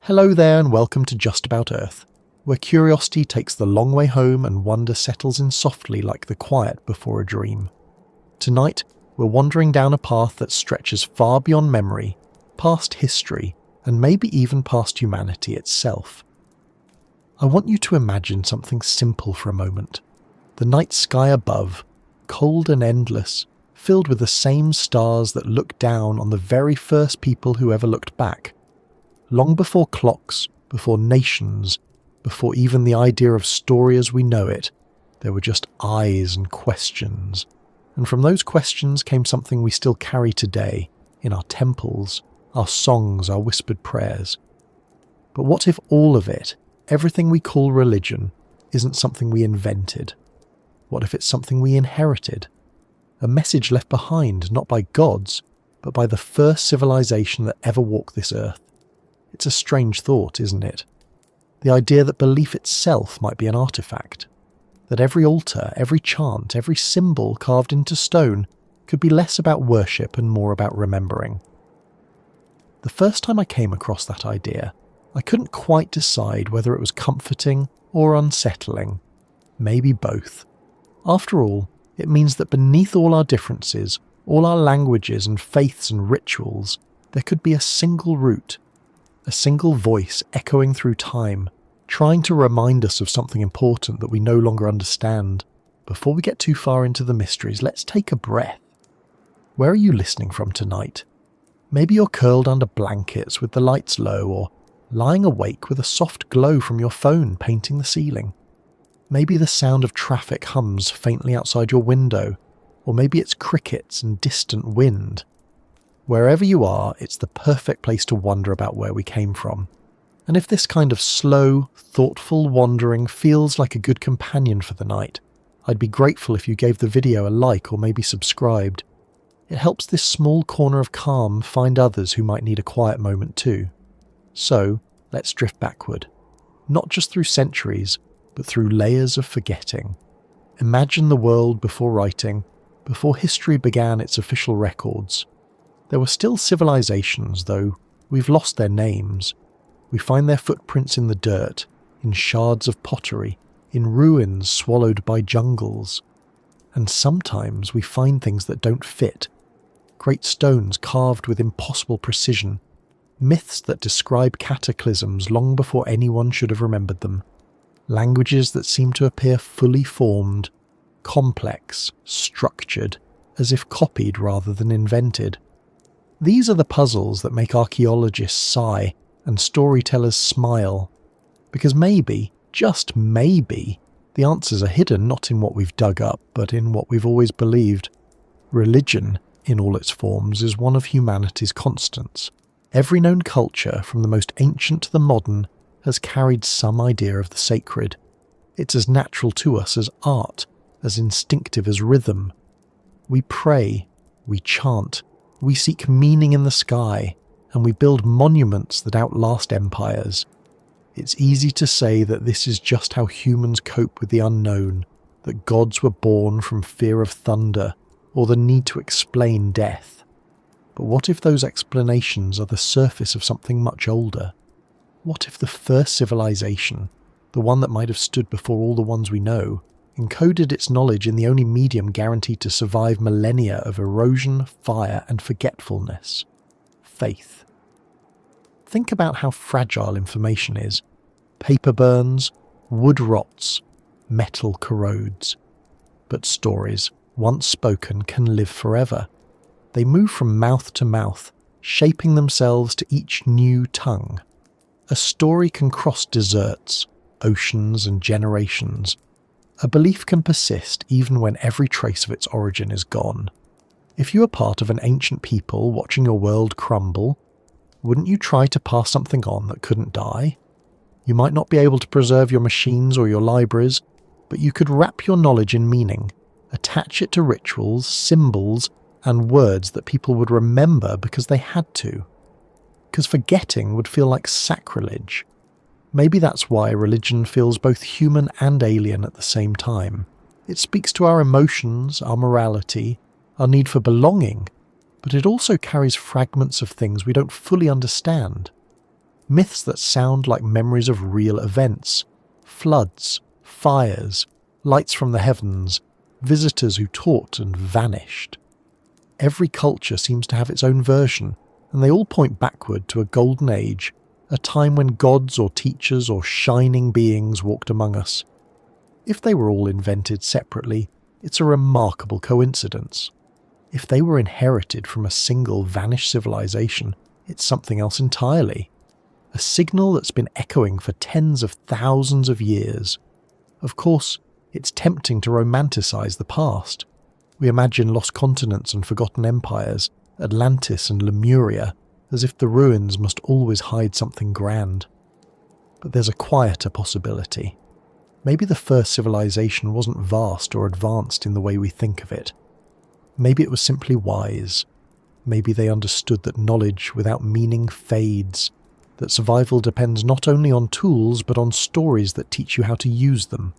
Hello there and welcome to Just About Earth, where curiosity takes the long way home and wonder settles in softly like the quiet before a dream. Tonight, we're wandering down a path that stretches far beyond memory, past history, and maybe even past humanity itself. I want you to imagine something simple for a moment. The night sky above, cold and endless, filled with the same stars that look down on the very first people who ever looked back. Long before clocks, before nations, before even the idea of story as we know it, there were just eyes and questions. And from those questions came something we still carry today, in our temples, our songs, our whispered prayers. But what if all of it, everything we call religion, isn't something we invented? What if it's something we inherited? A message left behind not by gods, but by the first civilization that ever walked this earth. It's a strange thought, isn't it? The idea that belief itself might be an artifact. That every altar, every chant, every symbol carved into stone could be less about worship and more about remembering. The first time I came across that idea, I couldn't quite decide whether it was comforting or unsettling. Maybe both. After all, it means that beneath all our differences, all our languages and faiths and rituals, there could be a single root, a single voice echoing through time, trying to remind us of something important that we no longer understand. Before we get too far into the mysteries, let's take a breath. Where are you listening from tonight? Maybe you're curled under blankets with the lights low, or lying awake with a soft glow from your phone painting the ceiling. Maybe the sound of traffic hums faintly outside your window, or maybe it's crickets and distant wind. Wherever you are, it's the perfect place to wonder about where we came from. And if this kind of slow, thoughtful wandering feels like a good companion for the night, I'd be grateful if you gave the video a like or maybe subscribed. It helps this small corner of calm find others who might need a quiet moment too. So, let's drift backward. Not just through centuries, but through layers of forgetting. Imagine the world before writing, before history began its official records. There were still civilizations, though we've lost their names. We find their footprints in the dirt, in shards of pottery, in ruins swallowed by jungles. And sometimes we find things that don't fit. Great stones carved with impossible precision. Myths that describe cataclysms long before anyone should have remembered them. Languages that seem to appear fully formed, complex, structured, as if copied rather than invented. These are the puzzles that make archaeologists sigh and storytellers smile. Because maybe, just maybe, the answers are hidden not in what we've dug up, but in what we've always believed. Religion, in all its forms, is one of humanity's constants. Every known culture, from the most ancient to the modern, has carried some idea of the sacred. It's as natural to us as art, as instinctive as rhythm. We pray, we chant, we seek meaning in the sky, and we build monuments that outlast empires. It's easy to say that this is just how humans cope with the unknown, that gods were born from fear of thunder, or the need to explain death. But what if those explanations are the surface of something much older? What if the first civilization, the one that might have stood before all the ones we know, encoded its knowledge in the only medium guaranteed to survive millennia of erosion, fire, and forgetfulness? Faith. Think about how fragile information is. Paper burns, wood rots, metal corrodes. But stories, once spoken, can live forever. They move from mouth to mouth, shaping themselves to each new tongue. A story can cross deserts, oceans, and generations. A belief can persist even when every trace of its origin is gone. If you were part of an ancient people watching your world crumble, wouldn't you try to pass something on that couldn't die? You might not be able to preserve your machines or your libraries, but you could wrap your knowledge in meaning, attach it to rituals, symbols, and words that people would remember because they had to. Because forgetting would feel like sacrilege. Maybe that's why religion feels both human and alien at the same time. It speaks to our emotions, our morality, our need for belonging, but it also carries fragments of things we don't fully understand. Myths that sound like memories of real events: floods, fires, lights from the heavens, visitors who taught and vanished. Every culture seems to have its own version, and they all point backward to a golden age, a time when gods or teachers or shining beings walked among us. If they were all invented separately, it's a remarkable coincidence. If they were inherited from a single vanished civilization, it's something else entirely. A signal that's been echoing for tens of thousands of years. Of course, it's tempting to romanticize the past. We imagine lost continents and forgotten empires, Atlantis and Lemuria, as if the ruins must always hide something grand. But there's a quieter possibility. Maybe the first civilization wasn't vast or advanced in the way we think of it. Maybe it was simply wise. Maybe they understood that knowledge without meaning fades, that survival depends not only on tools but on stories that teach you how to use them.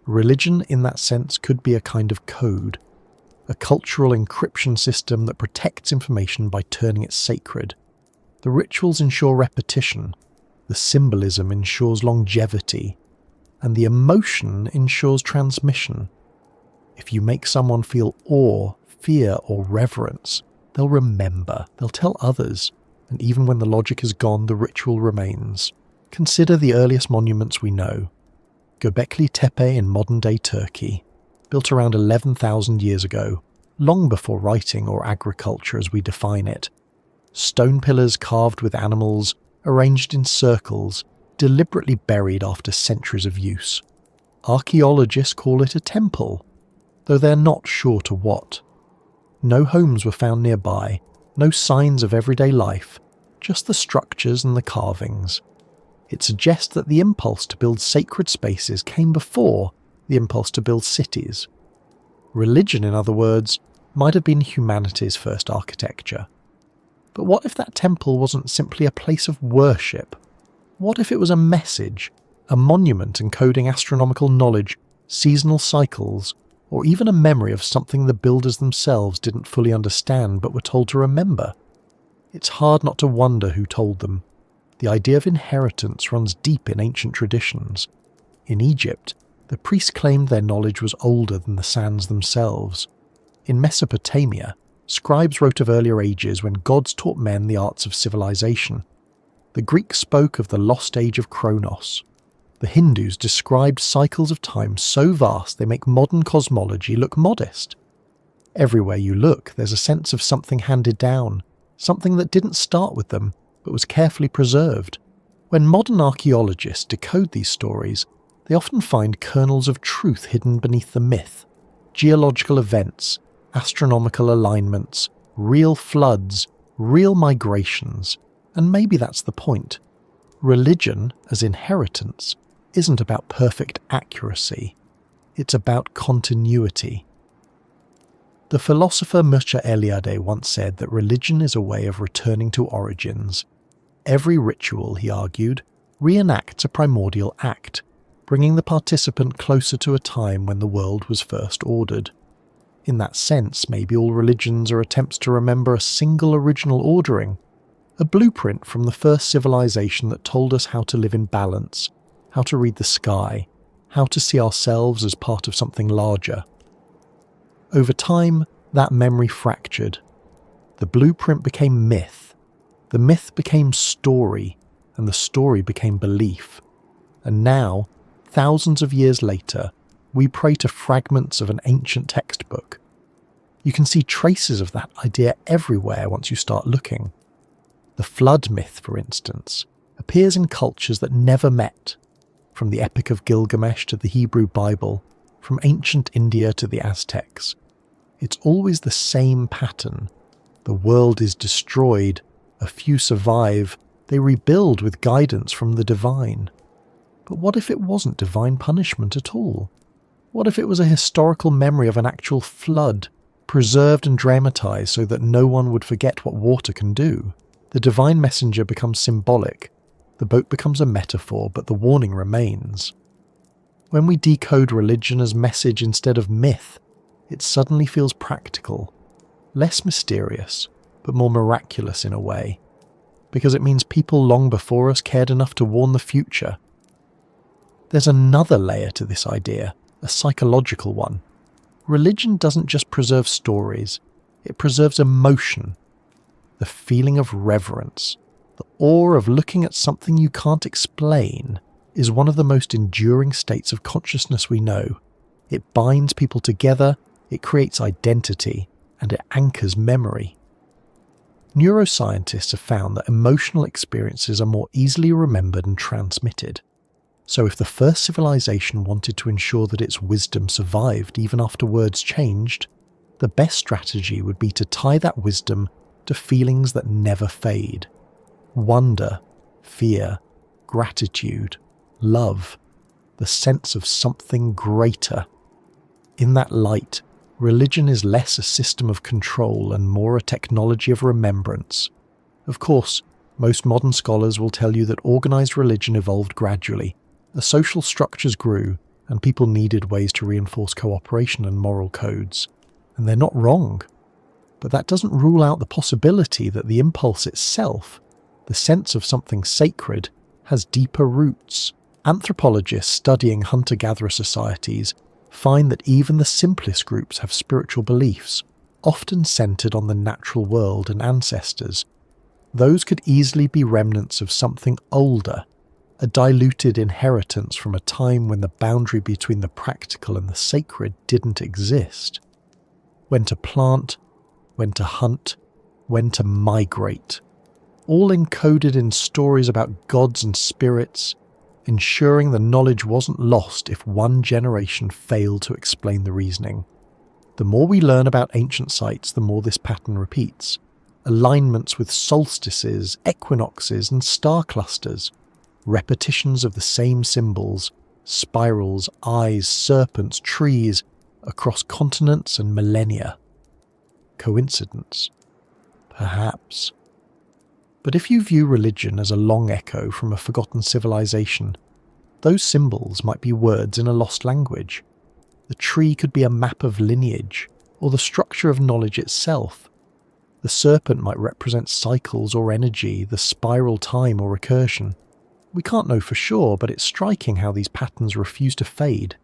Religion, in that sense, could be a kind of code, a cultural encryption system that protects information by turning it sacred. The rituals ensure repetition, the symbolism ensures longevity, and the emotion ensures transmission. If you make someone feel awe, fear, or reverence, they'll remember, they'll tell others, and even when the logic is gone, the ritual remains. Consider the earliest monuments we know. Göbekli Tepe in modern-day Turkey, built around 11,000 years ago, long before writing or agriculture as we define it. Stone pillars carved with animals, arranged in circles, deliberately buried after centuries of use. Archaeologists call it a temple, though they're not sure to what. No homes were found nearby, no signs of everyday life, just the structures and the carvings. It suggests that the impulse to build sacred spaces came before the impulse to build cities. Religion, in other words, might have been humanity's first architecture. But what if that temple wasn't simply a place of worship? What if it was a message, a monument encoding astronomical knowledge, seasonal cycles, or even a memory of something the builders themselves didn't fully understand but were told to remember? It's hard not to wonder who told them. The idea of inheritance runs deep in ancient traditions. In Egypt, the priests claimed their knowledge was older than the sands themselves. In Mesopotamia, scribes wrote of earlier ages when gods taught men the arts of civilization. The Greeks spoke of the lost age of Kronos. The Hindus described cycles of time so vast they make modern cosmology look modest. Everywhere you look, there's a sense of something handed down, something that didn't start with them, but was carefully preserved. When modern archaeologists decode these stories, they often find kernels of truth hidden beneath the myth. Geological events, astronomical alignments, real floods, real migrations. And maybe that's the point. Religion, as inheritance, isn't about perfect accuracy. It's about continuity. The philosopher Mircea Eliade once said that religion is a way of returning to origins. Every ritual, he argued, reenacts a primordial act, bringing the participant closer to a time when the world was first ordered. In that sense, maybe all religions are attempts to remember a single original ordering, a blueprint from the first civilization that told us how to live in balance, how to read the sky, how to see ourselves as part of something larger. Over time, that memory fractured. The blueprint became myth, the myth became story, and the story became belief. And now, thousands of years later, we pray to fragments of an ancient textbook. You can see traces of that idea everywhere once you start looking. The flood myth, for instance, appears in cultures that never met, from the Epic of Gilgamesh to the Hebrew Bible, from ancient India to the Aztecs. It's always the same pattern. The world is destroyed, a few survive, they rebuild with guidance from the divine. But what if it wasn't divine punishment at all? What if it was a historical memory of an actual flood, preserved and dramatized so that no one would forget what water can do? The divine messenger becomes symbolic, the boat becomes a metaphor, but the warning remains. When we decode religion as message instead of myth, it suddenly feels practical, less mysterious, but more miraculous in a way. because it means people long before us cared enough to warn the future. There's another layer to this idea, a psychological one. Religion doesn't just preserve stories, it preserves emotion, the feeling of reverence, the awe of looking at something you can't explain is one of the most enduring states of consciousness we know. It binds people together, it creates identity, and it anchors memory. Neuroscientists have found that emotional experiences are more easily remembered and transmitted. So if the first civilization wanted to ensure that its wisdom survived even after words changed, the best strategy would be to tie that wisdom to feelings that never fade. Wonder, fear, gratitude, love, the sense of something greater. In that light, religion is less a system of control and more a technology of remembrance. Of course, most modern scholars will tell you that organized religion evolved gradually. The social structures grew, and people needed ways to reinforce cooperation and moral codes. And they're not wrong. But that doesn't rule out the possibility that the impulse itself, the sense of something sacred, has deeper roots. Anthropologists studying hunter-gatherer societies find that even the simplest groups have spiritual beliefs, often centered on the natural world and ancestors. Those could easily be remnants of something older, a diluted inheritance from a time when the boundary between the practical and the sacred didn't exist. When to plant, when to hunt, when to migrate, all encoded in stories about gods and spirits, ensuring the knowledge wasn't lost if one generation failed to explain the reasoning. The more we learn about ancient sites, the more this pattern repeats. Alignments with solstices, equinoxes, and star clusters, repetitions of the same symbols, spirals, eyes, serpents, trees, across continents and millennia. Coincidence? Perhaps. But if you view religion as a long echo from a forgotten civilization, those symbols might be words in a lost language. The tree could be a map of lineage, or the structure of knowledge itself. The serpent might represent cycles or energy, the spiral time or recursion. We can't know for sure, but it's striking how these patterns refuse to fade.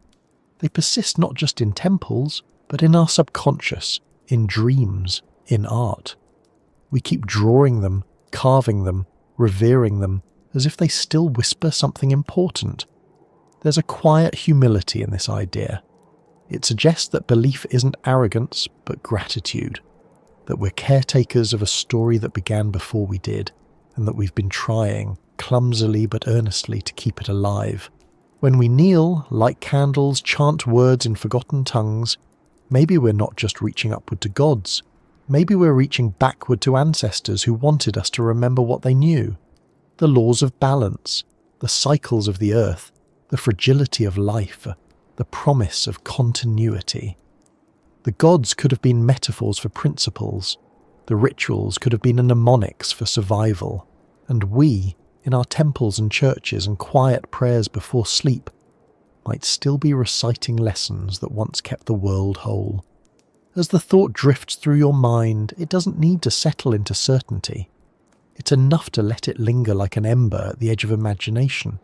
They persist not just in temples, but in our subconscious, in dreams, in art. We keep drawing them, carving them, revering them, as if they still whisper something important. There's a quiet humility in this idea. It suggests that belief isn't arrogance, but gratitude. That we're caretakers of a story that began before we did, and that we've been trying, clumsily but earnestly, to keep it alive. When we kneel, light candles, chant words in forgotten tongues, maybe we're not just reaching upward to gods. Maybe we're reaching backward to ancestors who wanted us to remember what they knew. The laws of balance, the cycles of the earth, the fragility of life, the promise of continuity. The gods could have been metaphors for principles. The rituals could have been mnemonics for survival. And we, in our temples and churches and quiet prayers before sleep, might still be reciting lessons that once kept the world whole. As the thought drifts through your mind, it doesn't need to settle into certainty. It's enough to let it linger like an ember at the edge of imagination.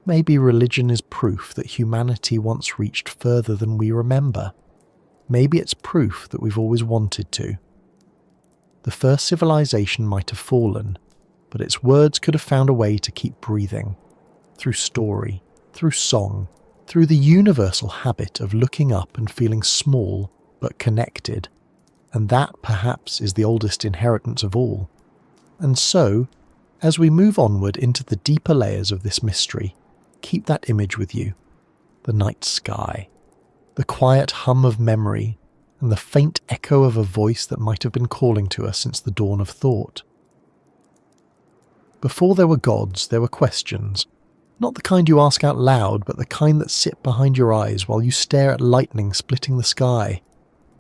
Maybe religion is proof that humanity once reached further than we remember. Maybe it's proof that we've always wanted to. The first civilization might have fallen, but its words could have found a way to keep breathing. Through story, through song, through the universal habit of looking up and feeling small but connected. And that, perhaps, is the oldest inheritance of all. And so, as we move onward into the deeper layers of this mystery, keep that image with you. The night sky, the quiet hum of memory, and the faint echo of a voice that might have been calling to us since the dawn of thought. Before there were gods, there were questions. Not the kind you ask out loud, but the kind that sit behind your eyes while you stare at lightning splitting the sky.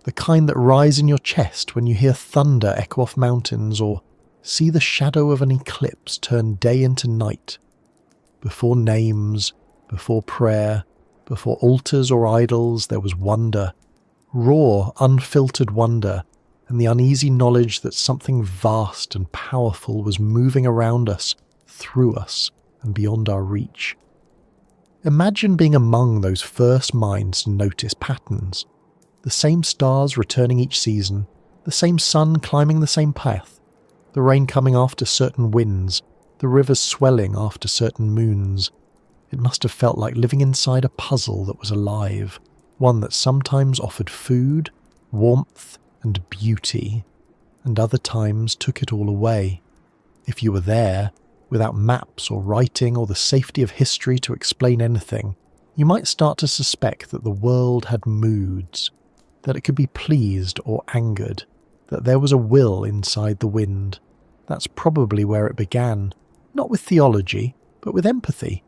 The kind that rise in your chest when you hear thunder echo off mountains or see the shadow of an eclipse turn day into night. Before names, before prayer, before altars or idols, there was wonder. Raw, unfiltered wonder, and the uneasy knowledge that something vast and powerful was moving around us, through us, and beyond our reach. Imagine being among those first minds to notice patterns. The same stars returning each season, the same sun climbing the same path, the rain coming after certain winds, the rivers swelling after certain moons. It must have felt like living inside a puzzle that was alive, one that sometimes offered food, warmth, and beauty, and other times took it all away. If you were there, without maps or writing or the safety of history to explain anything, you might start to suspect that the world had moods, that it could be pleased or angered, that there was a will inside the wind. That's probably where it began, not with theology, but with empathy,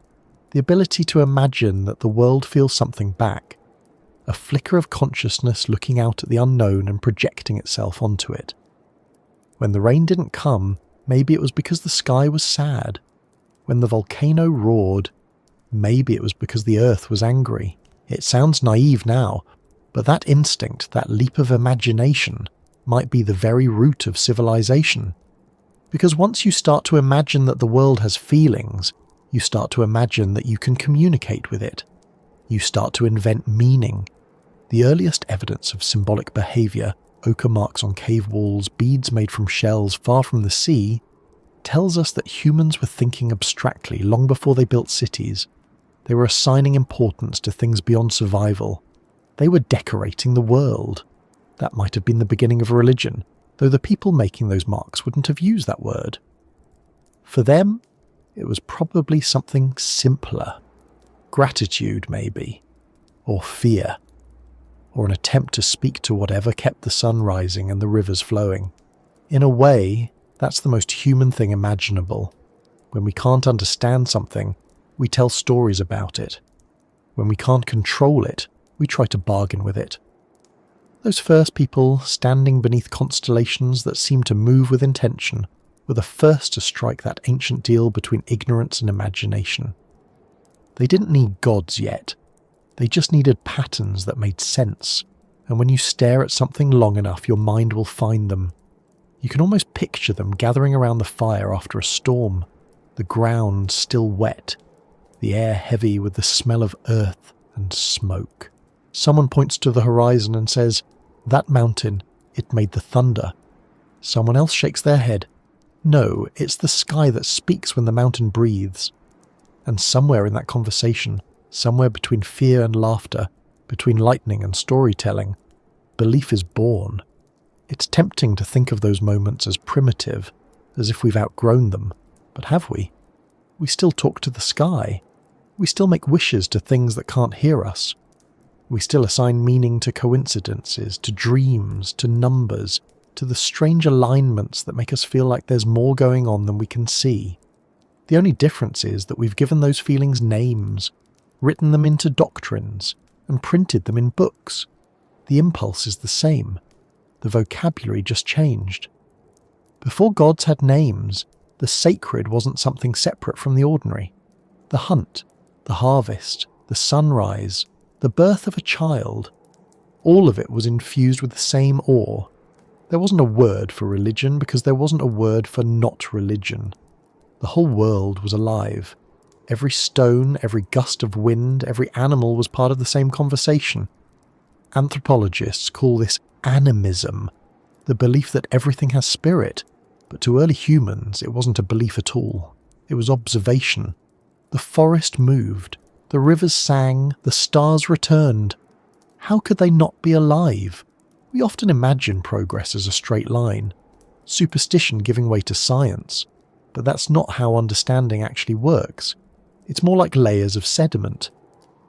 the ability to imagine that the world feels something back, a flicker of consciousness looking out at the unknown and projecting itself onto it. When the rain didn't come, maybe it was because the sky was sad. When the volcano roared, maybe it was because the earth was angry. It sounds naive now, but that instinct, that leap of imagination, might be the very root of civilization. Because once you start to imagine that the world has feelings, you start to imagine that you can communicate with it. You start to invent meaning. The earliest evidence of symbolic behaviour, ochre marks on cave walls, beads made from shells far from the sea, tells us that humans were thinking abstractly long before they built cities. They were assigning importance to things beyond survival. They were decorating the world. That might have been the beginning of a religion, though the people making those marks wouldn't have used that word. For them, it was probably something simpler. Gratitude, maybe. Or fear. Or an attempt to speak to whatever kept the sun rising and the rivers flowing. In a way, that's the most human thing imaginable. When we can't understand something, we tell stories about it. When we can't control it, we try to bargain with it. Those first people standing beneath constellations that seemed to move with intention were the first to strike that ancient deal between ignorance and imagination. They didn't need gods yet. They just needed patterns that made sense, and when you stare at something long enough, your mind will find them. You can almost picture them gathering around the fire after a storm, the ground still wet, the air heavy with the smell of earth and smoke. Someone points to the horizon and says, "That mountain, it made the thunder." Someone else shakes their head. "No, it's the sky that speaks when the mountain breathes." And somewhere in that conversation, somewhere between fear and laughter, between lightning and storytelling, belief is born. It's tempting to think of those moments as primitive, as if we've outgrown them. But have we? We still talk to the sky. We still make wishes to things that can't hear us. We still assign meaning to coincidences, to dreams, to numbers, to the strange alignments that make us feel like there's more going on than we can see. The only difference is that we've given those feelings names, written them into doctrines, and printed them in books. The impulse is the same. The vocabulary just changed. Before gods had names, the sacred wasn't something separate from the ordinary. The hunt, the harvest, the sunrise, the birth of a child, all of it was infused with the same awe. There wasn't a word for religion because there wasn't a word for not religion. The whole world was alive. Every stone, every gust of wind, every animal was part of the same conversation. Anthropologists call this animism, the belief that everything has spirit, but to early humans it wasn't a belief at all. It was observation. The forest moved, the rivers sang, the stars returned. How could they not be alive? We often imagine progress as a straight line, superstition giving way to science, but that's not how understanding actually works. It's more like layers of sediment.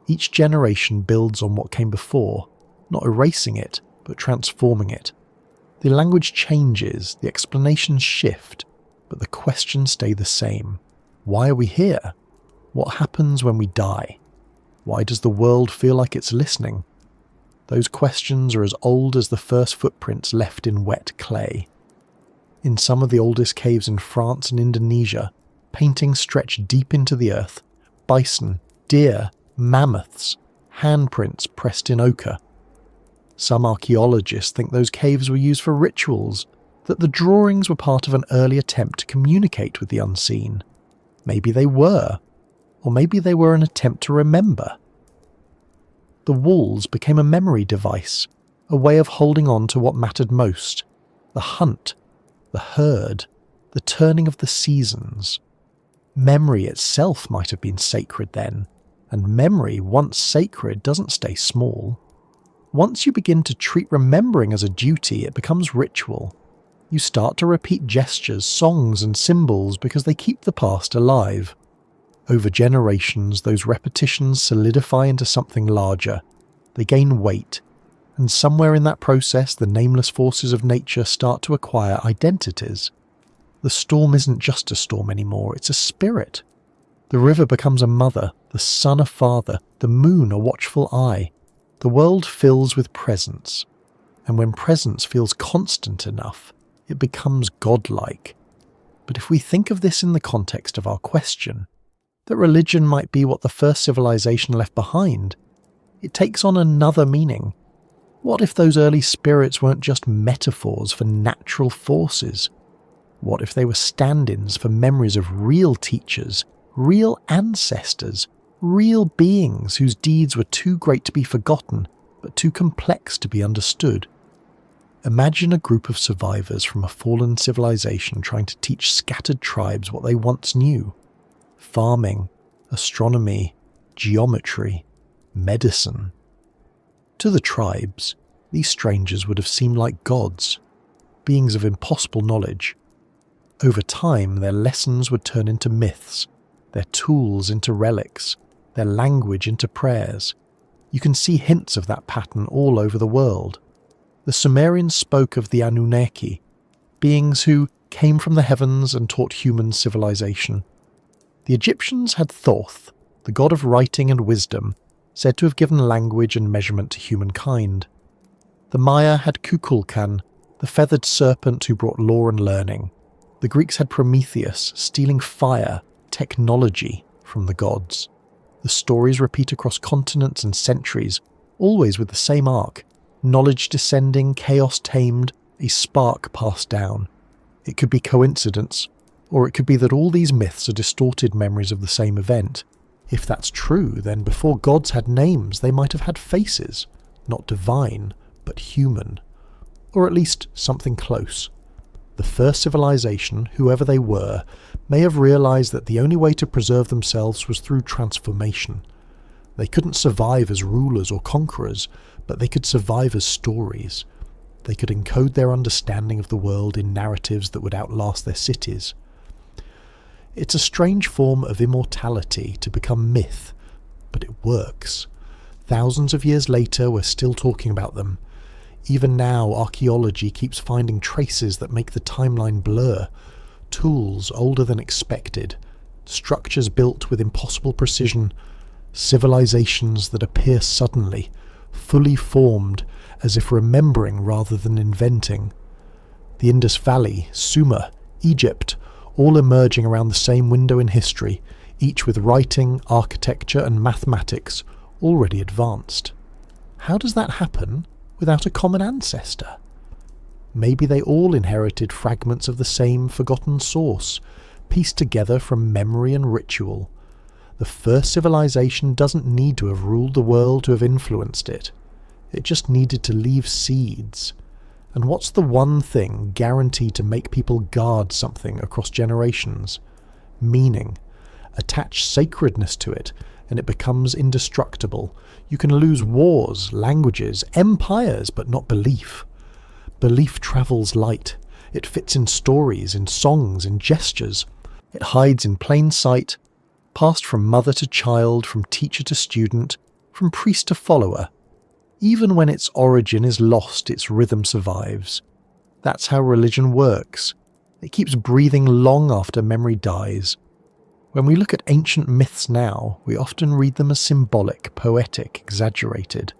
Each generation builds on what came before, not erasing it, but transforming it. The language changes, the explanations shift, but the questions stay the same. Why are we here? What happens when we die? Why does the world feel like it's listening? Those questions are as old as the first footprints left in wet clay. In some of the oldest caves in France and Indonesia, paintings stretch deep into the earth. Bison, deer, mammoths, handprints pressed in ochre. Some archaeologists think those caves were used for rituals, that the drawings were part of an early attempt to communicate with the unseen. Maybe they were, or maybe they were an attempt to remember. The walls became a memory device, a way of holding on to what mattered most: the hunt, the herd, the turning of the seasons. Memory itself might have been sacred then, and memory, once sacred, doesn't stay small. Once you begin to treat remembering as a duty, it becomes ritual. You start to repeat gestures, songs, and symbols because they keep the past alive. Over generations, those repetitions solidify into something larger. They gain weight, and somewhere in that process, the nameless forces of nature start to acquire identities. The storm isn't just a storm anymore, it's a spirit. The river becomes a mother, the sun a father, the moon a watchful eye. The world fills with presence, and when presence feels constant enough, it becomes godlike. But if we think of this in the context of our question, that religion might be what the first civilization left behind, it takes on another meaning. What if those early spirits weren't just metaphors for natural forces? What if they were stand-ins for memories of real teachers, real ancestors, real beings whose deeds were too great to be forgotten, but too complex to be understood? Imagine a group of survivors from a fallen civilization trying to teach scattered tribes what they once knew. Farming, astronomy, geometry, medicine. To the tribes, these strangers would have seemed like gods, beings of impossible knowledge. Over time, their lessons would turn into myths, their tools into relics, their language into prayers. You can see hints of that pattern all over the world. The Sumerians spoke of the Anunnaki, beings who came from the heavens and taught humans civilization. The Egyptians had Thoth, the god of writing and wisdom, said to have given language and measurement to humankind. The Maya had Kukulkan, the feathered serpent who brought law and learning. The Greeks had Prometheus, stealing fire, technology from the gods. The stories repeat across continents and centuries, always with the same arc: knowledge descending, chaos tamed, a spark passed down. It could be coincidence, or it could be that all these myths are distorted memories of the same event. If that's true, then before gods had names, they might have had faces, not divine, but human. Or at least something close. The first civilization, whoever they were, may have realized that the only way to preserve themselves was through transformation. They couldn't survive as rulers or conquerors, but they could survive as stories. They could encode their understanding of the world in narratives that would outlast their cities. It's a strange form of immortality to become myth, but it works. Thousands of years later, we're still talking about them. Even now, archaeology keeps finding traces that make the timeline blur. Tools older than expected, structures built with impossible precision, civilizations that appear suddenly, fully formed, as if remembering rather than inventing. The Indus Valley, Sumer, Egypt, all emerging around the same window in history, each with writing, architecture and mathematics already advanced. How does that happen without a common ancestor? Maybe they all inherited fragments of the same forgotten source, pieced together from memory and ritual. The first civilization doesn't need to have ruled the world to have influenced it. It just needed to leave seeds. And what's the one thing guaranteed to make people guard something across generations? Meaning. Attach sacredness to it, and it becomes indestructible. You can lose wars, languages, empires, but not belief. Belief travels light. It fits in stories, in songs, in gestures. It hides in plain sight, passed from mother to child, from teacher to student, from priest to follower. Even when its origin is lost, its rhythm survives. That's how religion works. It keeps breathing long after memory dies. When we look at ancient myths now, we often read them as symbolic, poetic, exaggerated.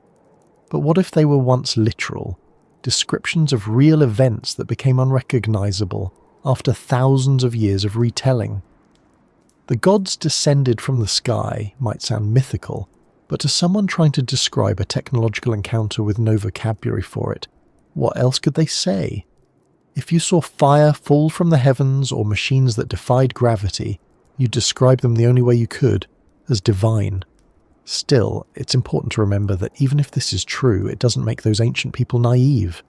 But what if they were once literal? Descriptions of real events that became unrecognizable after thousands of years of retelling. The gods descended from the sky might sound mythical, But to someone trying to describe a technological encounter with no vocabulary for it, what else could they say? If you saw fire fall from the heavens or machines that defied gravity, you'd describe them the only way you could, as divine. Still, it's important to remember that even if this is true, it doesn't make those ancient people naive.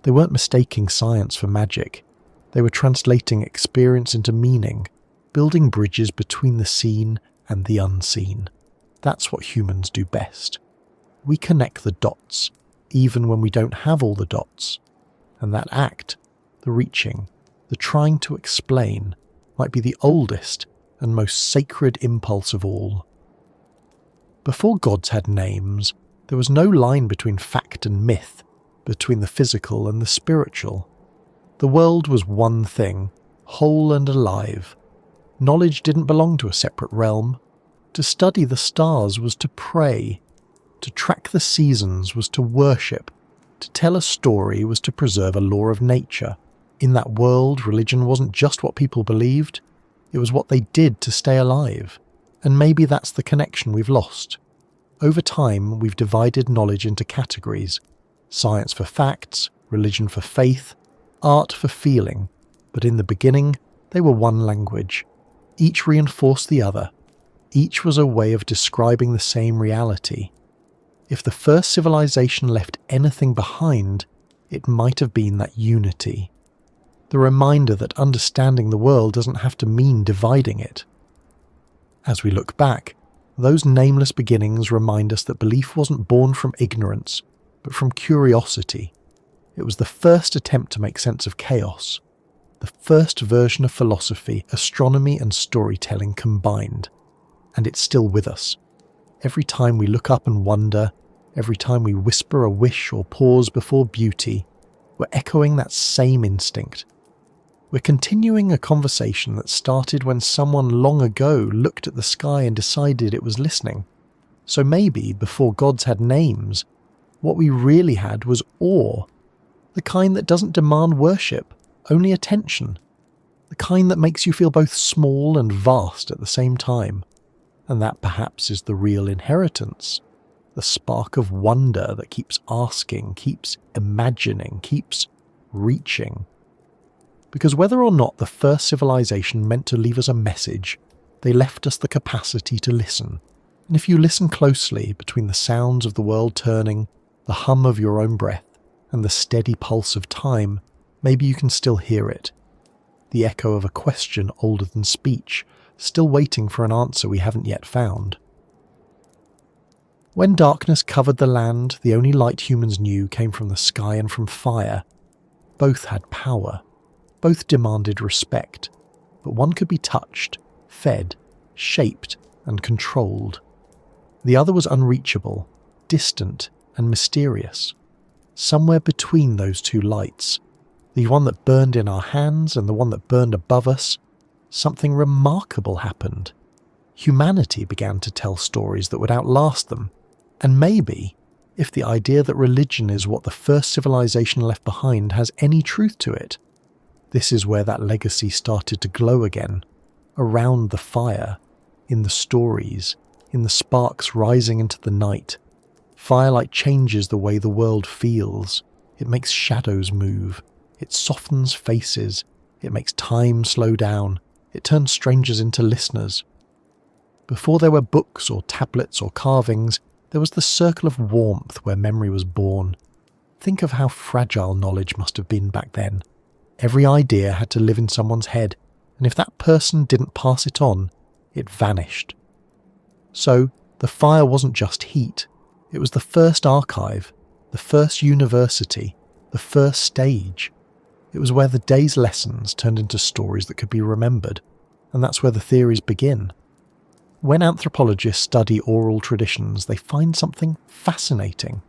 They weren't mistaking science for magic. They were translating experience into meaning, building bridges between the seen and the unseen. That's what humans do best. We connect the dots, even when we don't have all the dots. And that act, the reaching, the trying to explain, might be the oldest and most sacred impulse of all. Before gods had names, there was no line between fact and myth, between the physical and the spiritual. The world was one thing, whole and alive. Knowledge didn't belong to a separate realm. To study the stars was to pray. To track the seasons was to worship. To tell a story was to preserve a law of nature. In that world, religion wasn't just what people believed, it was what they did to stay alive. And maybe that's the connection we've lost. Over time, we've divided knowledge into categories. Science for facts, religion for faith, art for feeling. But in the beginning, they were one language. Each reinforced the other. Each was a way of describing the same reality. If the first civilization left anything behind, it might have been that unity. The reminder that understanding the world doesn't have to mean dividing it. As we look back, those nameless beginnings remind us that belief wasn't born from ignorance, but from curiosity. It was the first attempt to make sense of chaos, the first version of philosophy, astronomy and storytelling combined. And it's still with us. Every time we look up and wonder, every time we whisper a wish or pause before beauty, we're echoing that same instinct. We're continuing a conversation that started when someone long ago looked at the sky and decided it was listening. So maybe, before gods had names, what we really had was awe. The kind that doesn't demand worship, only attention. The kind that makes you feel both small and vast at the same time. And that perhaps is the real inheritance. The spark of wonder that keeps asking, keeps imagining, keeps reaching. Because whether or not the first civilization meant to leave us a message, they left us the capacity to listen. And if you listen closely between the sounds of the world turning, the hum of your own breath, and the steady pulse of time, maybe you can still hear it. The echo of a question older than speech, still waiting for an answer we haven't yet found. When darkness covered the land, the only light humans knew came from the sky and from fire. Both had power. Both demanded respect, but one could be touched, fed, shaped, and controlled. The other was unreachable, distant, and mysterious. Somewhere between those two lights, the one that burned in our hands and the one that burned above us, something remarkable happened. Humanity began to tell stories that would outlast them, and maybe, if the idea that religion is what the first civilization left behind has any truth to it, this is where that legacy started to glow again, around the fire, in the stories, in the sparks rising into the night. Firelight changes the way the world feels. It makes shadows move. It softens faces. It makes time slow down. It turns strangers into listeners. Before there were books or tablets or carvings, there was the circle of warmth where memory was born. Think of how fragile knowledge must have been back then. Every idea had to live in someone's head, and if that person didn't pass it on, it vanished. So, the fire wasn't just heat. It was the first archive, the first university, the first stage. It was where the day's lessons turned into stories that could be remembered, and that's where the theories begin. When anthropologists study oral traditions, they find something fascinating.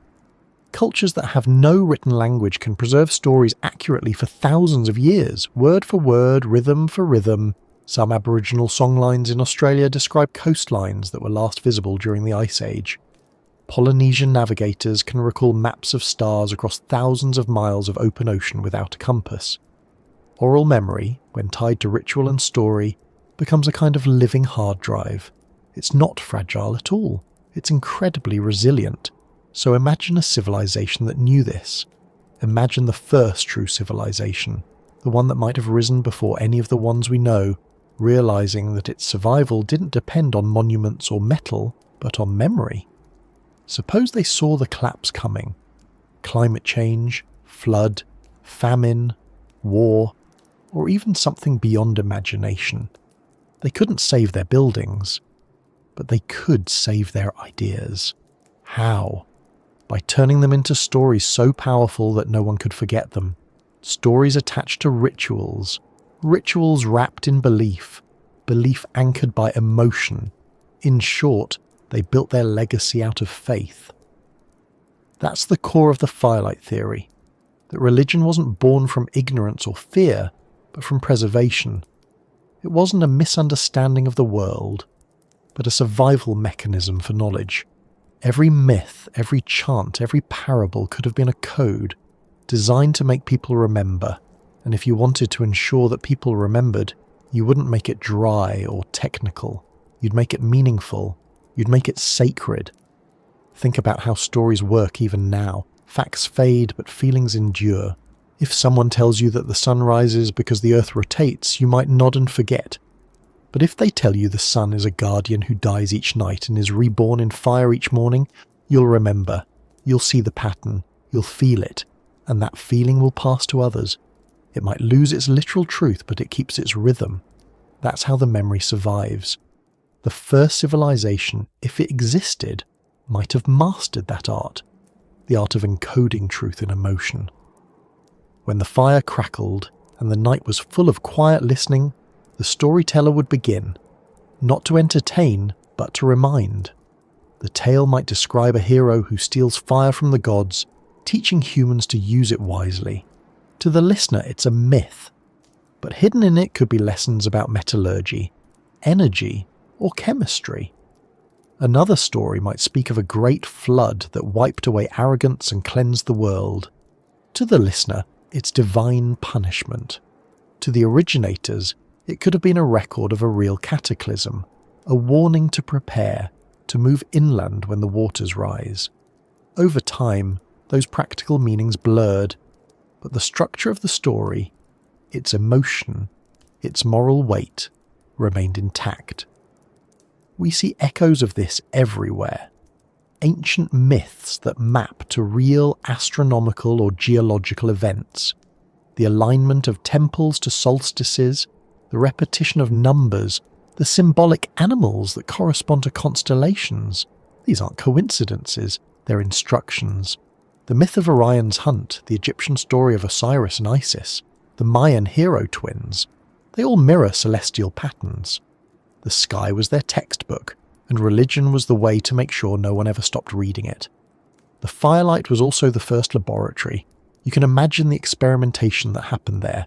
Cultures that have no written language can preserve stories accurately for thousands of years, word for word, rhythm for rhythm. Some Aboriginal songlines in Australia describe coastlines that were last visible during the Ice Age. Polynesian navigators can recall maps of stars across thousands of miles of open ocean without a compass. Oral memory, when tied to ritual and story, becomes a kind of living hard drive. It's not fragile at all. It's incredibly resilient. So imagine a civilization that knew this. Imagine the first true civilization, the one that might have risen before any of the ones we know, realizing that its survival didn't depend on monuments or metal, but on memory. Suppose they saw the collapse coming. Climate change, flood, famine, war, or even something beyond imagination. They couldn't save their buildings, but they could save their ideas. How? By turning them into stories so powerful that no one could forget them. Stories attached to rituals. Rituals wrapped in belief. Belief anchored by emotion. In short, they built their legacy out of faith. That's the core of the firelight theory. That religion wasn't born from ignorance or fear, but from preservation. It wasn't a misunderstanding of the world, but a survival mechanism for knowledge. Every myth, every chant, every parable could have been a code designed to make people remember, and if you wanted to ensure that people remembered, you wouldn't make it dry or technical. You'd make it meaningful. You'd make it sacred. Think about how stories work even now. Facts fade, but feelings endure. If someone tells you that the sun rises because the earth rotates, you might nod and forget. But if they tell you the sun is a guardian who dies each night and is reborn in fire each morning, you'll remember. You'll see the pattern. You'll feel it. And that feeling will pass to others. It might lose its literal truth, but it keeps its rhythm. That's how the memory survives. The first civilization, if it existed, might have mastered that art. The art of encoding truth in emotion. When the fire crackled and the night was full of quiet listening, the storyteller would begin, not to entertain, but to remind. The tale might describe a hero who steals fire from the gods, teaching humans to use it wisely. To the listener, it's a myth, but hidden in it could be lessons about metallurgy, energy, or chemistry. Another story might speak of a great flood that wiped away arrogance and cleansed the world. To the listener, it's divine punishment. To the originators, it could have been a record of a real cataclysm, a warning to prepare, to move inland when the waters rise. Over time, those practical meanings blurred, but the structure of the story, its emotion, its moral weight, remained intact. We see echoes of this everywhere. Ancient myths that map to real astronomical or geological events. The alignment of temples to solstices, the repetition of numbers, the symbolic animals that correspond to constellations. These aren't coincidences, they're instructions. The myth of Orion's hunt, the Egyptian story of Osiris and Isis, the Mayan hero twins, they all mirror celestial patterns. The sky was their textbook, and religion was the way to make sure no one ever stopped reading it. The firelight was also the first laboratory. You can imagine the experimentation that happened there.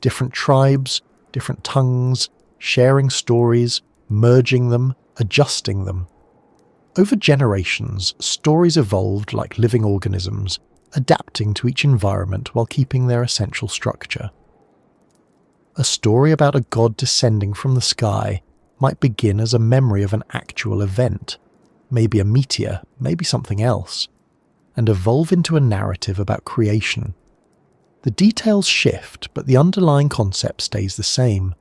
Different tribes, different tongues, sharing stories, merging them, adjusting them. Over generations, stories evolved like living organisms, adapting to each environment while keeping their essential structure. A story about a god descending from the sky might begin as a memory of an actual event, maybe a meteor, maybe something else, and evolve into a narrative about creation. The details shift, but the underlying concept stays the same.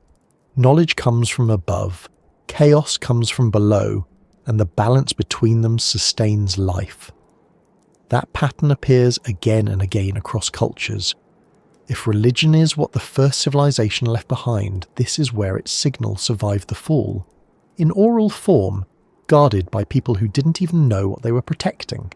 Knowledge comes from above, chaos comes from below, and the balance between them sustains life. That pattern appears again and again across cultures. If religion is what the first civilization left behind, this is where its signal survived the fall. In oral form, guarded by people who didn't even know what they were protecting.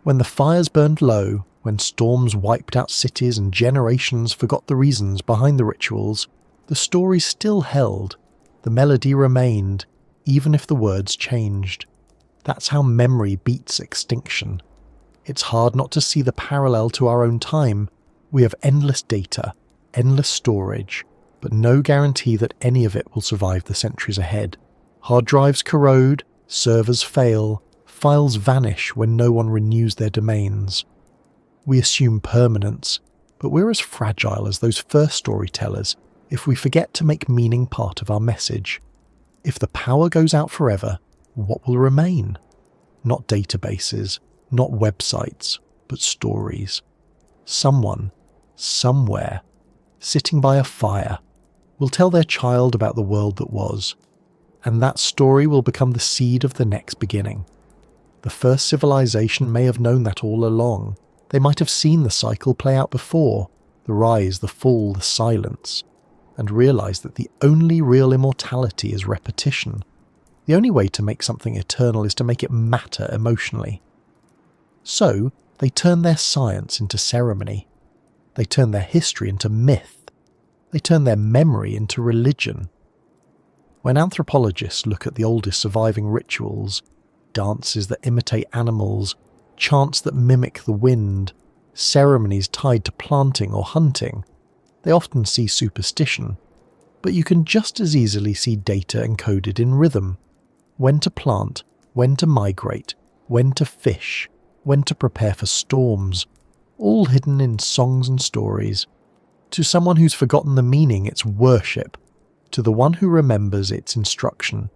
When the fires burned low, when storms wiped out cities and generations forgot the reasons behind the rituals, the story still held. The melody remained, even if the words changed. That's how memory beats extinction. It's hard not to see the parallel to our own time. We have endless data, endless storage, but no guarantee that any of it will survive the centuries ahead. Hard drives corrode, servers fail, files vanish when no one renews their domains. We assume permanence, but we're as fragile as those first storytellers if we forget to make meaning part of our message. If the power goes out forever, what will remain? Not databases, not websites, but stories. Someone, somewhere, sitting by a fire, will tell their child about the world that was, and that story will become the seed of the next beginning. The first civilization may have known that all along. They might have seen the cycle play out before, the rise, the fall, the silence, and realised that the only real immortality is repetition. The only way to make something eternal is to make it matter emotionally. So, they turn their science into ceremony. They turn their history into myth. They turn their memory into religion. When anthropologists look at the oldest surviving rituals, dances that imitate animals, chants that mimic the wind, ceremonies tied to planting or hunting, they often see superstition, but you can just as easily see data encoded in rhythm. When to plant, when to migrate, when to fish, when to prepare for storms, all hidden in songs and stories. To someone who's forgotten the meaning, it's worship. To the one who remembers, it's instruction.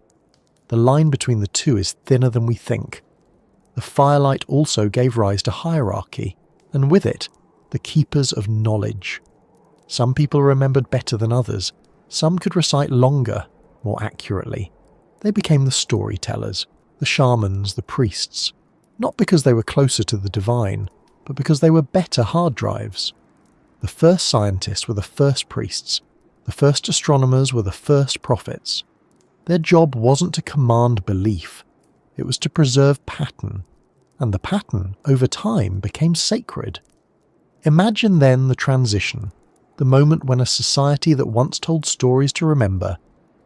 The line between the two is thinner than we think. The firelight also gave rise to hierarchy, and with it, the keepers of knowledge. Some people remembered better than others. Some could recite longer, more accurately. They became the storytellers, the shamans, the priests, not because they were closer to the divine, but because they were better hard drives. The first scientists were the first priests. The first astronomers were the first prophets. Their job wasn't to command belief. It was to preserve pattern. And the pattern, over time, became sacred. Imagine then the transition, the moment when a society that once told stories to remember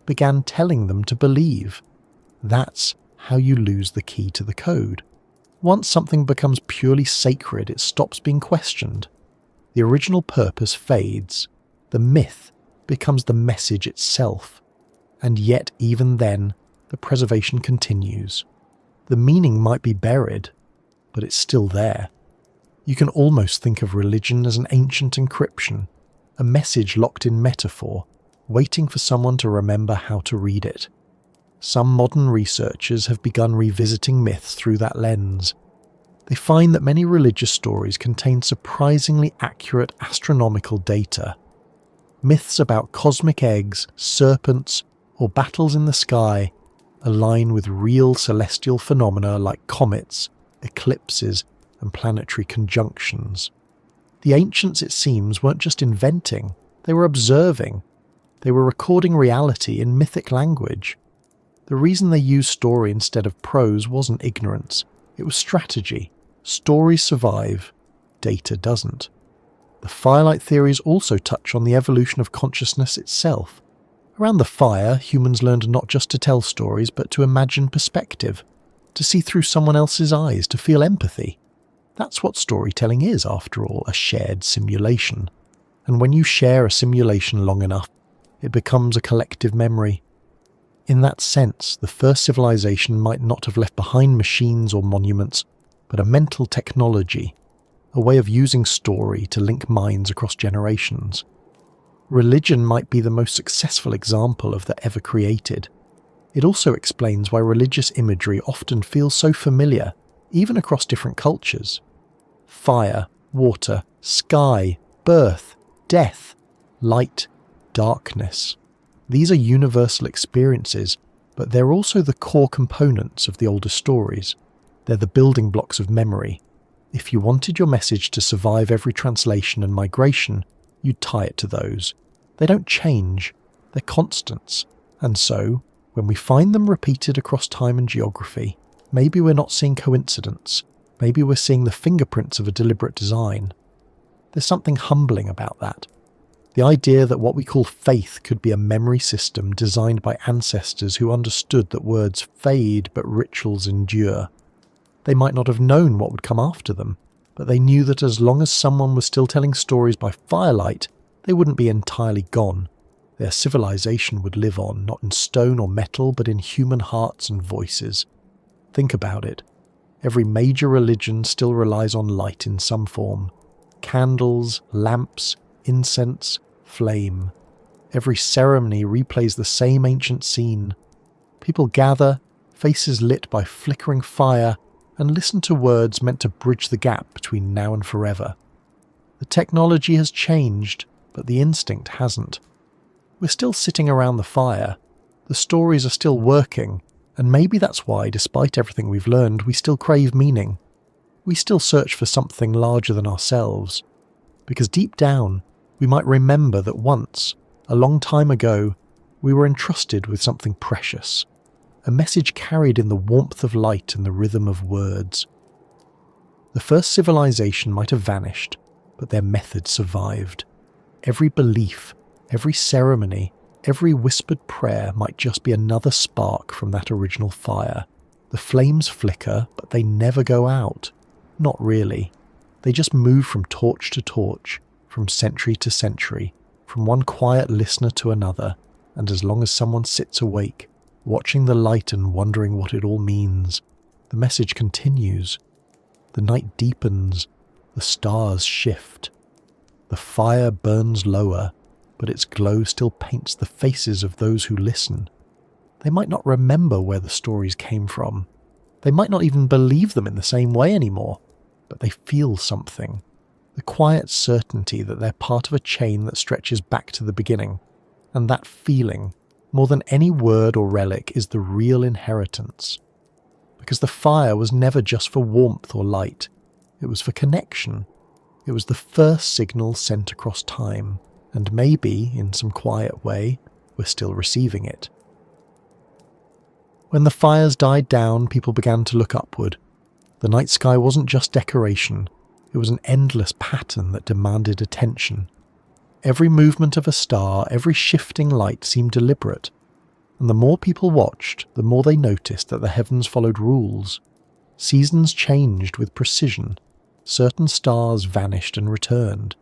began telling them to believe. That's how you lose the key to the code. Once something becomes purely sacred, it stops being questioned. The original purpose fades. The myth becomes the message itself. And yet, even then, the preservation continues. The meaning might be buried, but it's still there. You can almost think of religion as an ancient encryption, a message locked in metaphor, waiting for someone to remember how to read it. Some modern researchers have begun revisiting myths through that lens. They find that many religious stories contain surprisingly accurate astronomical data. Myths about cosmic eggs, serpents, or battles in the sky align with real celestial phenomena like comets, eclipses, and planetary conjunctions. The ancients, it seems, weren't just inventing, they were observing. They were recording reality in mythic language. The reason they used story instead of prose wasn't ignorance, it was strategy. Stories survive, data doesn't. The firelight theories also touch on the evolution of consciousness itself. Around the fire, humans learned not just to tell stories, but to imagine perspective, to see through someone else's eyes, to feel empathy. That's what storytelling is, after all, a shared simulation. And when you share a simulation long enough, it becomes a collective memory. In that sense, the first civilization might not have left behind machines or monuments, but a mental technology, a way of using story to link minds across generations. Religion might be the most successful example of that ever created. It also explains why religious imagery often feels so familiar, even across different cultures. Fire, water, sky, birth, death, light, darkness. These are universal experiences, but they're also the core components of the older stories. They're the building blocks of memory. If you wanted your message to survive every translation and migration, you'd tie it to those. They don't change, they're constants. And so, when we find them repeated across time and geography, maybe we're not seeing coincidence. Maybe we're seeing the fingerprints of a deliberate design. There's something humbling about that. The idea that what we call faith could be a memory system designed by ancestors who understood that words fade but rituals endure. They might not have known what would come after them, but they knew that as long as someone was still telling stories by firelight, they wouldn't be entirely gone. Their civilization would live on, not in stone or metal, but in human hearts and voices. Think about it. Every major religion still relies on light in some form. Candles, lamps, incense, flame. Every ceremony replays the same ancient scene. People gather, faces lit by flickering fire, and listen to words meant to bridge the gap between now and forever. The technology has changed, but the instinct hasn't. We're still sitting around the fire, the stories are still working, and maybe that's why, despite everything we've learned, we still crave meaning. We still search for something larger than ourselves, because deep down, we might remember that once, a long time ago, we were entrusted with something precious, a message carried in the warmth of light and the rhythm of words. The first civilization might have vanished, but their method survived. Every belief, every ceremony, every whispered prayer might just be another spark from that original fire. The flames flicker, but they never go out. Not really. They just move from torch to torch, from century to century, from one quiet listener to another, and as long as someone sits awake, watching the light and wondering what it all means, the message continues. The night deepens, the stars shift. The fire burns lower, but its glow still paints the faces of those who listen. They might not remember where the stories came from. They might not even believe them in the same way anymore, but they feel something. The quiet certainty that they're part of a chain that stretches back to the beginning. And that feeling, more than any word or relic, is the real inheritance. Because the fire was never just for warmth or light. It was for connection. It was the first signal sent across time, and maybe, in some quiet way, we're still receiving it. When the fires died down, people began to look upward. The night sky wasn't just decoration, it was an endless pattern that demanded attention. Every movement of a star, every shifting light seemed deliberate, and the more people watched, the more they noticed that the heavens followed rules. Seasons changed with precision, certain stars vanished and returned.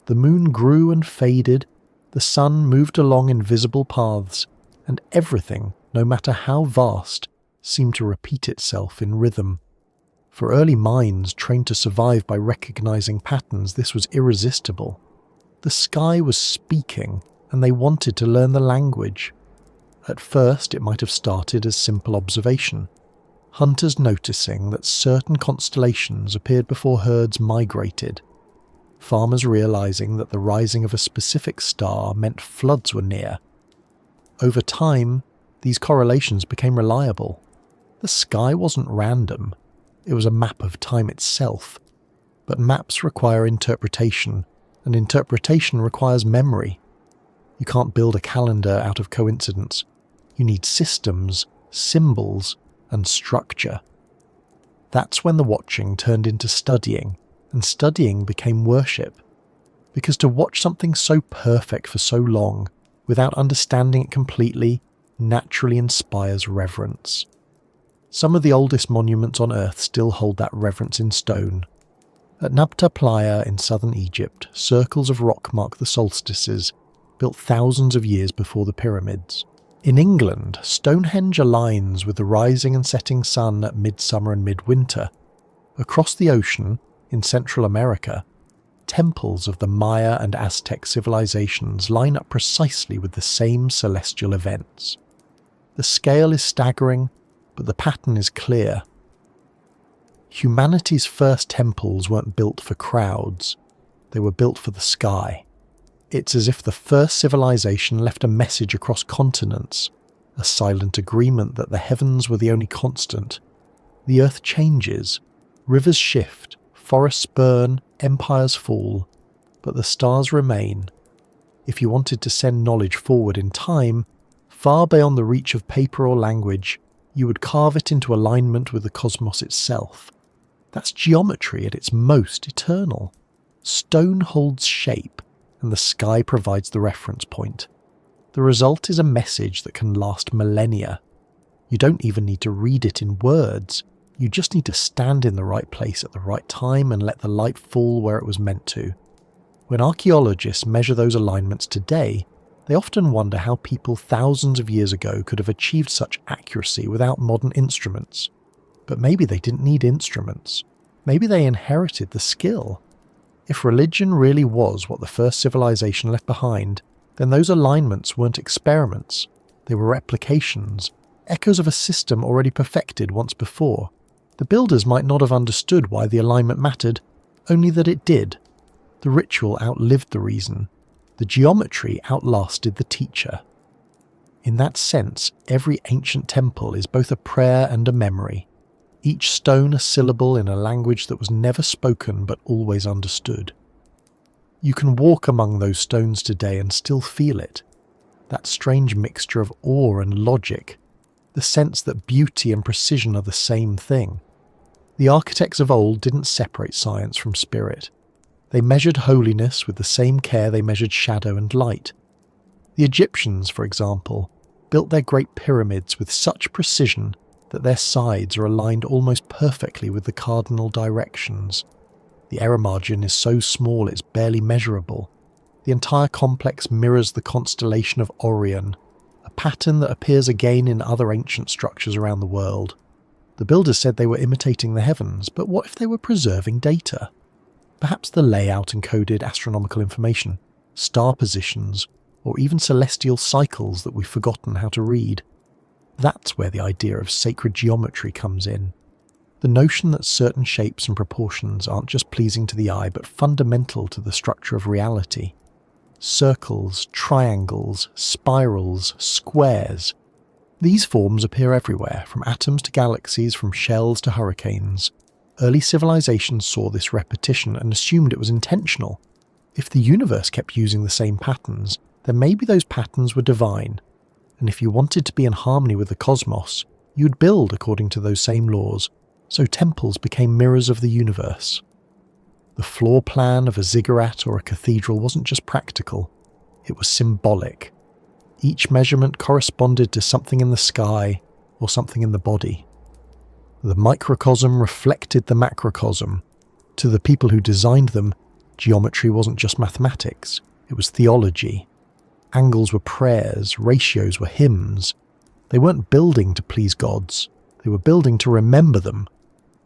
The moon grew and faded, the sun moved along invisible paths, and everything, no matter how vast, seemed to repeat itself in rhythm. For early minds trained to survive by recognizing patterns, this was irresistible. The sky was speaking, and they wanted to learn the language. At first, it might have started as simple observation. Hunters noticing that certain constellations appeared before herds migrated. Farmers realizing that the rising of a specific star meant floods were near. Over time, these correlations became reliable. The sky wasn't random. It was a map of time itself. But maps require interpretation, and interpretation requires memory. You can't build a calendar out of coincidence. You need systems, symbols, and structure. That's when the watching turned into studying, and studying became worship. Because to watch something so perfect for so long, without understanding it completely, naturally inspires reverence. Some of the oldest monuments on Earth still hold that reverence in stone. At Nabta Playa in southern Egypt, circles of rock mark the solstices, built thousands of years before the pyramids. In England, Stonehenge aligns with the rising and setting sun at midsummer and midwinter. Across the ocean, in Central America, temples of the Maya and Aztec civilizations line up precisely with the same celestial events. The scale is staggering, but the pattern is clear. Humanity's first temples weren't built for crowds, they were built for the sky. It's as if the first civilization left a message across continents, a silent agreement that the heavens were the only constant. The earth changes, rivers shift, forests burn, empires fall, but the stars remain. If you wanted to send knowledge forward in time, far beyond the reach of paper or language, you would carve it into alignment with the cosmos itself. That's geometry at its most eternal. Stone holds shape, and the sky provides the reference point. The result is a message that can last millennia. You don't even need to read it in words. You just need to stand in the right place at the right time and let the light fall where it was meant to. When archaeologists measure those alignments today, they often wonder how people thousands of years ago could have achieved such accuracy without modern instruments. But maybe they didn't need instruments. Maybe they inherited the skill. If religion really was what the first civilization left behind, then those alignments weren't experiments. They were replications, echoes of a system already perfected once before. The builders might not have understood why the alignment mattered, only that it did. The ritual outlived the reason. The geometry outlasted the teacher. In that sense, every ancient temple is both a prayer and a memory, each stone a syllable in a language that was never spoken but always understood. You can walk among those stones today and still feel it, that strange mixture of awe and logic, the sense that beauty and precision are the same thing. The architects of old didn't separate science from spirit. They measured holiness with the same care they measured shadow and light. The Egyptians, for example, built their great pyramids with such precision that their sides are aligned almost perfectly with the cardinal directions. The error margin is so small it's barely measurable. The entire complex mirrors the constellation of Orion, a pattern that appears again in other ancient structures around the world. The builders said they were imitating the heavens, but what if they were preserving data? Perhaps the layout encoded astronomical information, star positions, or even celestial cycles that we've forgotten how to read. That's where the idea of sacred geometry comes in. The notion that certain shapes and proportions aren't just pleasing to the eye but fundamental to the structure of reality. Circles, triangles, spirals, squares. These forms appear everywhere, from atoms to galaxies, from shells to hurricanes. Early civilizations saw this repetition and assumed it was intentional. If the universe kept using the same patterns, then maybe those patterns were divine. And if you wanted to be in harmony with the cosmos, you'd build according to those same laws. So temples became mirrors of the universe. The floor plan of a ziggurat or a cathedral wasn't just practical, it was symbolic. Each measurement corresponded to something in the sky or something in the body. The microcosm reflected the macrocosm. To the people who designed them, geometry wasn't just mathematics, it was theology. Angles were prayers, ratios were hymns. They weren't building to please gods, they were building to remember them,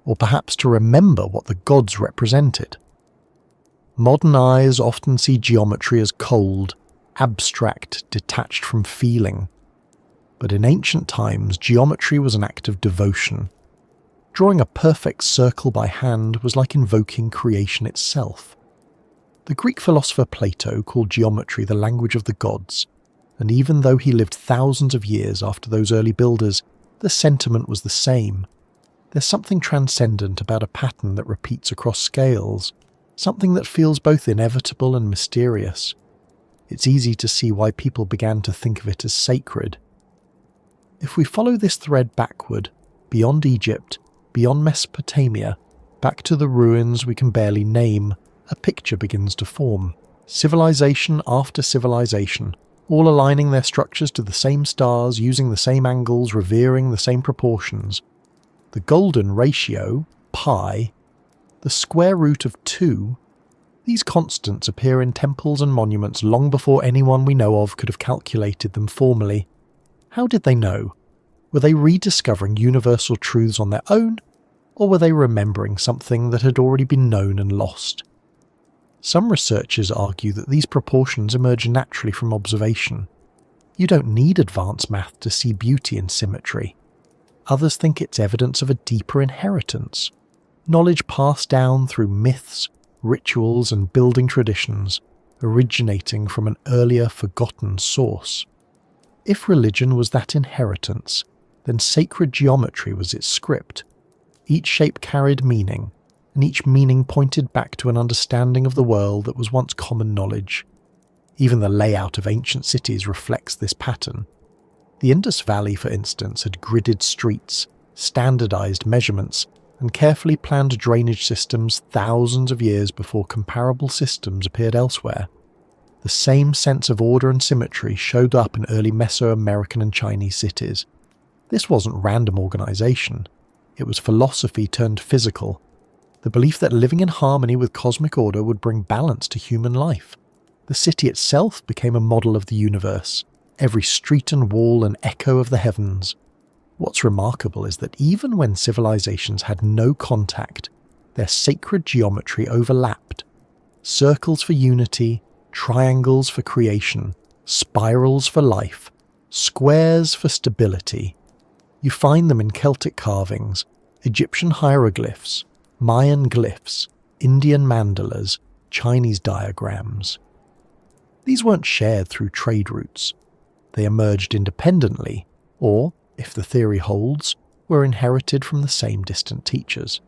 or perhaps to remember what the gods represented. Modern eyes often see geometry as cold, abstract, detached from feeling. But in ancient times, geometry was an act of devotion. Drawing a perfect circle by hand was like invoking creation itself. The Greek philosopher Plato called geometry the language of the gods, and even though he lived thousands of years after those early builders, the sentiment was the same. There's something transcendent about a pattern that repeats across scales, something that feels both inevitable and mysterious. It's easy to see why people began to think of it as sacred. If we follow this thread backward, beyond Egypt, beyond Mesopotamia, back to the ruins we can barely name, a picture begins to form. Civilization after civilization, all aligning their structures to the same stars, using the same angles, revering the same proportions. The golden ratio, pi, the square root of 2, these constants appear in temples and monuments long before anyone we know of could have calculated them formally. How did they know? Were they rediscovering universal truths on their own, or were they remembering something that had already been known and lost? Some researchers argue that these proportions emerge naturally from observation. You don't need advanced math to see beauty in symmetry. Others think it's evidence of a deeper inheritance, knowledge passed down through myths, rituals and building traditions, originating from an earlier forgotten source. If religion was that inheritance, then sacred geometry was its script. Each shape carried meaning, and each meaning pointed back to an understanding of the world that was once common knowledge. Even the layout of ancient cities reflects this pattern. The Indus Valley, for instance, had gridded streets, standardized measurements, and carefully planned drainage systems thousands of years before comparable systems appeared elsewhere. The same sense of order and symmetry showed up in early Mesoamerican and Chinese cities. This wasn't random organization. It was philosophy turned physical. The belief that living in harmony with cosmic order would bring balance to human life. The city itself became a model of the universe, every street and wall an echo of the heavens. What's remarkable is that even when civilizations had no contact, their sacred geometry overlapped. Circles for unity, triangles for creation, spirals for life, squares for stability. You find them in Celtic carvings, Egyptian hieroglyphs, Mayan glyphs, Indian mandalas, Chinese diagrams. These weren't shared through trade routes. They emerged independently, or, if the theory holds, were inherited from the same distant teachers.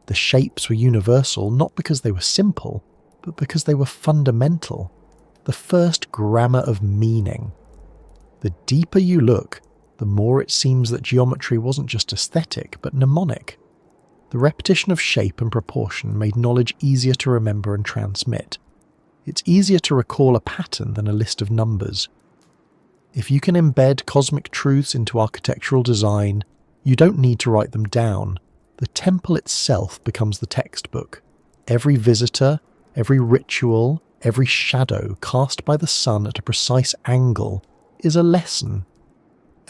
The shapes were universal not because they were simple, but because they were fundamental, the first grammar of meaning. The deeper you look, the more it seems that geometry wasn't just aesthetic, but mnemonic. The repetition of shape and proportion made knowledge easier to remember and transmit. It's easier to recall a pattern than a list of numbers. If you can embed cosmic truths into architectural design, you don't need to write them down. The temple itself becomes the textbook. Every visitor, every ritual, every shadow cast by the sun at a precise angle is a lesson.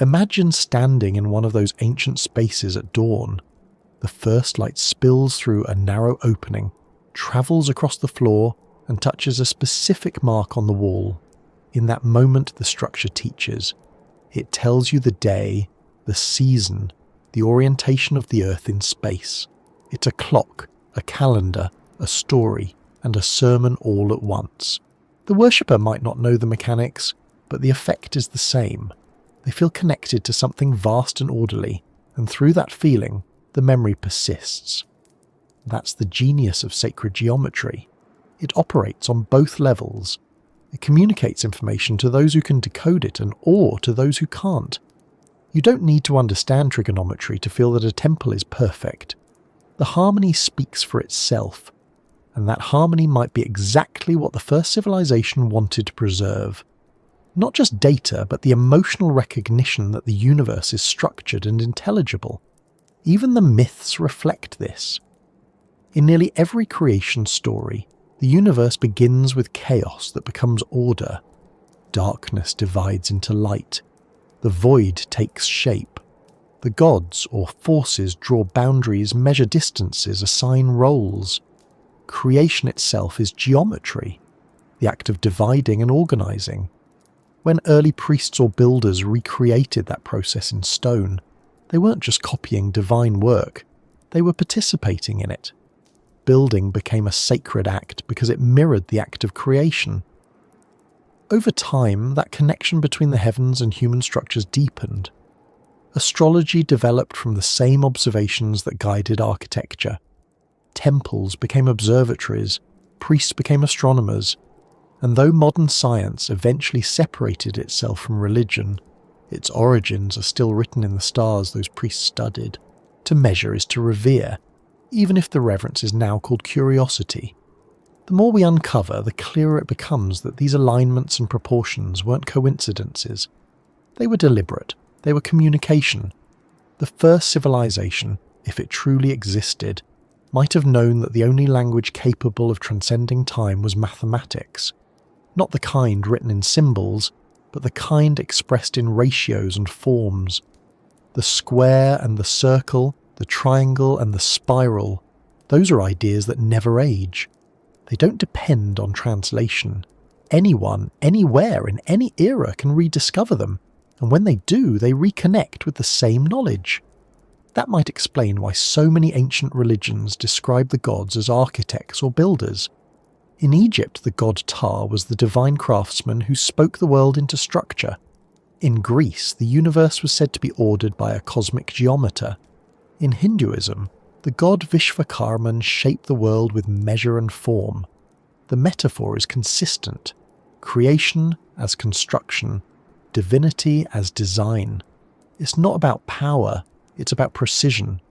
Imagine standing in one of those ancient spaces at dawn. The first light spills through a narrow opening, travels across the floor, and touches a specific mark on the wall. In that moment, the structure teaches. It tells you the day, the season, the orientation of the earth in space. It's a clock, a calendar, a story, and a sermon all at once. The worshipper might not know the mechanics, but the effect is the same. They feel connected to something vast and orderly, and through that feeling, the memory persists. That's the genius of sacred geometry. It operates on both levels. It communicates information to those who can decode it and awe to those who can't. You don't need to understand trigonometry to feel that a temple is perfect. The harmony speaks for itself, and that harmony might be exactly what the first civilization wanted to preserve. Not just data, but the emotional recognition that the universe is structured and intelligible. Even the myths reflect this. In nearly every creation story, the universe begins with chaos that becomes order. Darkness divides into light. The void takes shape. The gods or forces draw boundaries, measure distances, assign roles. Creation itself is geometry, the act of dividing and organizing. When early priests or builders recreated that process in stone, they weren't just copying divine work, they were participating in it. Building became a sacred act because it mirrored the act of creation. Over time, that connection between the heavens and human structures deepened. Astrology developed from the same observations that guided architecture. Temples became observatories, priests became astronomers, and though modern science eventually separated itself from religion, its origins are still written in the stars those priests studied. To measure is to revere, even if the reverence is now called curiosity. The more we uncover, the clearer it becomes that these alignments and proportions weren't coincidences. They were deliberate. They were communication. The first civilization, if it truly existed, might have known that the only language capable of transcending time was mathematics. Not the kind written in symbols, but the kind expressed in ratios and forms. The square and the circle, the triangle and the spiral, those are ideas that never age. They don't depend on translation. Anyone, anywhere, in any era can rediscover them, and when they do, they reconnect with the same knowledge. That might explain why so many ancient religions describe the gods as architects or builders. In Egypt, the god Ptah was the divine craftsman who spoke the world into structure. In Greece, the universe was said to be ordered by a cosmic geometer. In Hinduism, the god Vishvakarman shaped the world with measure and form. The metaphor is consistent. Creation as construction, divinity as design. It's not about power, it's about precision.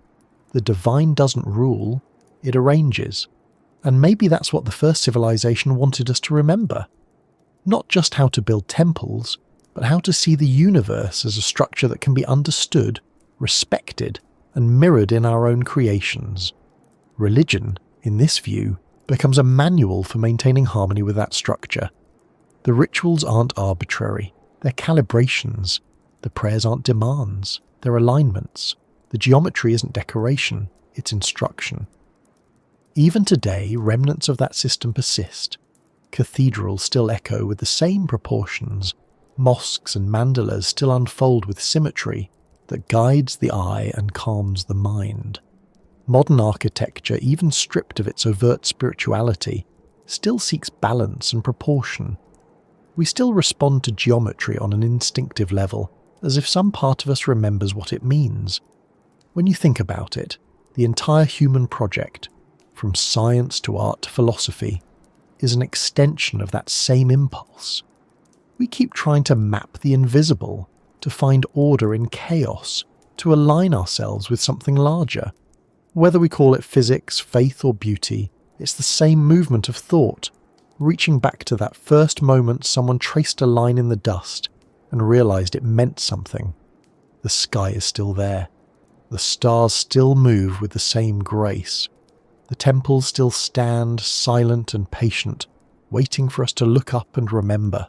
The divine doesn't rule, it arranges. And maybe that's what the first civilization wanted us to remember. Not just how to build temples, but how to see the universe as a structure that can be understood, respected, and mirrored in our own creations. Religion, in this view, becomes a manual for maintaining harmony with that structure. The rituals aren't arbitrary, they're calibrations. The prayers aren't demands, they're alignments. The geometry isn't decoration, it's instruction. Even today, remnants of that system persist. Cathedrals still echo with the same proportions. Mosques and mandalas still unfold with symmetry. that guides the eye and calms the mind. Modern architecture, even stripped of its overt spirituality, still seeks balance and proportion. We still respond to geometry on an instinctive level, as if some part of us remembers what it means. When you think about it, the entire human project, from science to art to philosophy, is an extension of that same impulse. We keep trying to map the invisible, to find order in chaos, to align ourselves with something larger. Whether we call it physics, faith, or beauty, it's the same movement of thought, reaching back to that first moment someone traced a line in the dust and realized it meant something. The sky is still there. The stars still move with the same grace. The temples still stand silent and patient, waiting for us to look up and remember.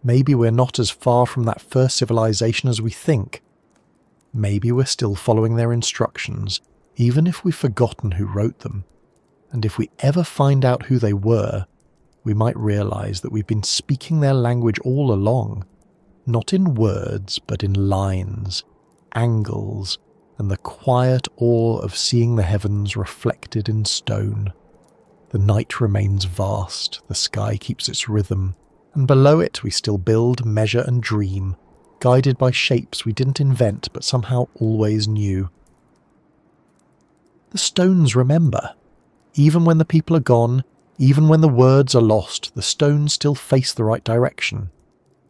Maybe we're not as far from that first civilization as we think. Maybe we're still following their instructions, even if we've forgotten who wrote them. And if we ever find out who they were, we might realize that we've been speaking their language all along, not in words, but in lines, angles, and the quiet awe of seeing the heavens reflected in stone. The night remains vast, the sky keeps its rhythm, and below it we still build, measure, and dream, guided by shapes we didn't invent but somehow always knew. The stones remember. Even when the people are gone, even when the words are lost, the stones still face the right direction.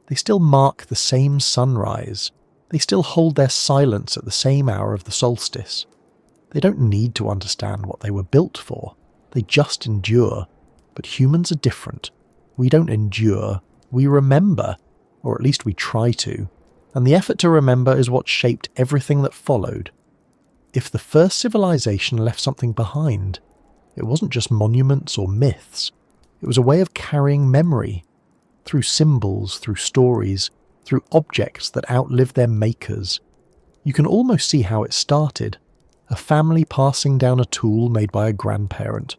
They still mark the same sunrise. They still hold their silence at the same hour of the solstice. They don't need to understand what they were built for. They just endure. But humans are different. We don't endure. We remember. Or at least we try to. And the effort to remember is what shaped everything that followed. If the first civilization left something behind, it wasn't just monuments or myths. It was a way of carrying memory, through symbols, through stories, through objects that outlived their makers. You can almost see how it started. A family passing down a tool made by a grandparent.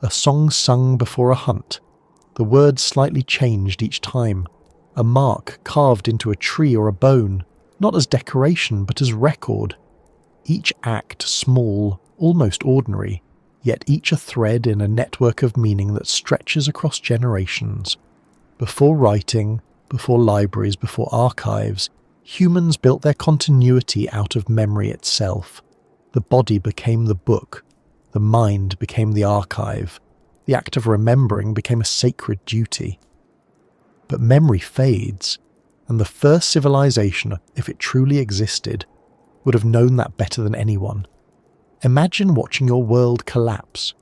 A song sung before a hunt. The words slightly changed each time. A mark carved into a tree or a bone, not as decoration but as record. Each act small, almost ordinary, yet each a thread in a network of meaning that stretches across generations. Before writing, before libraries, before archives, humans built their continuity out of memory itself. The body became the book, the mind became the archive, the act of remembering became a sacred duty. But memory fades, and the first civilization, if it truly existed, would have known that better than anyone. Imagine watching your world collapse,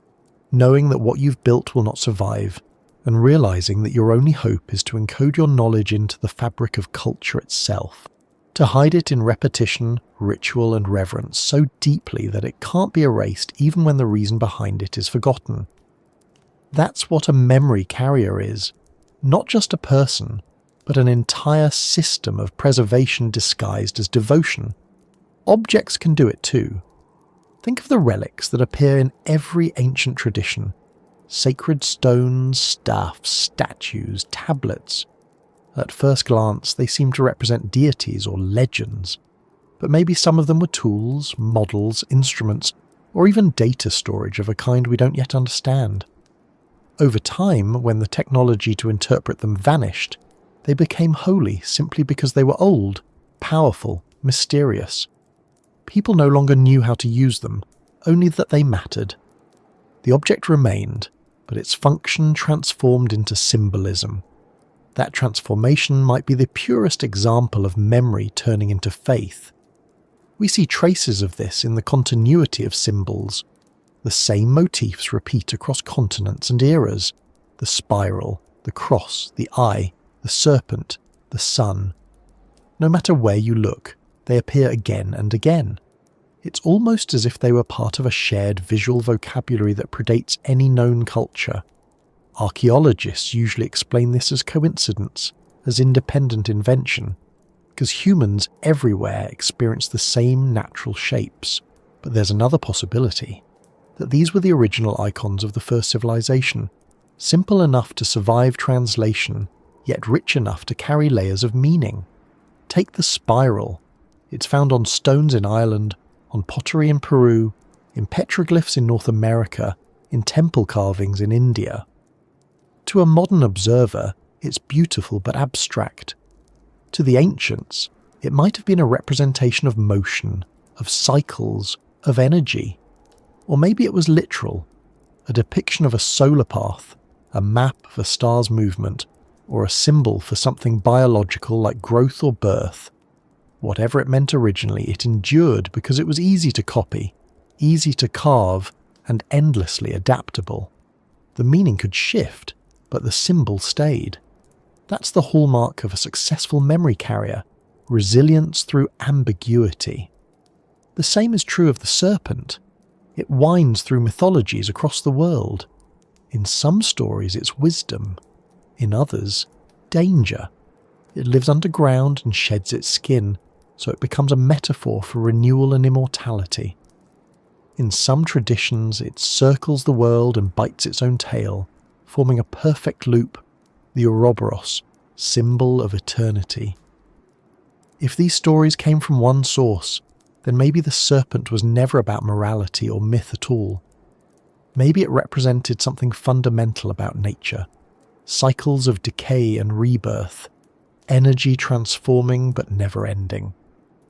knowing that what you've built will not survive, and realizing that your only hope is to encode your knowledge into the fabric of culture itself, to hide it in repetition, ritual, and reverence so deeply that it can't be erased even when the reason behind it is forgotten. That's what a memory carrier is, not just a person, but an entire system of preservation disguised as devotion. Objects can do it too. Think of the relics that appear in every ancient tradition. Sacred stones, staffs, statues, tablets. At first glance, they seem to represent deities or legends. But maybe some of them were tools, models, instruments, or even data storage of a kind we don't yet understand. Over time, when the technology to interpret them vanished, they became holy simply because they were old, powerful, mysterious. People no longer knew how to use them, only that they mattered. The object remained, but its function transformed into symbolism. That transformation might be the purest example of memory turning into faith. We see traces of this in the continuity of symbols. The same motifs repeat across continents and eras. The spiral, the cross, the eye, the serpent, the sun. No matter where you look, they appear again and again. It's almost as if they were part of a shared visual vocabulary that predates any known culture. Archaeologists usually explain this as coincidence, as independent invention, because humans everywhere experience the same natural shapes. But there's another possibility, that these were the original icons of the first civilization, simple enough to survive translation, yet rich enough to carry layers of meaning. Take the spiral. It's found on stones in Ireland, on pottery in Peru, in petroglyphs in North America, in temple carvings in India. To a modern observer, it's beautiful but abstract. To the ancients, it might have been a representation of motion, of cycles, of energy. Or maybe it was literal, a depiction of a solar path, a map of a star's movement, or a symbol for something biological like growth or birth. Whatever it meant originally, it endured because it was easy to copy, easy to carve, and endlessly adaptable. The meaning could shift, but the symbol stayed. That's the hallmark of a successful memory carrier, resilience through ambiguity. The same is true of the serpent. It winds through mythologies across the world. In some stories it's wisdom, in others, danger. It lives underground and sheds its skin, so it becomes a metaphor for renewal and immortality. In some traditions it circles the world and bites its own tail, forming a perfect loop, the Ouroboros, symbol of eternity. If these stories came from one source, then maybe the serpent was never about morality or myth at all. Maybe it represented something fundamental about nature, cycles of decay and rebirth, energy transforming but never ending,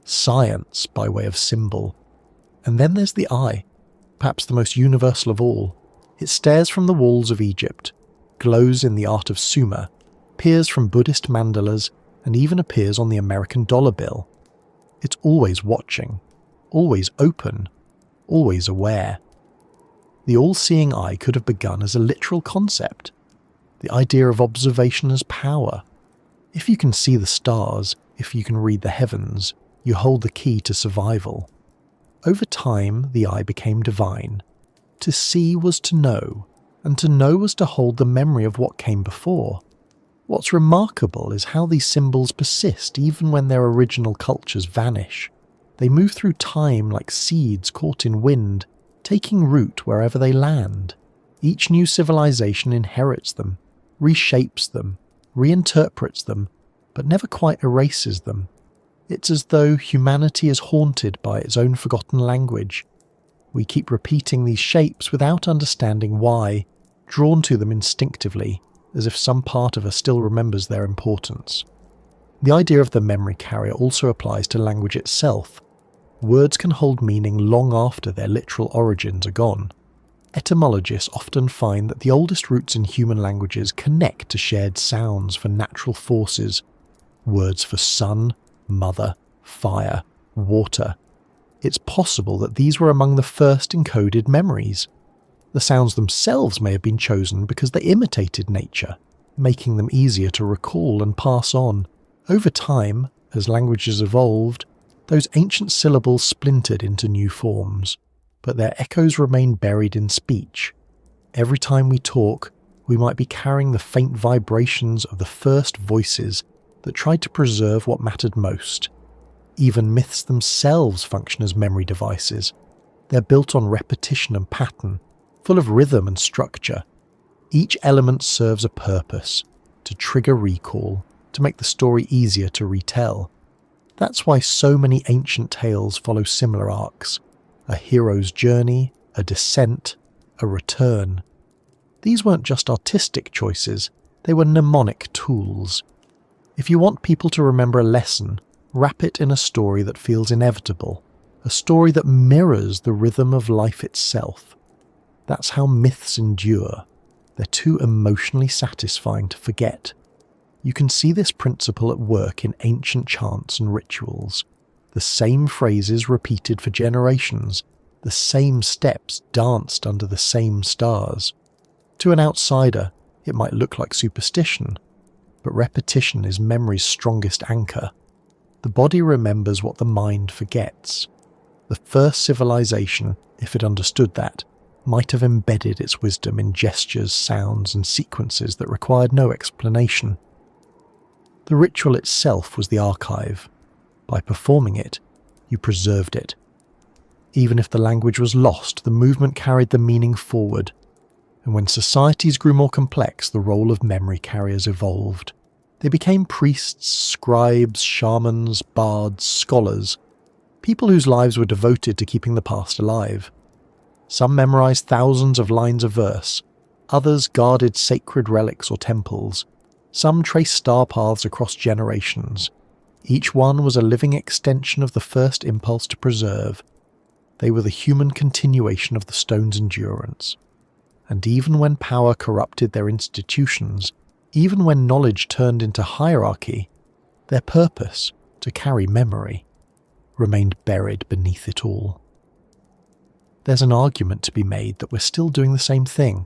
science by way of symbol. And then there's the eye, perhaps the most universal of all. It stares from the walls of Egypt, glows in the art of Sumer, peers from Buddhist mandalas, and even appears on the American dollar bill. It's always watching, always open, always aware. The all-seeing eye could have begun as a literal concept, the idea of observation as power. If you can see the stars, if you can read the heavens, you hold the key to survival. Over time, the eye became divine. To see was to know, and to know was to hold the memory of what came before. What's remarkable is how these symbols persist even when their original cultures vanish. They move through time like seeds caught in wind, taking root wherever they land. Each new civilization inherits them, reshapes them, reinterprets them, but never quite erases them. It's as though humanity is haunted by its own forgotten language. We keep repeating these shapes without understanding why, drawn to them instinctively, as if some part of us still remembers their importance. The idea of the memory carrier also applies to language itself. Words can hold meaning long after their literal origins are gone. Etymologists often find that the oldest roots in human languages connect to shared sounds for natural forces, words for sun, mother, fire, water. It's possible that these were among the first encoded memories. The sounds themselves may have been chosen because they imitated nature, making them easier to recall and pass on. Over time, as languages evolved, those ancient syllables splintered into new forms, but their echoes remain buried in speech. Every time we talk, we might be carrying the faint vibrations of the first voices that tried to preserve what mattered most. Even myths themselves function as memory devices. They're built on repetition and pattern, full of rhythm and structure. Each element serves a purpose, to trigger recall, to make the story easier to retell. That's why so many ancient tales follow similar arcs: a hero's journey, a descent, a return. These weren't just artistic choices, they were mnemonic tools. If you want people to remember a lesson, wrap it in a story that feels inevitable, a story that mirrors the rhythm of life itself. That's how myths endure. They're too emotionally satisfying to forget. You can see this principle at work in ancient chants and rituals. The same phrases repeated for generations, the same steps danced under the same stars. To an outsider, it might look like superstition, but repetition is memory's strongest anchor. The body remembers what the mind forgets. The first civilization, if it understood that, might have embedded its wisdom in gestures, sounds, and sequences that required no explanation. The ritual itself was the archive. By performing it, you preserved it. Even if the language was lost, the movement carried the meaning forward. And when societies grew more complex, the role of memory carriers evolved. They became priests, scribes, shamans, bards, scholars, People whose lives were devoted to keeping the past alive. Some memorized thousands of lines of verse, others guarded sacred relics or temples, some traced star paths across generations. Each one was a living extension of the first impulse to preserve. They were the human continuation of the stone's endurance. And even when power corrupted their institutions, even when knowledge turned into hierarchy, their purpose, to carry memory, remained buried beneath it all. There's an argument to be made that we're still doing the same thing.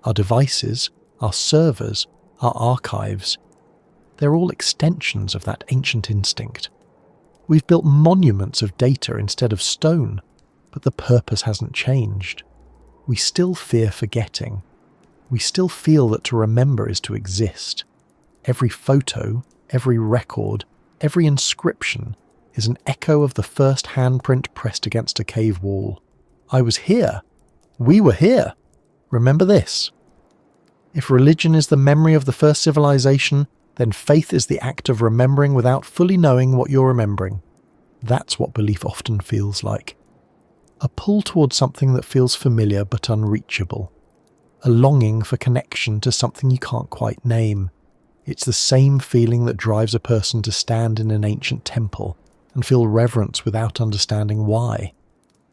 Our devices, our servers, our archives, they're all extensions of that ancient instinct. We've built monuments of data instead of stone, but the purpose hasn't changed. We still fear forgetting. We still feel that to remember is to exist. Every photo, every record, every inscription is an echo of the first handprint pressed against a cave wall. I was here. We were here. Remember this. If religion is the memory of the first civilization, then faith is the act of remembering without fully knowing what you're remembering. That's what belief often feels like. A pull towards something that feels familiar but unreachable. A longing for connection to something you can't quite name. It's the same feeling that drives a person to stand in an ancient temple and feel reverence without understanding why.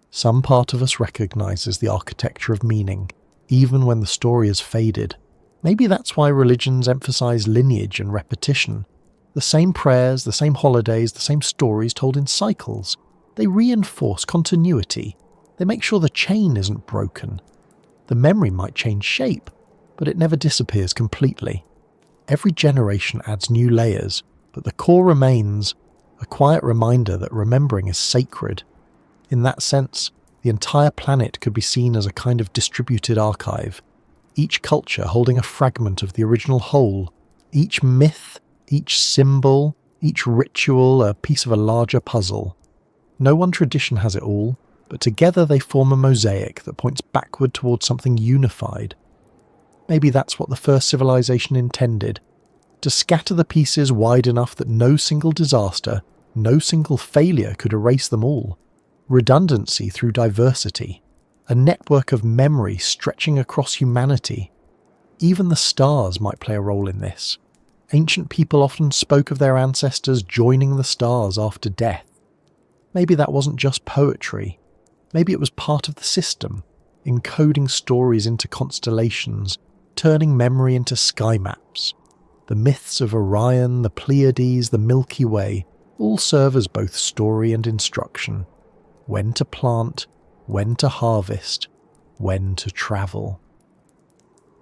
Some part of us recognizes the architecture of meaning, even when the story has faded. Maybe that's why religions emphasize lineage and repetition. The same prayers, the same holidays, the same stories told in cycles. They reinforce continuity. They make sure the chain isn't broken. The memory might change shape, but it never disappears completely. Every generation adds new layers, but the core remains, a quiet reminder that remembering is sacred. In that sense, the entire planet could be seen as a kind of distributed archive, each culture holding a fragment of the original whole, each myth, each symbol, each ritual a piece of a larger puzzle. No one tradition has it all, but together they form a mosaic that points backward towards something unified. Maybe that's what the first civilization intended, to scatter the pieces wide enough that no single disaster, no single failure could erase them all. Redundancy through diversity, a network of memory stretching across humanity. Even the stars might play a role in this. Ancient people often spoke of their ancestors joining the stars after death. Maybe that wasn't just poetry. Maybe it was part of the system, encoding stories into constellations, turning memory into sky maps. The myths of Orion, the Pleiades, the Milky Way all serve as both story and instruction. When to plant, when to harvest, when to travel.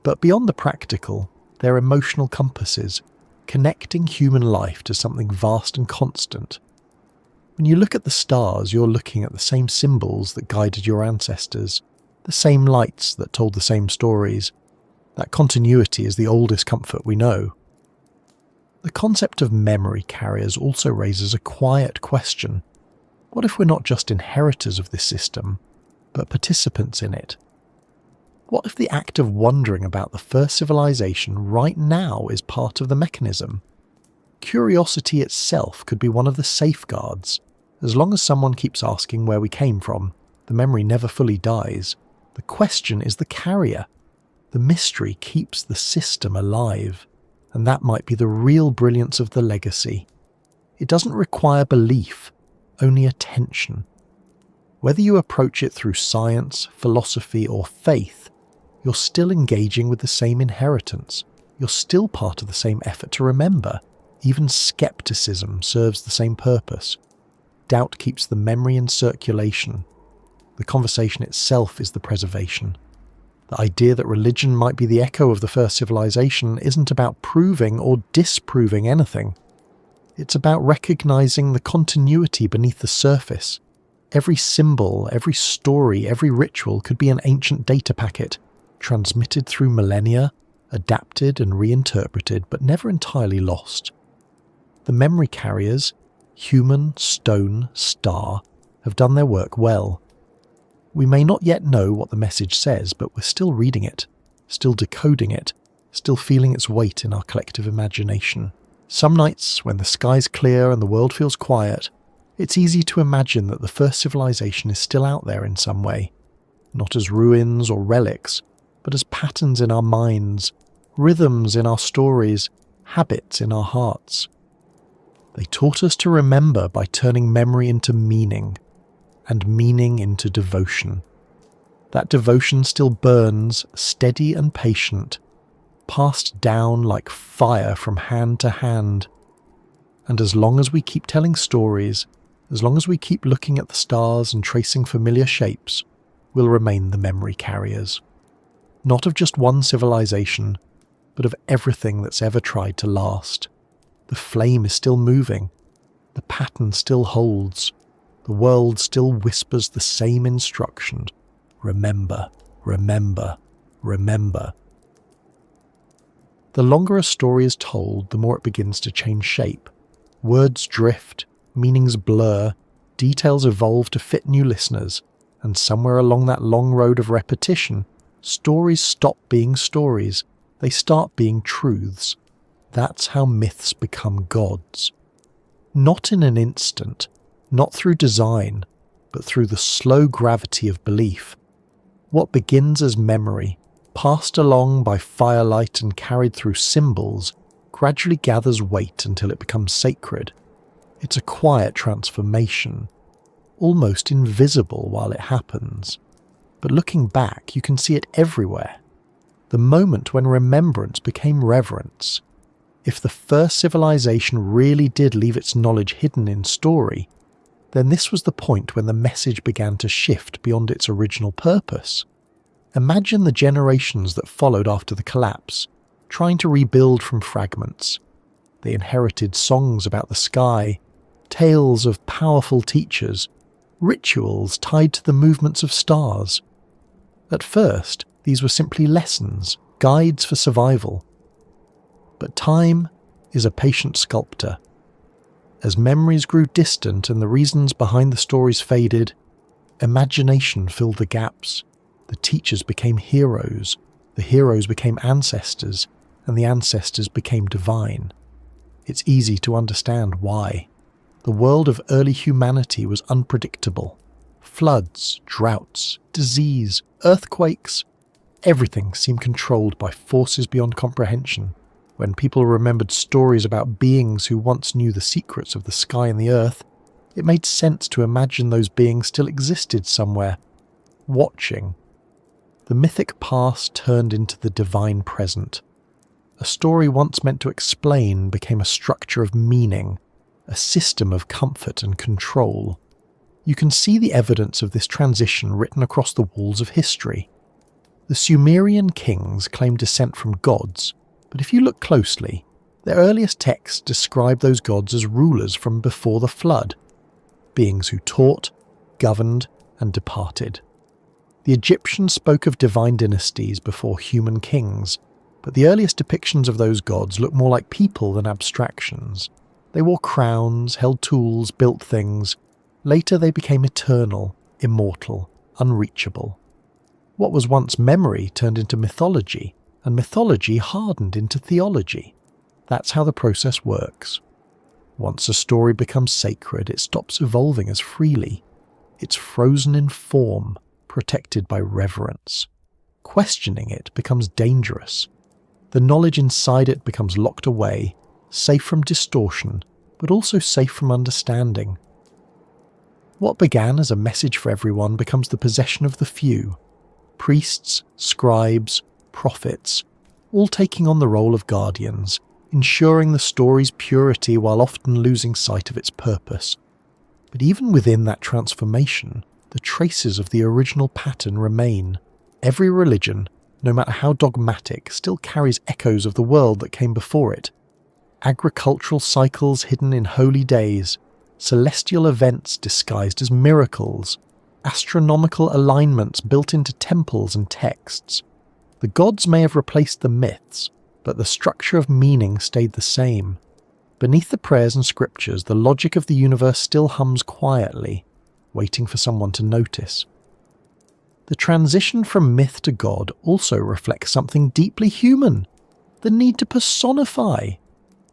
But beyond the practical, they're emotional compasses, connecting human life to something vast and constant. When you look at the stars, you're looking at the same symbols that guided your ancestors, the same lights that told the same stories. That continuity is the oldest comfort we know. The concept of memory carriers also raises a quiet question. What if we're not just inheritors of this system, but participants in it? What if the act of wondering about the first civilization right now is part of the mechanism? Curiosity itself could be one of the safeguards. As long as someone keeps asking where we came from, the memory never fully dies. The question is the carrier. The mystery keeps the system alive, and that might be the real brilliance of the legacy. It doesn't require belief, only attention. Whether you approach it through science, philosophy, or faith, you're still engaging with the same inheritance. You're still part of the same effort to remember. Even skepticism serves the same purpose. Doubt keeps the memory in circulation. The conversation itself is the preservation. The idea that religion might be the echo of the first civilization isn't about proving or disproving anything. It's about recognizing the continuity beneath the surface. Every symbol, every story, every ritual could be an ancient data packet, transmitted through millennia, adapted and reinterpreted, but never entirely lost. The memory carriers, human, stone, star, have done their work well. We may not yet know what the message says, but we're still reading it, still decoding it, still feeling its weight in our collective imagination. Some nights, when the sky's clear and the world feels quiet, It's easy to imagine that the first civilization is still out there in some way, not as ruins or relics, but as patterns in our minds, rhythms in our stories, habits in our hearts. They taught us to remember by turning memory into meaning, and meaning into devotion. That devotion still burns, steady and patient, passed down like fire from hand to hand. And as long as we keep telling stories, as long as we keep looking at the stars and tracing familiar shapes, we'll remain the memory carriers. Not of just one civilization, but of everything that's ever tried to last. The flame is still moving, the pattern still holds, the world still whispers the same instruction. Remember, remember, remember. The longer a story is told, the more it begins to change shape. Words drift, meanings blur, details evolve to fit new listeners, and somewhere along that long road of repetition, stories stop being stories, they start being truths. That's how myths become gods. Not in an instant, not through design, but through the slow gravity of belief. What begins as memory, passed along by firelight and carried through symbols, gradually gathers weight until it becomes sacred. It's a quiet transformation, almost invisible while it happens. But looking back, you can see it everywhere. The moment when remembrance became reverence. If the first civilization really did leave its knowledge hidden in story, then this was the point when the message began to shift beyond its original purpose. Imagine the generations that followed after the collapse, trying to rebuild from fragments. They inherited songs about the sky, tales of powerful teachers, rituals tied to the movements of stars. At first, these were simply lessons, guides for survival. But time is a patient sculptor. As memories grew distant and the reasons behind the stories faded, imagination filled the gaps. The teachers became heroes, the heroes became ancestors, and the ancestors became divine. It's easy to understand why. The world of early humanity was unpredictable. Floods, droughts, disease, earthquakes, everything seemed controlled by forces beyond comprehension. When people remembered stories about beings who once knew the secrets of the sky and the earth, it made sense to imagine those beings still existed somewhere, watching. The mythic past turned into the divine present. A story once meant to explain became a structure of meaning, a system of comfort and control. You can see the evidence of this transition written across the walls of history. The Sumerian kings claimed descent from gods, but if you look closely, their earliest texts describe those gods as rulers from before the flood, beings who taught, governed, and departed. The Egyptians spoke of divine dynasties before human kings, but the earliest depictions of those gods look more like people than abstractions. They wore crowns, held tools, built things. Later they became eternal, immortal, unreachable. What was once memory turned into mythology, and mythology hardened into theology. That's how the process works. Once a story becomes sacred, it stops evolving as freely. It's frozen in form, protected by reverence. Questioning it becomes dangerous. The knowledge inside it becomes locked away, safe from distortion, but also safe from understanding. What began as a message for everyone becomes the possession of the few. Priests, scribes, prophets, all taking on the role of guardians, ensuring the story's purity while often losing sight of its purpose. But even within that transformation, the traces of the original pattern remain. Every religion, no matter how dogmatic, still carries echoes of the world that came before it. Agricultural cycles hidden in holy days, celestial events disguised as miracles, astronomical alignments built into temples and texts. The gods may have replaced the myths, but the structure of meaning stayed the same. Beneath the prayers and scriptures, the logic of the universe still hums quietly, waiting for someone to notice. The transition from myth to God also reflects something deeply human, the need to personify.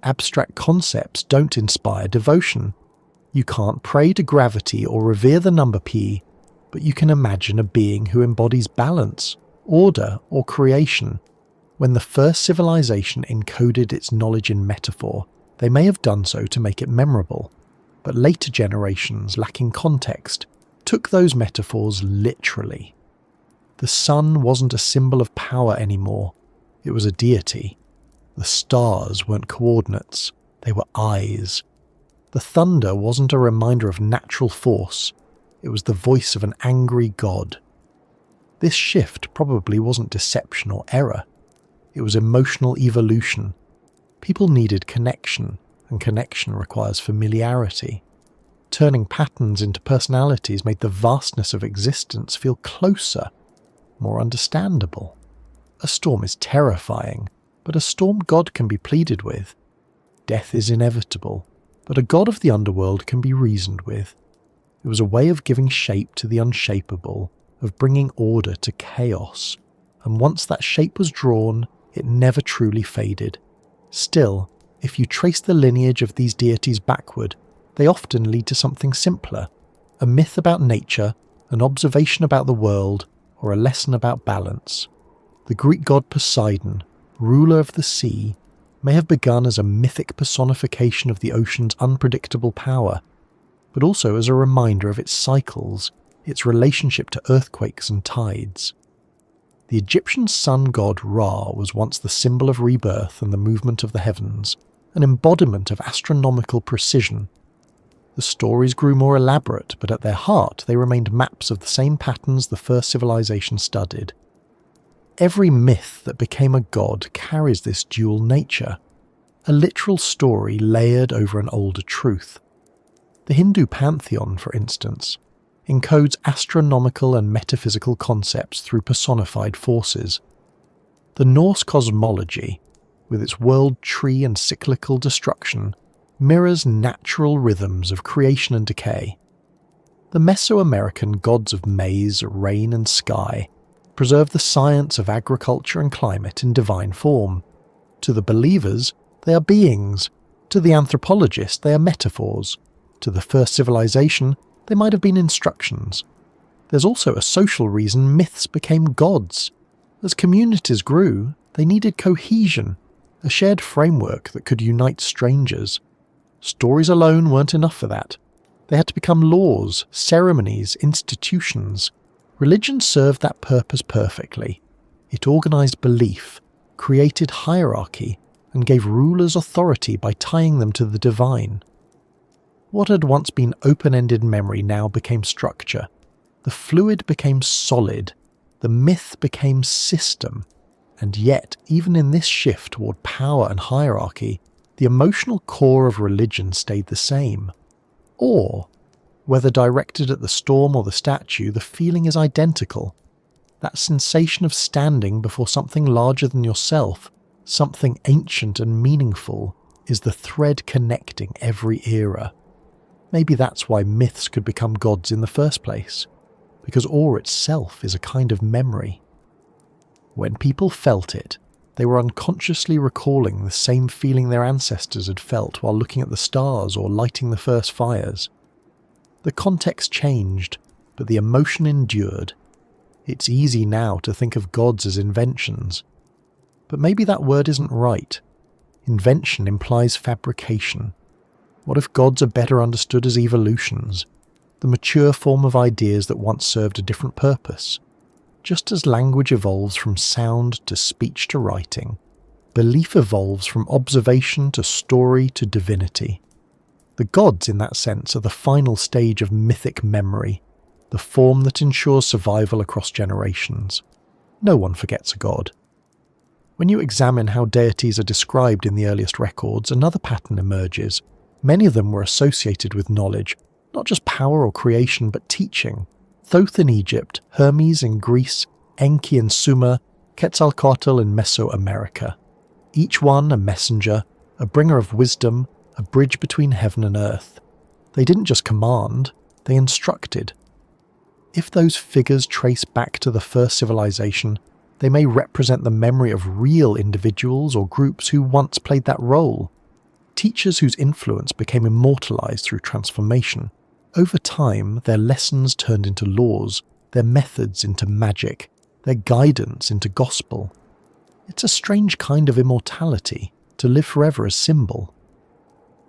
Abstract concepts don't inspire devotion. You can't pray to gravity or revere the number pi, but you can imagine a being who embodies balance, order, or creation. When the first civilization encoded its knowledge in metaphor, they may have done so to make it memorable, but later generations, lacking context, took those metaphors literally. The sun wasn't a symbol of power anymore, it was a deity. The stars weren't coordinates, they were eyes. The thunder wasn't a reminder of natural force, it was the voice of an angry god. This shift probably wasn't deception or error, it was emotional evolution. People needed connection, and connection requires familiarity. Turning patterns into personalities made the vastness of existence feel closer, more understandable. A storm is terrifying, but a storm god can be pleaded with. Death is inevitable, but a god of the underworld can be reasoned with. It was a way of giving shape to the unshapeable, of bringing order to chaos, and once that shape was drawn, it never truly faded. Still, if you trace the lineage of these deities backward, they often lead to something simpler, a myth about nature, an observation about the world, or a lesson about balance. The Greek god Poseidon, ruler of the sea, may have begun as a mythic personification of the ocean's unpredictable power, but also as a reminder of its cycles, its relationship to earthquakes and tides. The Egyptian sun god Ra was once the symbol of rebirth and the movement of the heavens, an embodiment of astronomical precision. The stories grew more elaborate, but at their heart they remained maps of the same patterns the first civilization studied. Every myth that became a god carries this dual nature, a literal story layered over an older truth. The Hindu pantheon, for instance, encodes astronomical and metaphysical concepts through personified forces. The Norse cosmology, with its world tree and cyclical destruction, mirrors natural rhythms of creation and decay. The Mesoamerican gods of maize, rain and sky preserve the science of agriculture and climate in divine form. To the believers, they are beings. To the anthropologist, they are metaphors. To the first civilization, they might have been instructions. There's also a social reason myths became gods. As communities grew, they needed cohesion, a shared framework that could unite strangers. Stories alone weren't enough for that. They had to become laws, ceremonies, institutions. Religion served that purpose perfectly. It organized belief, created hierarchy, and gave rulers authority by tying them to the divine. What had once been open-ended memory now became structure. The fluid became solid. The myth became system. And yet, even in this shift toward power and hierarchy, the emotional core of religion stayed the same. Awe. Whether directed at the storm or the statue, the feeling is identical. That sensation of standing before something larger than yourself, something ancient and meaningful, is the thread connecting every era. Maybe that's why myths could become gods in the first place, because awe itself is a kind of memory. When people felt it, they were unconsciously recalling the same feeling their ancestors had felt while looking at the stars or lighting the first fires. The context changed, but the emotion endured. It's easy now to think of gods as inventions. But maybe that word isn't right. Invention implies fabrication. What if gods are better understood as evolutions, the mature form of ideas that once served a different purpose? Just as language evolves from sound to speech to writing, belief evolves from observation to story to divinity. The gods, in that sense, are the final stage of mythic memory, the form that ensures survival across generations. No one forgets a god. When you examine how deities are described in the earliest records, another pattern emerges. Many of them were associated with knowledge, not just power or creation, but teaching. Thoth in Egypt, Hermes in Greece, Enki in Sumer, Quetzalcoatl in Mesoamerica. Each one a messenger, a bringer of wisdom, a bridge between heaven and earth. They didn't just command, they instructed. If those figures trace back to the first civilization, they may represent the memory of real individuals or groups who once played that role. teachers whose influence became immortalized through transformation. Over time, their lessons turned into laws, their methods into magic, their guidance into gospel. It's a strange kind of immortality, to live forever as symbol.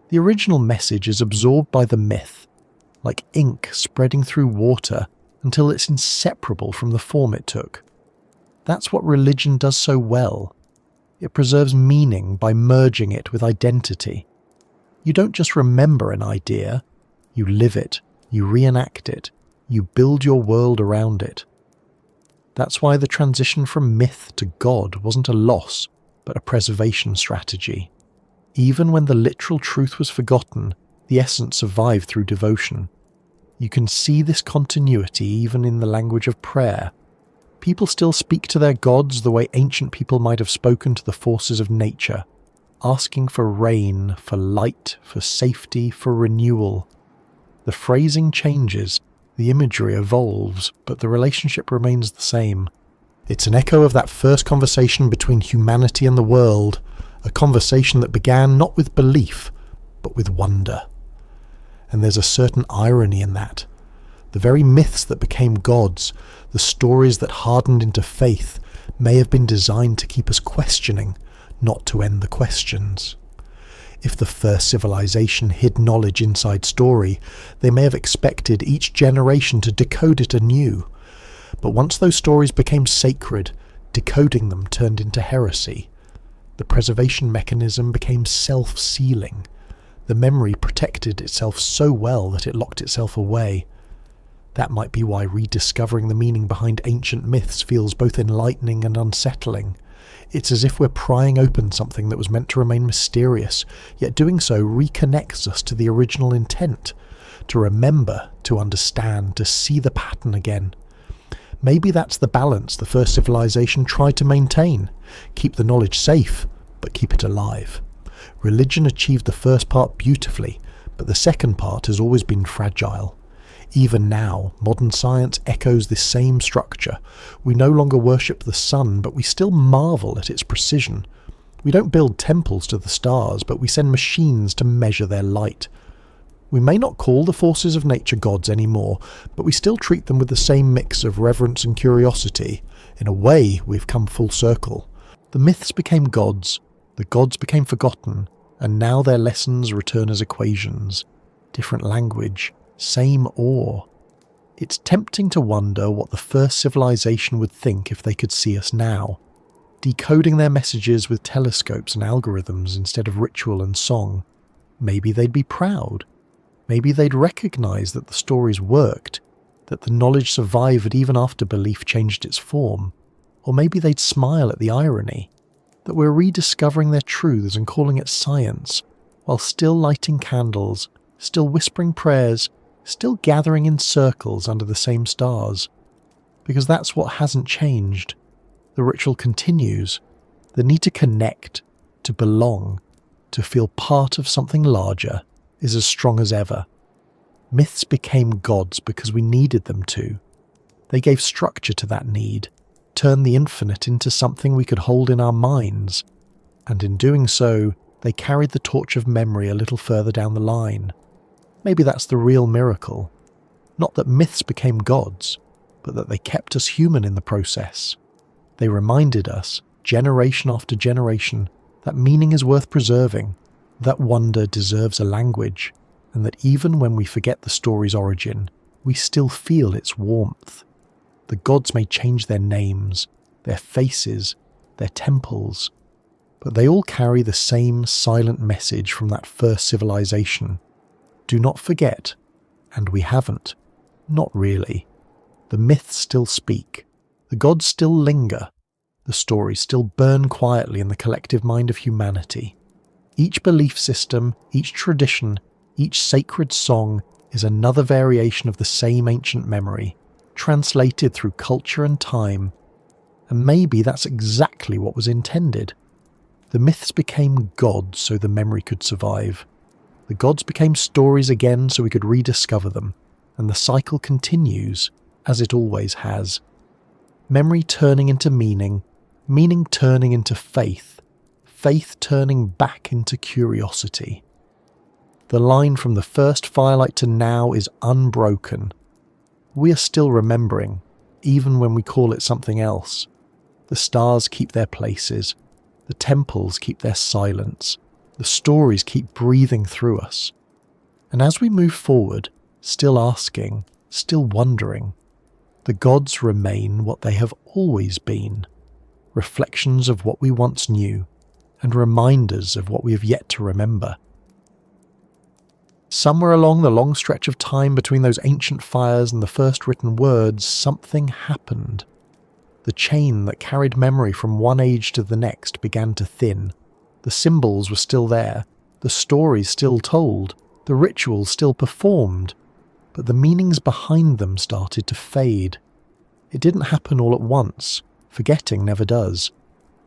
The original message is absorbed by the myth, like ink spreading through water until it's inseparable from the form it took. That's what religion does so well. It preserves meaning by merging it with identity. You don't just remember an idea, you live it, you reenact it, you build your world around it. That's why the transition from myth to God wasn't a loss, but a preservation strategy. Even when the literal truth was forgotten, the essence survived through devotion. You can see this continuity even in the language of prayer. People still speak to their gods the way ancient people might have spoken to the forces of nature, asking for rain, for light, for safety, for renewal. The phrasing changes, the imagery evolves, but the relationship remains the same. It's an echo of that first conversation between humanity and the world, a conversation that began not with belief, but with wonder. And there's a certain irony in that. The very myths that became gods, the stories that hardened into faith, may have been designed to keep us questioning, not to end the questions. If the first civilization hid knowledge inside story, they may have expected each generation to decode it anew. But once those stories became sacred, decoding them turned into heresy. The preservation mechanism became self-sealing. The memory protected itself so well that it locked itself away. That might be why rediscovering the meaning behind ancient myths feels both enlightening and unsettling. It's as if we're prying open something that was meant to remain mysterious, yet doing so reconnects us to the original intent, to remember, to understand, to see the pattern again. Maybe that's the balance the first civilization tried to maintain. Keep the knowledge safe, but keep it alive. Religion achieved the first part beautifully, but the second part has always been fragile. Even now, modern science echoes this same structure. We no longer worship the sun, but we still marvel at its precision. We don't build temples to the stars, but we send machines to measure their light. We may not call the forces of nature gods anymore, but we still treat them with the same mix of reverence and curiosity. In a way, we've come full circle. The myths became gods, the gods became forgotten, and now their lessons return as equations. Different language, same awe. It's tempting to wonder what the first civilization would think if they could see us now, decoding their messages with telescopes and algorithms instead of ritual and song. Maybe they'd be proud. Maybe they'd recognize that the stories worked, that the knowledge survived even after belief changed its form. Or maybe they'd smile at the irony, that we're rediscovering their truths and calling it science, while still lighting candles, still whispering prayers, still gathering in circles under the same stars. Because that's what hasn't changed. The ritual continues. The need to connect, to belong, to feel part of something larger is as strong as ever. Myths became gods because we needed them to. They gave structure to that need, turned the infinite into something we could hold in our minds, and in doing so, they carried the torch of memory a little further down the line. Maybe that's the real miracle. Not that myths became gods, but that they kept us human in the process. They reminded us, generation after generation, that meaning is worth preserving, that wonder deserves a language, and that even when we forget the story's origin, we still feel its warmth. The gods may change their names, their faces, their temples, but they all carry the same silent message from that first civilization. Do not forget, and we haven't. Not really. The myths still speak. The gods still linger. The stories still burn quietly in the collective mind of humanity. Each belief system, each tradition, each sacred song is another variation of the same ancient memory, translated through culture and time. And maybe that's exactly what was intended. The myths became gods so the memory could survive. The gods became stories again so we could rediscover them, and the cycle continues, as it always has. Memory turning into meaning, meaning turning into faith, faith turning back into curiosity. The line from the first firelight to now is unbroken. We are still remembering, even when we call it something else. The stars keep their places. The temples keep their silence. The stories keep breathing through us. And as we move forward, still asking, still wondering, the gods remain what they have always been, reflections of what we once knew, and reminders of what we have yet to remember. Somewhere along the long stretch of time between those ancient fires and the first written words, something happened. The chain that carried memory from one age to the next began to thin. The symbols were still there, the stories still told, the rituals still performed, but the meanings behind them started to fade. It didn't happen all at once. Forgetting never does.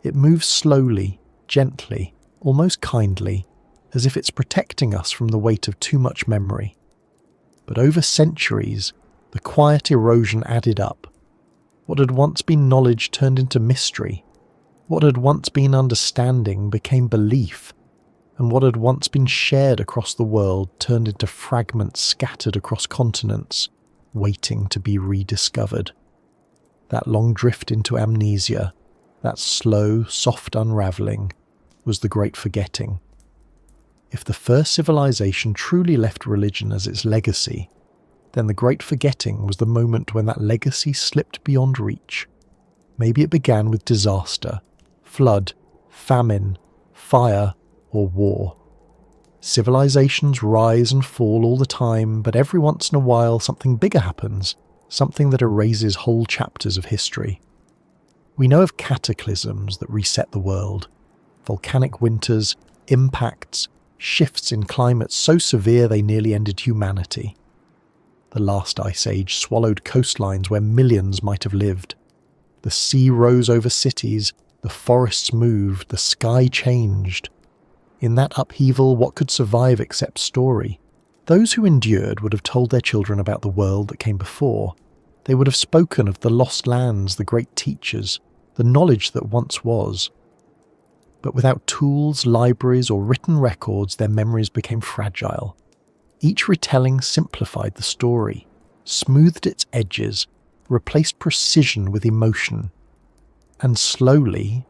It moves slowly, gently, almost kindly, as if it's protecting us from the weight of too much memory. But over centuries, the quiet erosion added up. What had once been knowledge turned into mystery. What had once been understanding became belief. And what had once been shared across the world turned into fragments scattered across continents, waiting to be rediscovered. That long drift into amnesia, that slow, soft unravelling, was the great forgetting. If the first civilization truly left religion as its legacy, then the great forgetting was the moment when that legacy slipped beyond reach. Maybe it began with disaster, flood, famine, fire, or war. Civilizations rise and fall all the time, but every once in a while something bigger happens, something that erases whole chapters of history. We know of cataclysms that reset the world, volcanic winters, impacts, shifts in climate so severe they nearly ended humanity. The last ice age swallowed coastlines where millions might have lived. The sea rose over cities, the forests moved, the sky changed. In that upheaval, what could survive except story? Those who endured would have told their children about the world that came before. They would have spoken of the lost lands, the great teachers, the knowledge that once was. But without tools, libraries, or written records, their memories became fragile. Each retelling simplified the story, smoothed its edges, replaced precision with emotion. And slowly,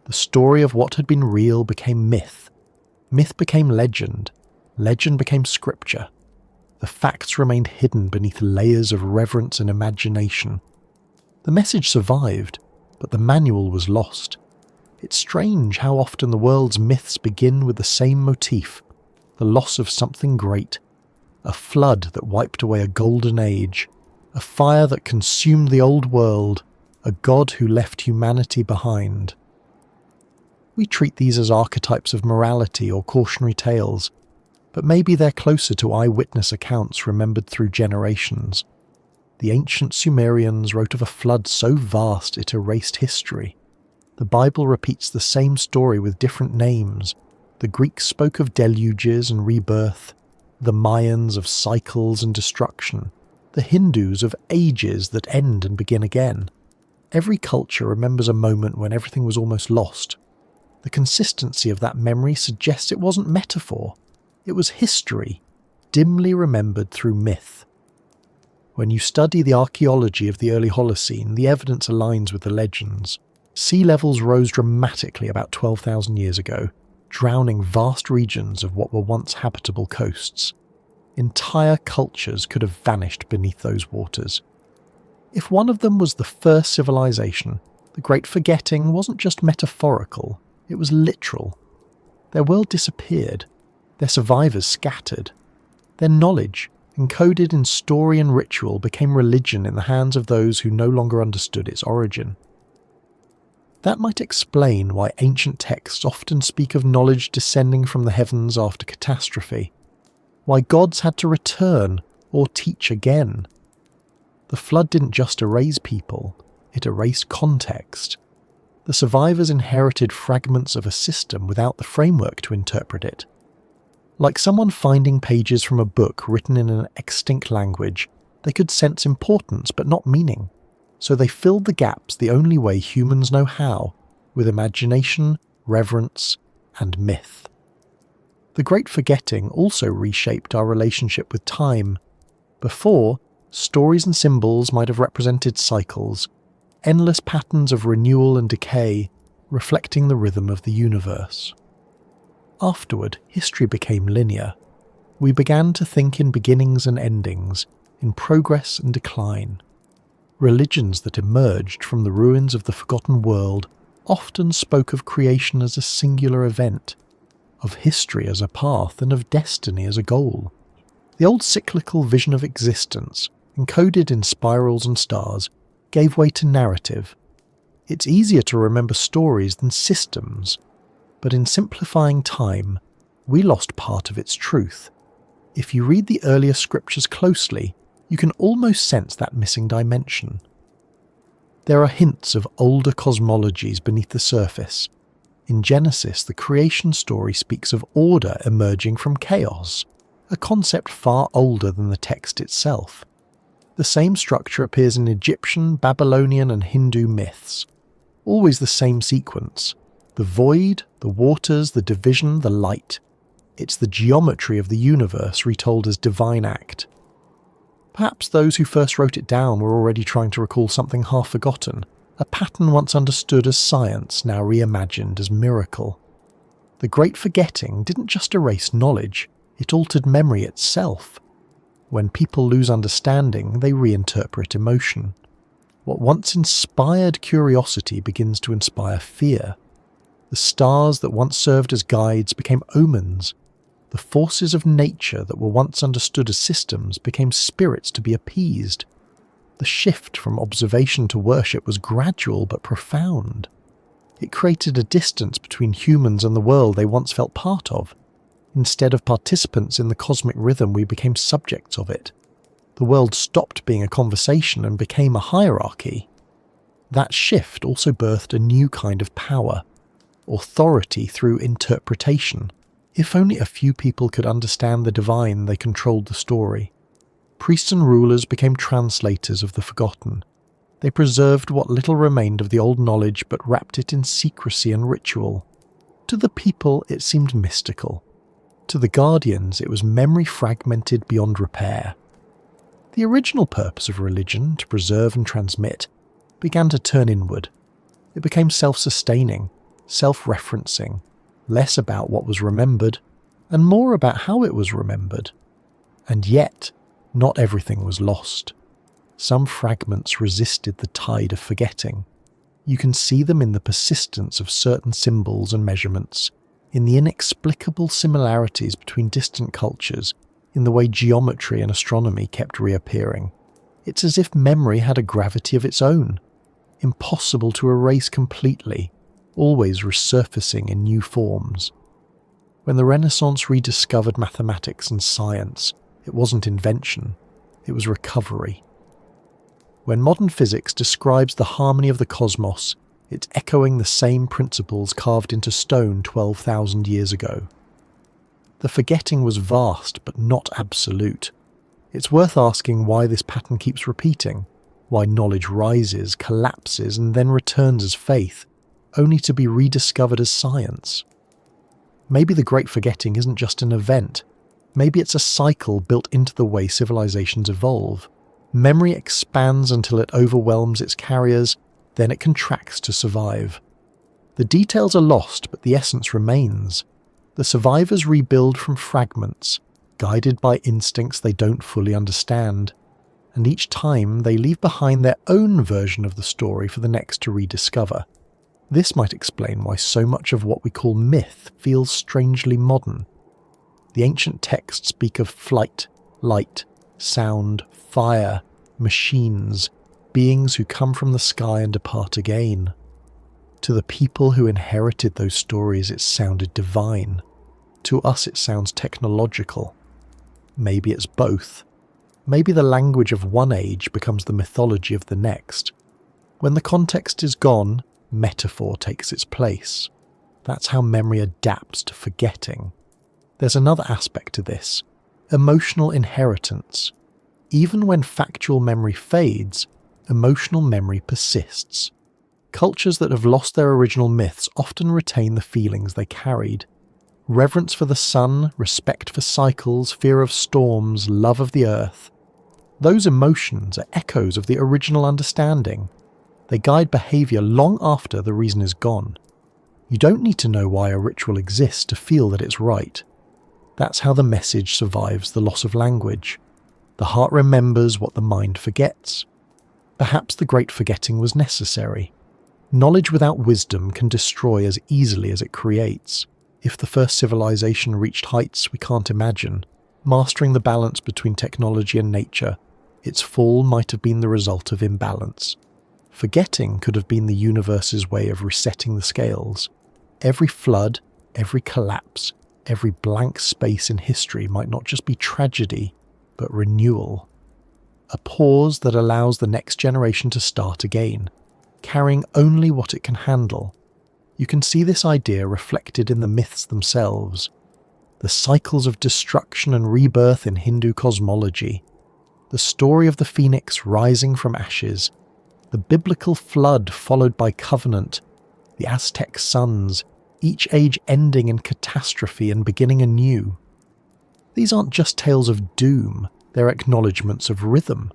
the story of what had been real became myth. Myth became legend. Legend became scripture. The facts remained hidden beneath layers of reverence and imagination. The message survived, but the manual was lost. It's strange how often the world's myths begin with the same motif, the loss of something great, a flood that wiped away a golden age, a fire that consumed the old world, a god who left humanity behind. We treat these as archetypes of morality or cautionary tales, but maybe they're closer to eyewitness accounts remembered through generations. The ancient Sumerians wrote of a flood so vast it erased history. The Bible repeats the same story with different names. The Greeks spoke of deluges and rebirth, the Mayans of cycles and destruction, the Hindus of ages that end and begin again. Every culture remembers a moment when everything was almost lost. The consistency of that memory suggests it wasn't metaphor. It was history, dimly remembered through myth. When you study the archaeology of the early Holocene, the evidence aligns with the legends. Sea levels rose dramatically about 12,000 years ago, drowning vast regions of what were once habitable coasts. Entire cultures could have vanished beneath those waters. If one of them was the first civilization, the Great Forgetting wasn't just metaphorical, it was literal. Their world disappeared, their survivors scattered. Their knowledge, encoded in story and ritual, became religion in the hands of those who no longer understood its origin. That might explain why ancient texts often speak of knowledge descending from the heavens after catastrophe, why gods had to return or teach again. The flood didn't just erase people, it erased context. The survivors inherited fragments of a system without the framework to interpret it. Like someone finding pages from a book written in an extinct language, they could sense importance but not meaning. So they filled the gaps the only way humans know how, with imagination, reverence, and myth. The Great Forgetting also reshaped our relationship with time. Before, stories and symbols might have represented cycles, endless patterns of renewal and decay, reflecting the rhythm of the universe. Afterward, history became linear. We began to think in beginnings and endings, in progress and decline. Religions that emerged from the ruins of the forgotten world often spoke of creation as a singular event, of history as a path, and of destiny as a goal. The old cyclical vision of existence, encoded in spirals and stars, gave way to narrative. It's easier to remember stories than systems, but in simplifying time, we lost part of its truth. If you read the earlier scriptures closely, you can almost sense that missing dimension. There are hints of older cosmologies beneath the surface. In Genesis, the creation story speaks of order emerging from chaos, a concept far older than the text itself. The same structure appears in Egyptian, Babylonian, and Hindu myths. Always the same sequence: the void, the waters, the division, the light. It's the geometry of the universe retold as divine act. Perhaps those who first wrote it down were already trying to recall something half forgotten, a pattern once understood as science, now reimagined as miracle. The Great Forgetting didn't just erase knowledge, it altered memory itself. When people lose understanding, they reinterpret emotion. What once inspired curiosity begins to inspire fear. The stars that once served as guides became omens. The forces of nature that were once understood as systems became spirits to be appeased. The shift from observation to worship was gradual but profound. It created a distance between humans and the world they once felt part of. Instead of participants in the cosmic rhythm, we became subjects of it. The world stopped being a conversation and became a hierarchy. That shift also birthed a new kind of power, authority through interpretation. If only a few people could understand the divine, they controlled the story. Priests and rulers became translators of the forgotten. They preserved what little remained of the old knowledge but wrapped it in secrecy and ritual. To the people, it seemed mystical. To the guardians, it was memory fragmented beyond repair. The original purpose of religion, to preserve and transmit, began to turn inward. It became self-sustaining, self-referencing, less about what was remembered, and more about how it was remembered. And yet, not everything was lost. Some fragments resisted the tide of forgetting. You can see them in the persistence of certain symbols and measurements, in the inexplicable similarities between distant cultures, in the way geometry and astronomy kept reappearing. It's as if memory had a gravity of its own, impossible to erase completely, always resurfacing in new forms. When the Renaissance rediscovered mathematics and science, it wasn't invention, it was recovery. When modern physics describes the harmony of the cosmos, it's echoing the same principles carved into stone 12,000 years ago. The forgetting was vast but not absolute. It's worth asking why this pattern keeps repeating, why knowledge rises, collapses, and then returns as faith, only to be rediscovered as science. Maybe the Great Forgetting isn't just an event. Maybe it's a cycle built into the way civilizations evolve. Memory expands until it overwhelms its carriers, then it contracts to survive. The details are lost, but the essence remains. The survivors rebuild from fragments, guided by instincts they don't fully understand, and each time they leave behind their own version of the story for the next to rediscover. This might explain why so much of what we call myth feels strangely modern. The ancient texts speak of flight, light, sound, fire, machines, beings who come from the sky and depart again. To the people who inherited those stories, it sounded divine. To us, it sounds technological. Maybe it's both. Maybe the language of one age becomes the mythology of the next. When the context is gone, metaphor takes its place. That's how memory adapts to forgetting. There's another aspect to this: emotional inheritance. Even when factual memory fades, emotional memory persists. Cultures that have lost their original myths often retain the feelings they carried. Reverence for the sun, respect for cycles, fear of storms, love of the earth. Those emotions are echoes of the original understanding. They guide behaviour long after the reason is gone. You don't need to know why a ritual exists to feel that it's right. That's how the message survives the loss of language. The heart remembers what the mind forgets. Perhaps the great forgetting was necessary. Knowledge without wisdom can destroy as easily as it creates. If the first civilization reached heights we can't imagine, mastering the balance between technology and nature, its fall might have been the result of imbalance. Forgetting could have been the universe's way of resetting the scales. Every flood, every collapse, every blank space in history might not just be tragedy, but renewal. A pause that allows the next generation to start again, carrying only what it can handle. You can see this idea reflected in the myths themselves. The cycles of destruction and rebirth in Hindu cosmology, the story of the phoenix rising from ashes, the biblical flood followed by covenant, the Aztec suns, each age ending in catastrophe and beginning anew. These aren't just tales of doom, they're acknowledgements of rhythm.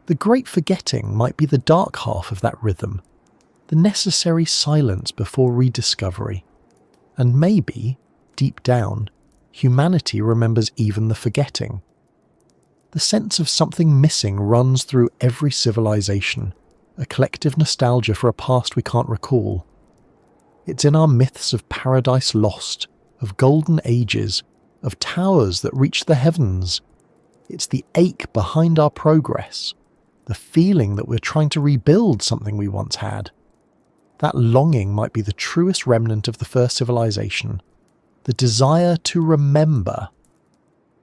The great forgetting might be the dark half of that rhythm, the necessary silence before rediscovery. And maybe, deep down, humanity remembers even the forgetting. The sense of something missing runs through every civilization, a collective nostalgia for a past we can't recall. It's in our myths of paradise lost, of golden ages, of towers that reach the heavens. It's the ache behind our progress, the feeling that we're trying to rebuild something we once had. That longing might be the truest remnant of the first civilization, the desire to remember.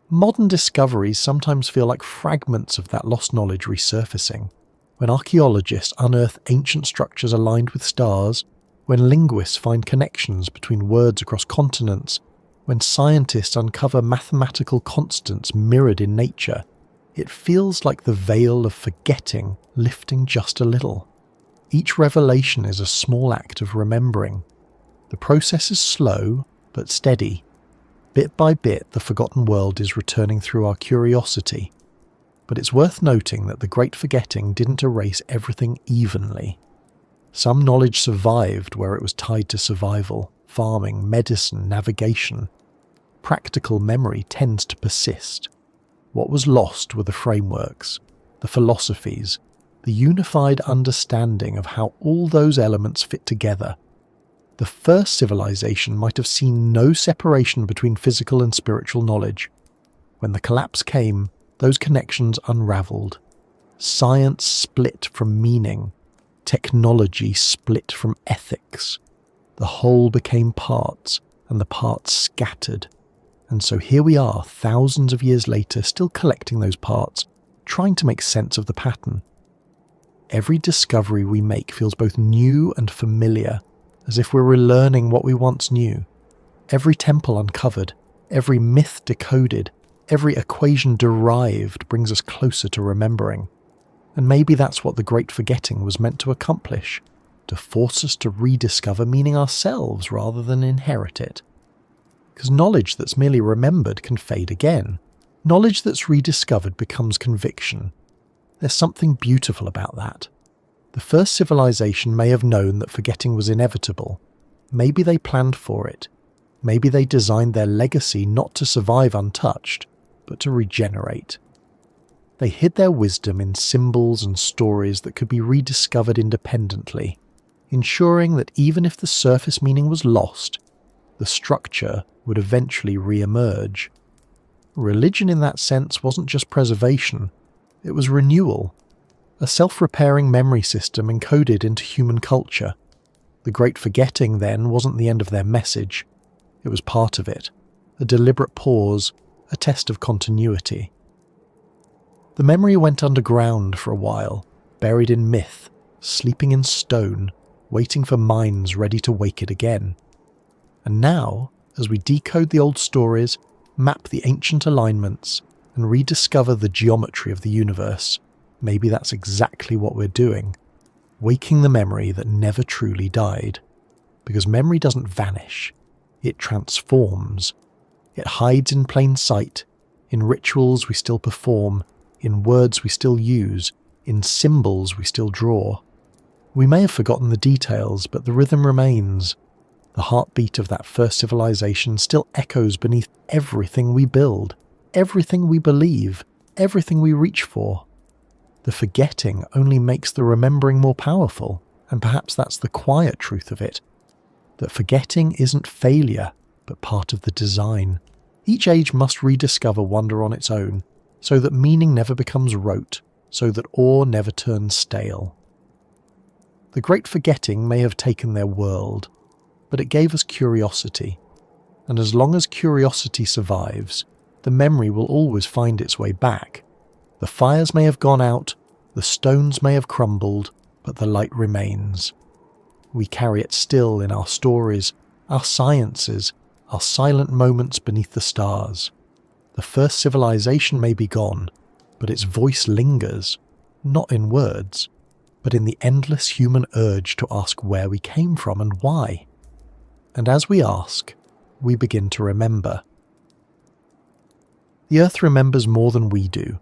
Modern discoveries sometimes feel like fragments of that lost knowledge resurfacing. When archaeologists unearth ancient structures aligned with stars, when linguists find connections between words across continents, when scientists uncover mathematical constants mirrored in nature, it feels like the veil of forgetting lifting just a little. Each revelation is a small act of remembering. The process is slow but steady. Bit by bit, the forgotten world is returning through our curiosity. But it's worth noting that the great forgetting didn't erase everything evenly. Some knowledge survived where it was tied to survival, farming, medicine, navigation. Practical memory tends to persist. What was lost were the frameworks, the philosophies, the unified understanding of how all those elements fit together. The first civilization might have seen no separation between physical and spiritual knowledge. When the collapse came, those connections unraveled. Science split from meaning. Technology split from ethics. The whole became parts, and the parts scattered. And so here we are, thousands of years later, still collecting those parts, trying to make sense of the pattern. Every discovery we make feels both new and familiar, as if we're relearning what we once knew. Every temple uncovered, every myth decoded, every equation derived brings us closer to remembering. And maybe that's what the great forgetting was meant to accomplish, to force us to rediscover meaning ourselves rather than inherit it. Because knowledge that's merely remembered can fade again. Knowledge that's rediscovered becomes conviction. There's something beautiful about that. The first civilization may have known that forgetting was inevitable. Maybe they planned for it. Maybe they designed their legacy not to survive untouched, but to regenerate. They hid their wisdom in symbols and stories that could be rediscovered independently, ensuring that even if the surface meaning was lost, the structure would eventually re-emerge. Religion in that sense wasn't just preservation, it was renewal, a self-repairing memory system encoded into human culture. The great forgetting then wasn't the end of their message, it was part of it, a deliberate pause, a test of continuity. The memory went underground for a while, buried in myth, sleeping in stone, waiting for minds ready to wake it again. And now, as we decode the old stories, map the ancient alignments, and rediscover the geometry of the universe, maybe that's exactly what we're doing. waking the memory that never truly died. Because memory doesn't vanish, it transforms. It hides in plain sight, in rituals we still perform, in words we still use, in symbols we still draw. We may have forgotten the details, but the rhythm remains. The heartbeat of that first civilization still echoes beneath everything we build, everything we believe, everything we reach for. The forgetting only makes the remembering more powerful, and perhaps that's the quiet truth of it. That forgetting isn't failure, but part of the design. Each age must rediscover wonder on its own, so that meaning never becomes rote, so that awe never turns stale. The great forgetting may have taken their world, but it gave us curiosity. And as long as curiosity survives, the memory will always find its way back. The fires may have gone out, the stones may have crumbled, but the light remains. We carry it still in our stories, our sciences, our silent moments beneath the stars. The first civilization may be gone, but its voice lingers, not in words, but in the endless human urge to ask where we came from and why. And as we ask, we begin to remember. The earth remembers more than we do.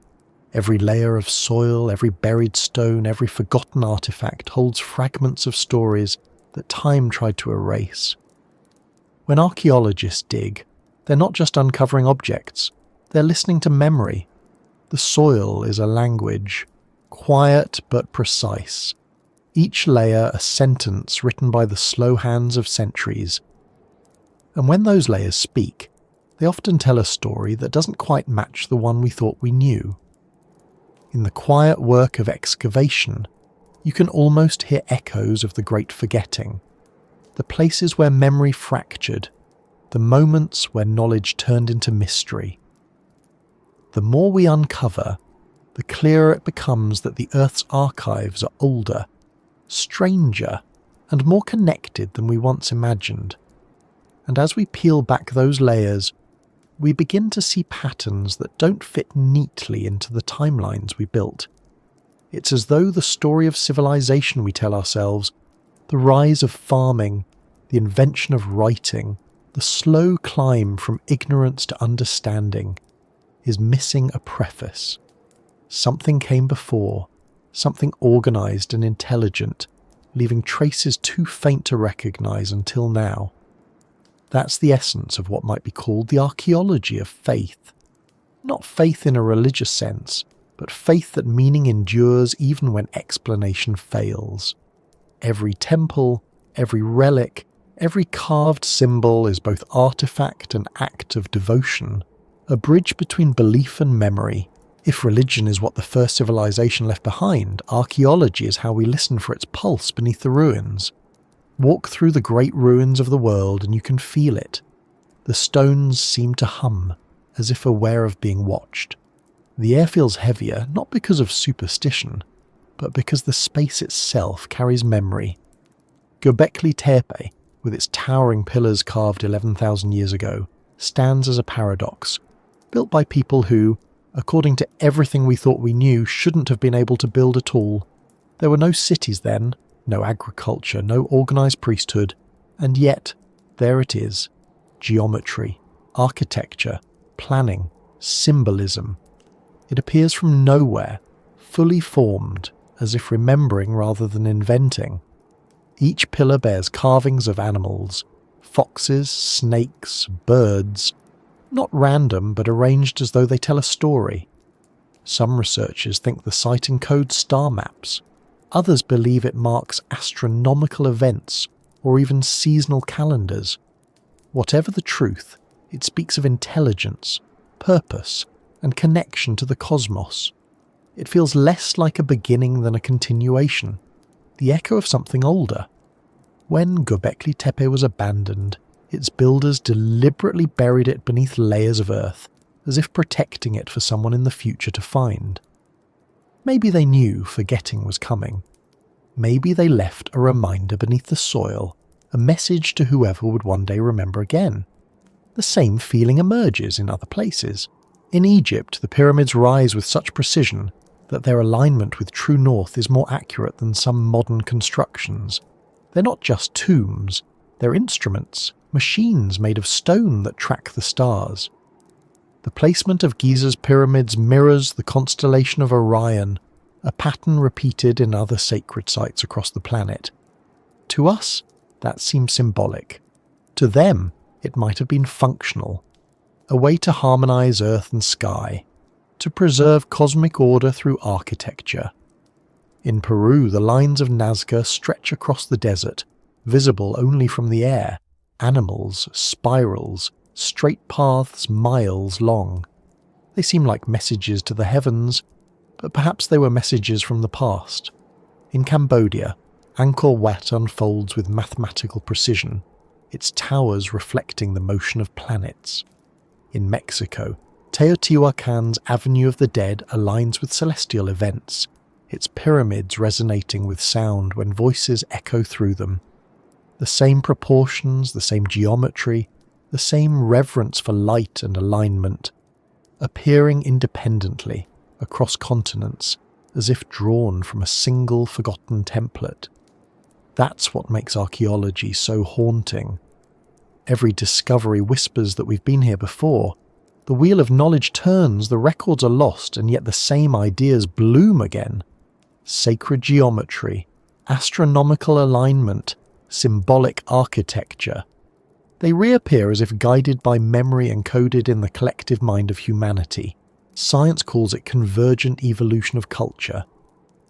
Every layer of soil, every buried stone, every forgotten artifact holds fragments of stories that time tried to erase. When archaeologists dig, they're not just uncovering objects, they're listening to memory. The soil is a language, quiet but precise. Each layer a sentence written by the slow hands of centuries. And when those layers speak, they often tell a story that doesn't quite match the one we thought we knew. In the quiet work of excavation, you can almost hear echoes of the great forgetting, the places where memory fractured, the moments where knowledge turned into mystery. The more we uncover, the clearer it becomes that the Earth's archives are older, stranger, and more connected than we once imagined. And as we peel back those layers, we begin to see patterns that don't fit neatly into the timelines we built. It's as though the story of civilization we tell ourselves, the rise of farming, the invention of writing, the slow climb from ignorance to understanding, is missing a preface. Something came before, something organized and intelligent, leaving traces too faint to recognize until now. That's the essence of what might be called the archaeology of faith. Not faith in a religious sense, but faith that meaning endures even when explanation fails. Every temple, every relic, every carved symbol is both artifact and act of devotion, a bridge between belief and memory. If religion is what the first civilization left behind, archaeology is how we listen for its pulse beneath the ruins. Walk through the great ruins of the world and you can feel it. The stones seem to hum, as if aware of being watched. The air feels heavier, not because of superstition, but because the space itself carries memory. Göbekli Tepe, with its towering pillars carved 11,000 years ago, stands as a paradox, built by people who, according to everything we thought we knew, shouldn't have been able to build at all. There were no cities then, no agriculture, no organised priesthood, and yet, there it is. Geometry, architecture, planning, symbolism. It appears from nowhere, fully formed, as if remembering rather than inventing. Each pillar bears carvings of animals, foxes, snakes, birds, not random but arranged as though they tell a story. Some researchers think the site encodes star maps. Others believe it marks astronomical events or even seasonal calendars. Whatever the truth, it speaks of intelligence, purpose, and connection to the cosmos. It feels less like a beginning than a continuation, the echo of something older. When Göbekli Tepe was abandoned, its builders deliberately buried it beneath layers of earth, as if protecting it for someone in the future to find. Maybe they knew forgetting was coming. Maybe they left a reminder beneath the soil, a message to whoever would one day remember again. The same feeling emerges in other places. In Egypt, the pyramids rise with such precision that their alignment with true north is more accurate than some modern constructions. They're not just tombs, they're instruments, machines made of stone that track the stars. The placement of Giza's pyramids mirrors the constellation of Orion, a pattern repeated in other sacred sites across the planet. To us, that seems symbolic. To them, it might have been functional, a way to harmonize earth and sky, to preserve cosmic order through architecture. In Peru, the lines of Nazca stretch across the desert, visible only from the air, animals, spirals, straight paths miles long. They seem like messages to the heavens, but perhaps they were messages from the past. In Cambodia, Angkor Wat unfolds with mathematical precision, its towers reflecting the motion of planets. In Mexico, Teotihuacan's Avenue of the Dead aligns with celestial events, its pyramids resonating with sound when voices echo through them. The same proportions, the same geometry, the same reverence for light and alignment, appearing independently across continents as if drawn from a single forgotten template. That's what makes archaeology so haunting. Every discovery whispers that we've been here before. The wheel of knowledge turns, the records are lost, and yet the same ideas bloom again. Sacred geometry, astronomical alignment, symbolic architecture. They reappear as if guided by memory encoded in the collective mind of humanity. Science calls it convergent evolution of culture.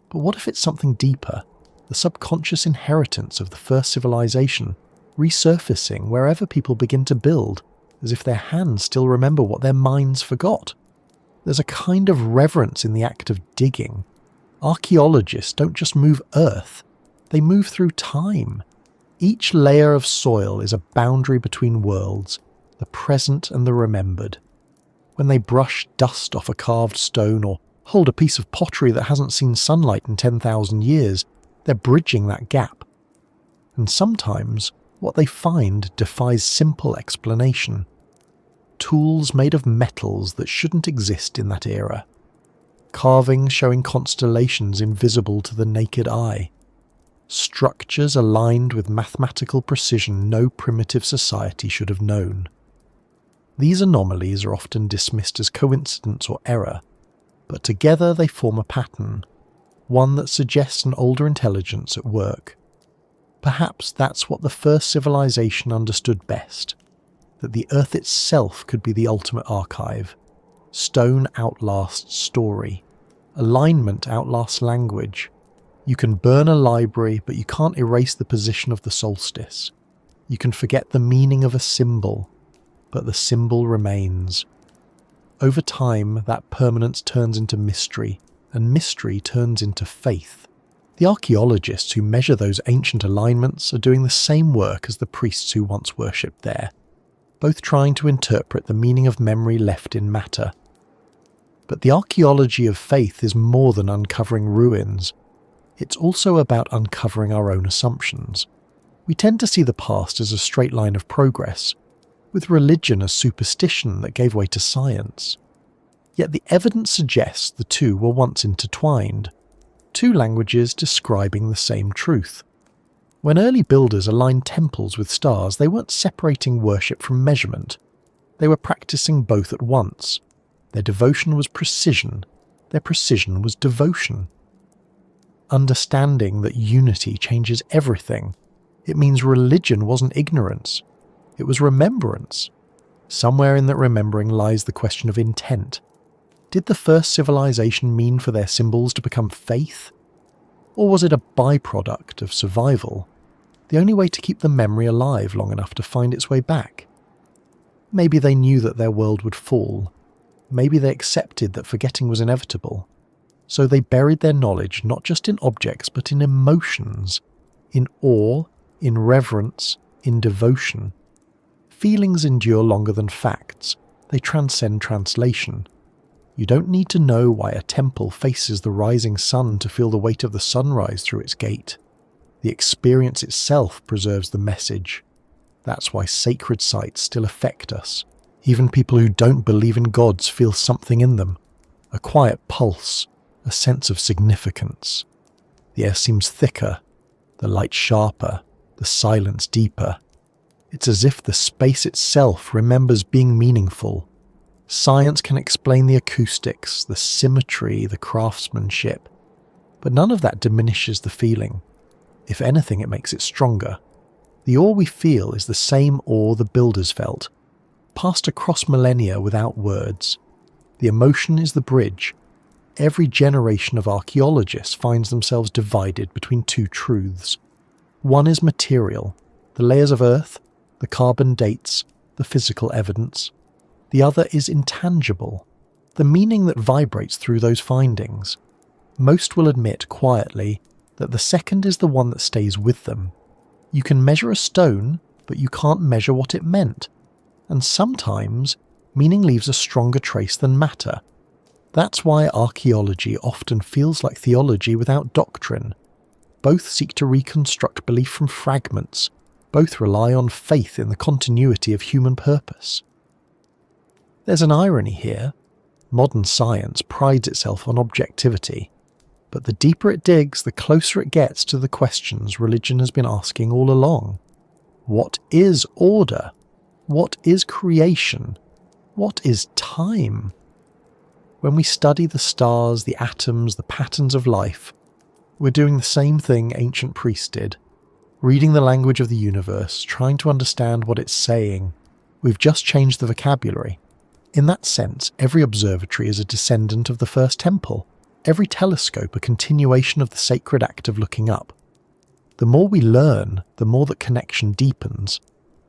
But what if it's something deeper? The subconscious inheritance of the first civilization, resurfacing wherever people begin to build, as if their hands still remember what their minds forgot. There's a kind of reverence in the act of digging. Archaeologists don't just move earth, they move through time. Each layer of soil is a boundary between worlds, the present and the remembered. When they brush dust off a carved stone or hold a piece of pottery that hasn't seen sunlight in 10,000 years, they're bridging that gap. And sometimes what they find defies simple explanation. Tools made of metals that shouldn't exist in that era. Carvings showing constellations invisible to the naked eye. Structures aligned with mathematical precision no primitive society should have known. These anomalies are often dismissed as coincidence or error, but together they form a pattern, one that suggests an older intelligence at work. Perhaps that's what the first civilization understood best, that the earth itself could be the ultimate archive. Stone outlasts story. Alignment outlasts language. You can burn a library, but you can't erase the position of the solstice. You can forget the meaning of a symbol, but the symbol remains. Over time, that permanence turns into mystery, and mystery turns into faith. The archaeologists who measure those ancient alignments are doing the same work as the priests who once worshipped there, both trying to interpret the meaning of memory left in matter. But the archaeology of faith is more than uncovering ruins. It's also about uncovering our own assumptions. We tend to see the past as a straight line of progress, with religion as superstition that gave way to science. Yet the evidence suggests the two were once intertwined, two languages describing the same truth. When early builders aligned temples with stars, they weren't separating worship from measurement. They were practicing both at once. Their devotion was precision, their precision was devotion. Understanding that unity changes everything. It means religion wasn't ignorance. It was remembrance. Somewhere in that remembering lies the question of intent. Did the first civilization mean for their symbols to become faith? Or was it a byproduct of survival? The only way to keep the memory alive long enough to find its way back? Maybe they knew that their world would fall. Maybe they accepted that forgetting was inevitable. So they buried their knowledge not just in objects but in emotions, in awe, in reverence, in devotion. Feelings endure longer than facts. They transcend translation. You don't need to know why a temple faces the rising sun to feel the weight of the sunrise through its gate. The experience itself preserves the message. That's why sacred sites still affect us. Even people who don't believe in gods feel something in them. A quiet pulse, a sense of significance. The air seems thicker, the light sharper, the silence deeper. It's as if the space itself remembers being meaningful. Science can explain the acoustics, the symmetry, the craftsmanship, but none of that diminishes the feeling. If anything, it makes it stronger. The awe we feel is the same awe the builders felt, passed across millennia without words. The emotion is the bridge. Every generation of archaeologists finds themselves divided between two truths. One is material, the layers of earth, the carbon dates, the physical evidence. The other is intangible, the meaning that vibrates through those findings. Most will admit quietly that the second is the one that stays with them. You can measure a stone, but you can't measure what it meant. And sometimes, meaning leaves a stronger trace than matter. That's why archaeology often feels like theology without doctrine. Both seek to reconstruct belief from fragments. Both rely on faith in the continuity of human purpose. There's an irony here. Modern science prides itself on objectivity, but the deeper it digs, the closer it gets to the questions religion has been asking all along. What is order? What is creation? What is time? When we study the stars, the atoms, the patterns of life, we're doing the same thing ancient priests did, reading the language of the universe, trying to understand what it's saying. We've just changed the vocabulary. In that sense, every observatory is a descendant of the first temple, every telescope a continuation of the sacred act of looking up. The more we learn, the more that connection deepens.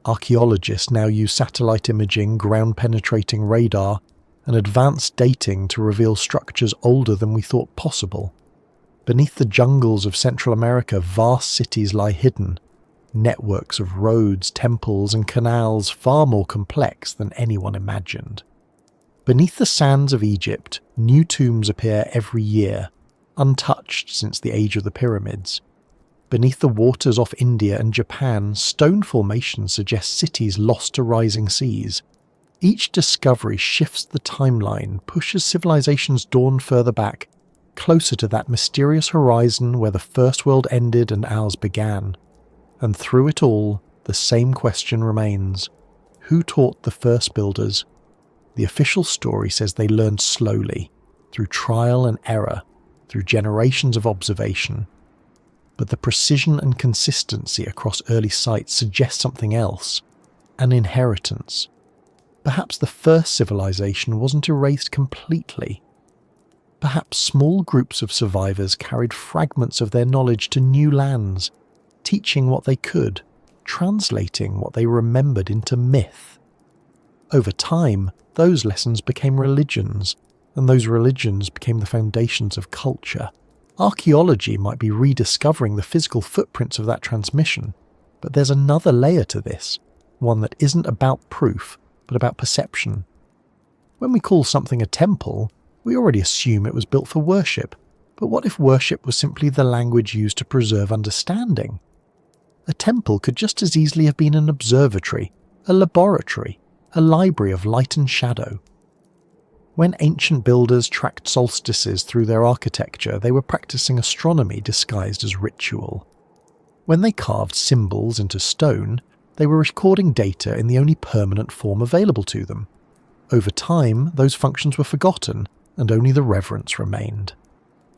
Archaeologists now use satellite imaging, ground-penetrating radar, and advanced dating to reveal structures older than we thought possible. Beneath the jungles of Central America, vast cities lie hidden, networks of roads, temples, and canals far more complex than anyone imagined. Beneath the sands of Egypt, new tombs appear every year, untouched since the age of the pyramids. Beneath the waters off India and Japan, stone formations suggest cities lost to rising seas. Each discovery shifts the timeline, pushes civilization's dawn further back, closer to that mysterious horizon where the first world ended and ours began. And through it all, the same question remains. Who taught the first builders? The official story says they learned slowly, through trial and error, through generations of observation. But the precision and consistency across early sites suggests something else, an inheritance. Perhaps the first civilization wasn't erased completely. Perhaps small groups of survivors carried fragments of their knowledge to new lands, teaching what they could, translating what they remembered into myth. Over time, those lessons became religions, and those religions became the foundations of culture. Archaeology might be rediscovering the physical footprints of that transmission, but there's another layer to this, one that isn't about proof, but about perception. When we call something a temple, we already assume it was built for worship, but what if worship was simply the language used to preserve understanding? A temple could just as easily have been an observatory, a laboratory, a library of light and shadow. When ancient builders tracked solstices through their architecture, they were practicing astronomy disguised as ritual. When they carved symbols into stone, they were recording data in the only permanent form available to them. Over time, those functions were forgotten, and only the reverence remained.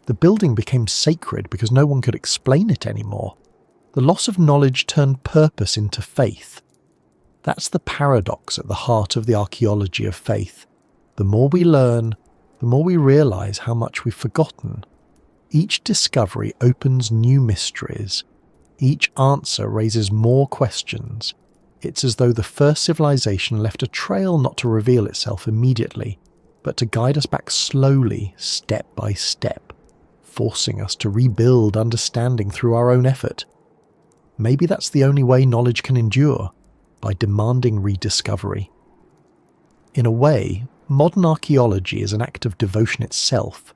The building became sacred because no one could explain it anymore. The loss of knowledge turned purpose into faith. That's the paradox at the heart of the archaeology of faith. The more we learn, the more we realize how much we've forgotten. Each discovery opens new mysteries. Each answer raises more questions. It's as though the first civilization left a trail not to reveal itself immediately, but to guide us back slowly, step by step, forcing us to rebuild understanding through our own effort. Maybe that's the only way knowledge can endure, by demanding rediscovery. In a way, modern archaeology is an act of devotion itself.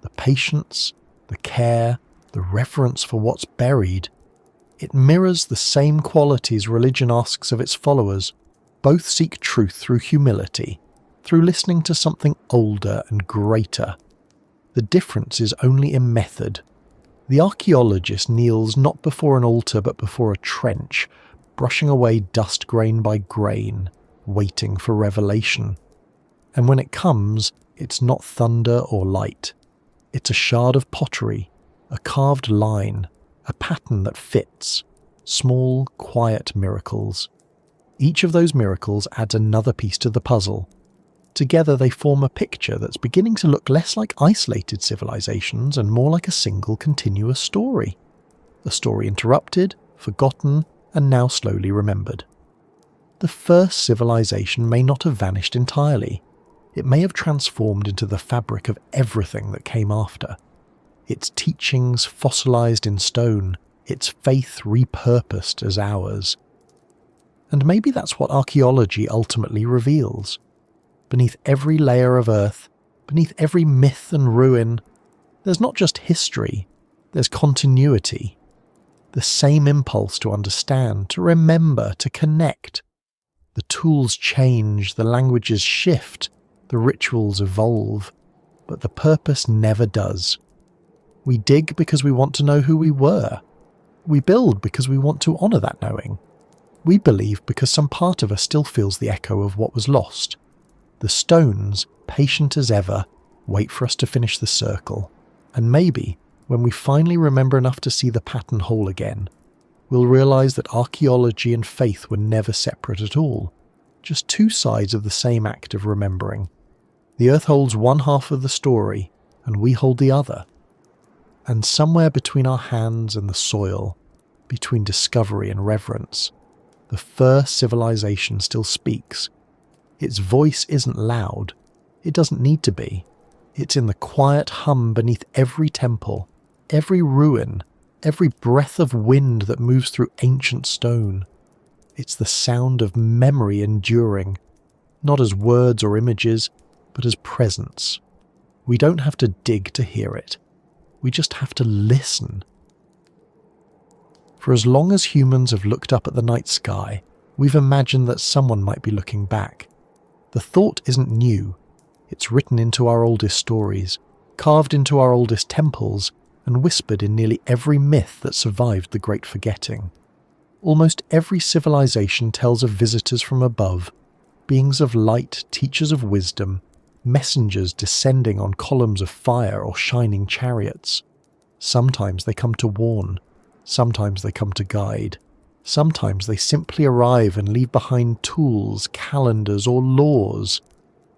The patience, the care, the reverence for what's buried. It mirrors the same qualities religion asks of its followers. Both seek truth through humility, through listening to something older and greater. The difference is only in method. The archaeologist kneels not before an altar but before a trench, brushing away dust grain by grain, waiting for revelation. And when it comes, it's not thunder or light. It's a shard of pottery, a carved line, a pattern that fits, small, quiet miracles. Each of those miracles adds another piece to the puzzle. Together they form a picture that's beginning to look less like isolated civilizations and more like a single continuous story. A story interrupted, forgotten, and now slowly remembered. The first civilization may not have vanished entirely. It may have transformed into the fabric of everything that came after. Its teachings fossilized in stone, its faith repurposed as ours. And maybe that's what archaeology ultimately reveals. Beneath every layer of earth, beneath every myth and ruin, there's not just history, there's continuity. The same impulse to understand, to remember, to connect. The tools change, the languages shift, the rituals evolve, but the purpose never does. We dig because we want to know who we were. We build because we want to honour that knowing. We believe because some part of us still feels the echo of what was lost. The stones, patient as ever, wait for us to finish the circle, and maybe, when we finally remember enough to see the pattern whole again, we'll realise that archaeology and faith were never separate at all, just two sides of the same act of remembering. The earth holds one half of the story, and we hold the other. And somewhere between our hands and the soil, between discovery and reverence, the first civilization still speaks. Its voice isn't loud. It doesn't need to be. It's in the quiet hum beneath every temple, every ruin, every breath of wind that moves through ancient stone. It's the sound of memory enduring, not as words or images, but as presence. We don't have to dig to hear it. We just have to listen. For as long as humans have looked up at the night sky, we've imagined that someone might be looking back. The thought isn't new. It's written into our oldest stories, carved into our oldest temples, and whispered in nearly every myth that survived the Great Forgetting. Almost every civilization tells of visitors from above, beings of light, teachers of wisdom, messengers descending on columns of fire or shining chariots. Sometimes they come to warn, sometimes they come to guide. Sometimes they simply arrive and leave behind tools, calendars, or laws.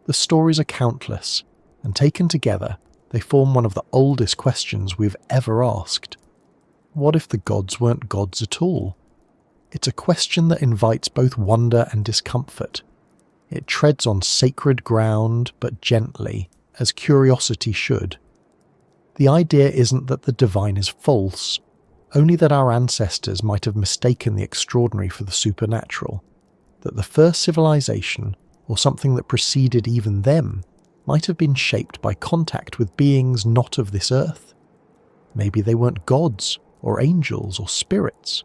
The stories are countless, and taken together, they form one of the oldest questions we've ever asked. What if the gods weren't gods at all? It's a question that invites both wonder and discomfort. It treads on sacred ground, but gently, as curiosity should. The idea isn't that the divine is false, only that our ancestors might have mistaken the extraordinary for the supernatural, that the first civilization, or something that preceded even them, might have been shaped by contact with beings not of this earth. Maybe they weren't gods, or angels, or spirits.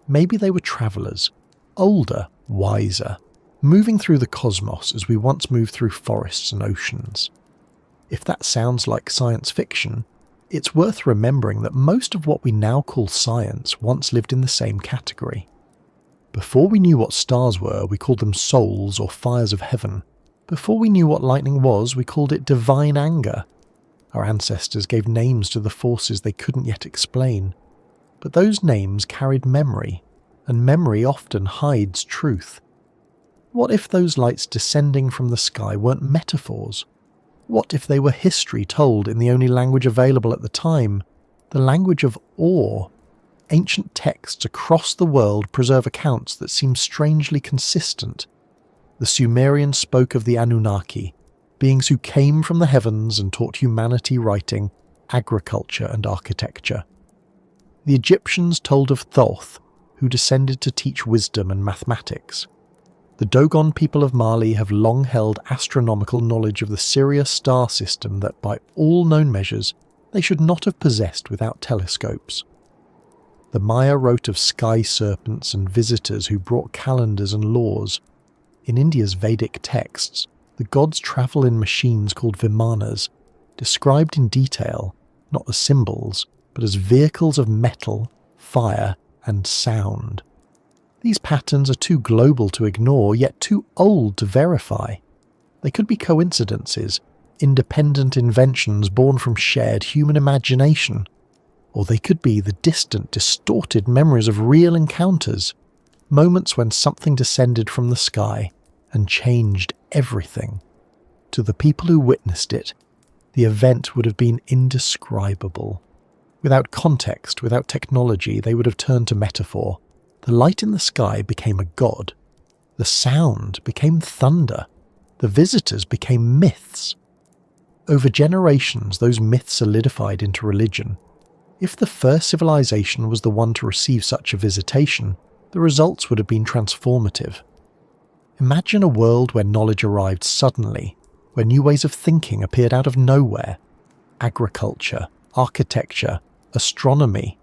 Maybe they were travellers, older, wiser, moving through the cosmos as we once moved through forests and oceans. If that sounds like science fiction, it's worth remembering that most of what we now call science once lived in the same category. Before we knew what stars were, we called them souls or fires of heaven. Before we knew what lightning was, we called it divine anger. Our ancestors gave names to the forces they couldn't yet explain. But those names carried memory, and memory often hides truth. What if those lights descending from the sky weren't metaphors? What if they were history told in the only language available at the time, the language of awe? Ancient texts across the world preserve accounts that seem strangely consistent. The Sumerians spoke of the Anunnaki, beings who came from the heavens and taught humanity writing, agriculture and architecture. The Egyptians told of Thoth, who descended to teach wisdom and mathematics. The Dogon people of Mali have long held astronomical knowledge of the Sirius star system that, by all known measures, they should not have possessed without telescopes. The Maya wrote of sky serpents and visitors who brought calendars and laws. In India's Vedic texts, the gods travel in machines called vimanas, described in detail, not as symbols, but as vehicles of metal, fire, and sound. These patterns are too global to ignore, yet too old to verify. They could be coincidences, independent inventions born from shared human imagination, or they could be the distant, distorted memories of real encounters, moments when something descended from the sky and changed everything. To the people who witnessed it, the event would have been indescribable. Without context, without technology, they would have turned to metaphor. The light in the sky became a god. The sound became thunder. The visitors became myths. Over generations, those myths solidified into religion. If the first civilization was the one to receive such a visitation, the results would have been transformative. Imagine a world where knowledge arrived suddenly, where new ways of thinking appeared out of nowhere. Agriculture, architecture, astronomy,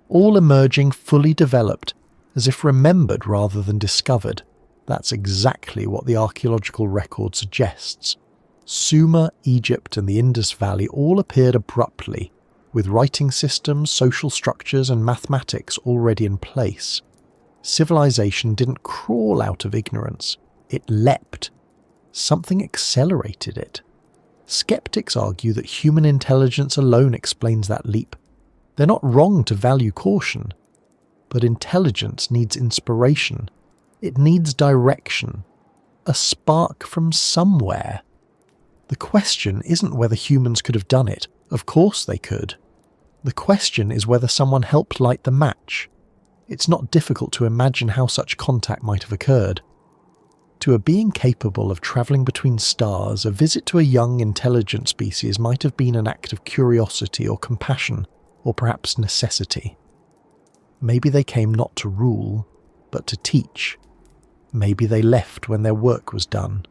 all emerging fully developed, as if remembered rather than discovered. That's exactly what the archaeological record suggests. Sumer, Egypt, and the Indus Valley all appeared abruptly, with writing systems, social structures, and mathematics already in place. Civilization didn't crawl out of ignorance, it leapt. Something accelerated it. Skeptics argue that human intelligence alone explains that leap. They're not wrong to value caution, but intelligence needs inspiration. It needs direction, a spark from somewhere. The question isn't whether humans could have done it. Of course they could. The question is whether someone helped light the match. It's not difficult to imagine how such contact might have occurred. To a being capable of travelling between stars, a visit to a young, intelligent species might have been an act of curiosity or compassion, or perhaps necessity. Maybe they came not to rule, but to teach. Maybe they left when their work was done.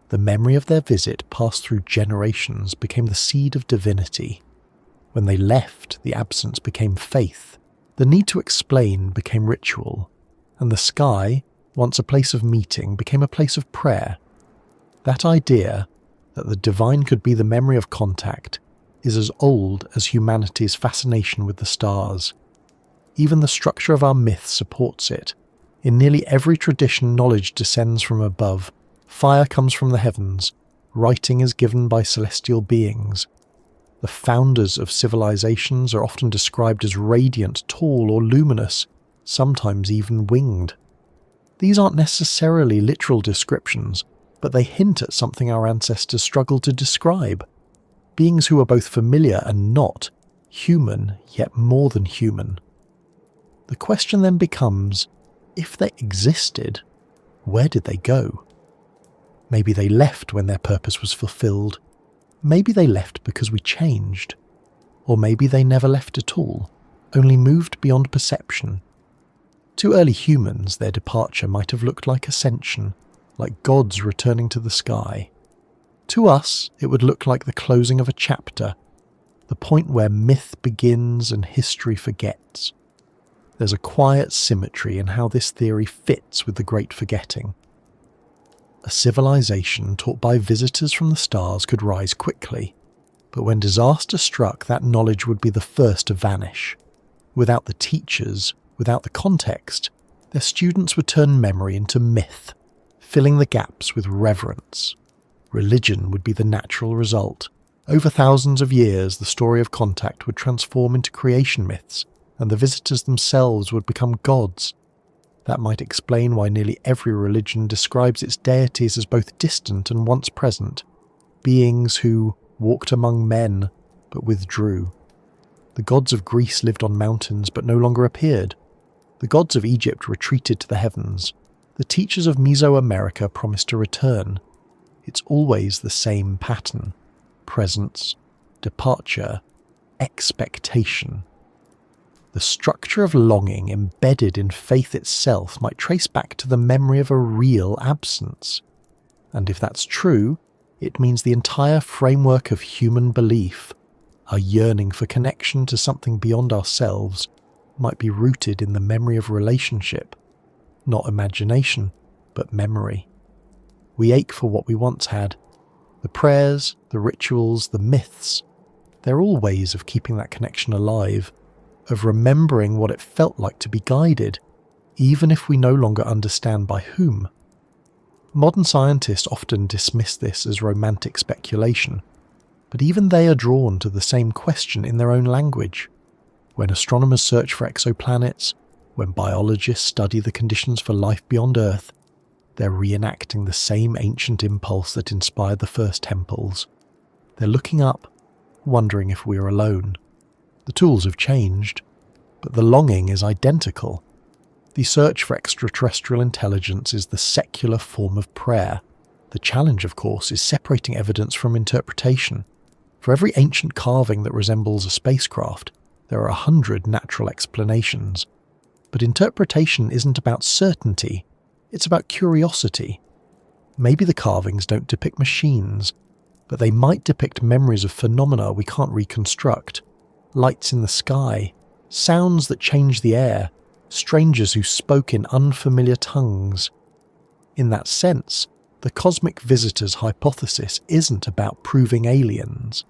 The memory of their visit passed through generations, became the seed of divinity. When they left, the absence became faith. The need to explain became ritual, and the sky, once a place of meeting, became a place of prayer. That idea, that the divine could be the memory of contact, is as old as humanity's fascination with the stars. Even the structure of our myth supports it. In nearly every tradition, knowledge descends from above, fire comes from the heavens, writing is given by celestial beings. The founders of civilizations are often described as radiant, tall, or luminous, sometimes even winged. These aren't necessarily literal descriptions, but they hint at something our ancestors struggled to describe. Beings who are both familiar and not, human yet more than human. The question then becomes, if they existed, where did they go? Maybe they left when their purpose was fulfilled. Maybe they left because we changed. Or maybe they never left at all, only moved beyond perception. To early humans, their departure might have looked like ascension, like gods returning to the sky. To us, it would look like the closing of a chapter, the point where myth begins and history forgets. There's a quiet symmetry in how this theory fits with the Great Forgetting. A civilization taught by visitors from the stars could rise quickly, but when disaster struck, that knowledge would be the first to vanish. Without the teachers, without the context, their students would turn memory into myth, filling the gaps with reverence. Religion would be the natural result. Over thousands of years, the story of contact would transform into creation myths, and the visitors themselves would become gods. That might explain why nearly every religion describes its deities as both distant and once present, beings who walked among men but withdrew. The gods of Greece lived on mountains but no longer appeared. The gods of Egypt retreated to the heavens. The teachers of Mesoamerica promised to return. It's always the same pattern: presence, departure, expectation. The structure of longing embedded in faith itself might trace back to the memory of a real absence. And if that's true, it means the entire framework of human belief, our yearning for connection to something beyond ourselves, might be rooted in the memory of relationship, not imagination, but memory. We ache for what we once had, The prayers, the rituals, the myths, they're all ways of keeping that connection alive, of remembering what it felt like to be guided, even if we no longer understand by whom. Modern scientists often dismiss this as romantic speculation, but even they are drawn to the same question in their own language. When astronomers search for exoplanets, when biologists study the conditions for life beyond Earth, they're reenacting the same ancient impulse that inspired the first temples. They're looking up, wondering if we're alone. The tools have changed, but the longing is identical. The search for extraterrestrial intelligence is the secular form of prayer. The challenge, of course, is separating evidence from interpretation. For every ancient carving that resembles a spacecraft, there are 100 natural explanations. But interpretation isn't about certainty, it's about curiosity. Maybe the carvings don't depict machines, but they might depict memories of phenomena we can't reconstruct. Lights in the sky, sounds that change the air, strangers who spoke in unfamiliar tongues. In that sense, the cosmic visitors hypothesis isn't about proving aliens.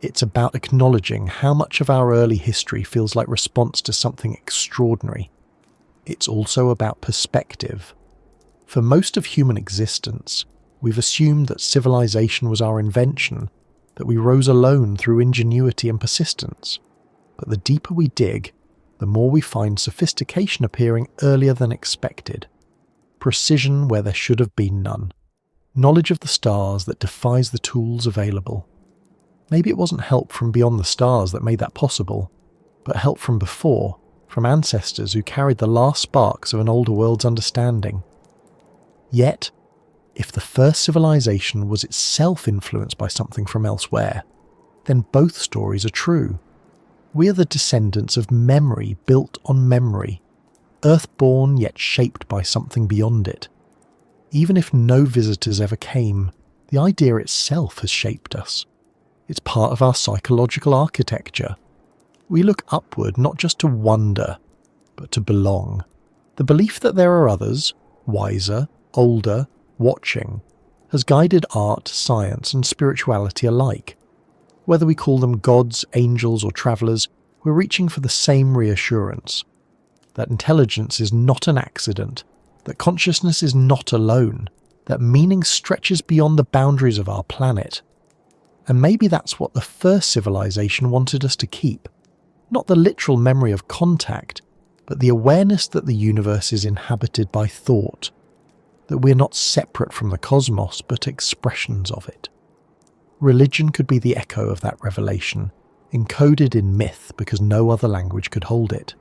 It's about acknowledging how much of our early history feels like response to something extraordinary. It's also about perspective. For most of human existence, we've assumed that civilization was our invention, that we rose alone through ingenuity and persistence. But the deeper we dig, the more we find sophistication appearing earlier than expected. Precision where there should have been none. Knowledge of the stars that defies the tools available. Maybe it wasn't help from beyond the stars that made that possible, but help from before, from ancestors who carried the last sparks of an older world's understanding. Yet, if the first civilization was itself influenced by something from elsewhere, then both stories are true. We are the descendants of memory built on memory, earthborn yet shaped by something beyond it. Even if no visitors ever came, the idea itself has shaped us. It's part of our psychological architecture. We look upward not just to wonder, but to belong. The belief that there are others, wiser, older, watching, has guided art, science, and spirituality alike. Whether we call them gods, angels, or travellers, we're reaching for the same reassurance. That intelligence is not an accident, that consciousness is not alone, that meaning stretches beyond the boundaries of our planet. And maybe that's what the first civilization wanted us to keep. Not the literal memory of contact, but the awareness that the universe is inhabited by thought, that we're not separate from the cosmos, but expressions of it. Religion could be the echo of that revelation, encoded in myth because no other language could hold it.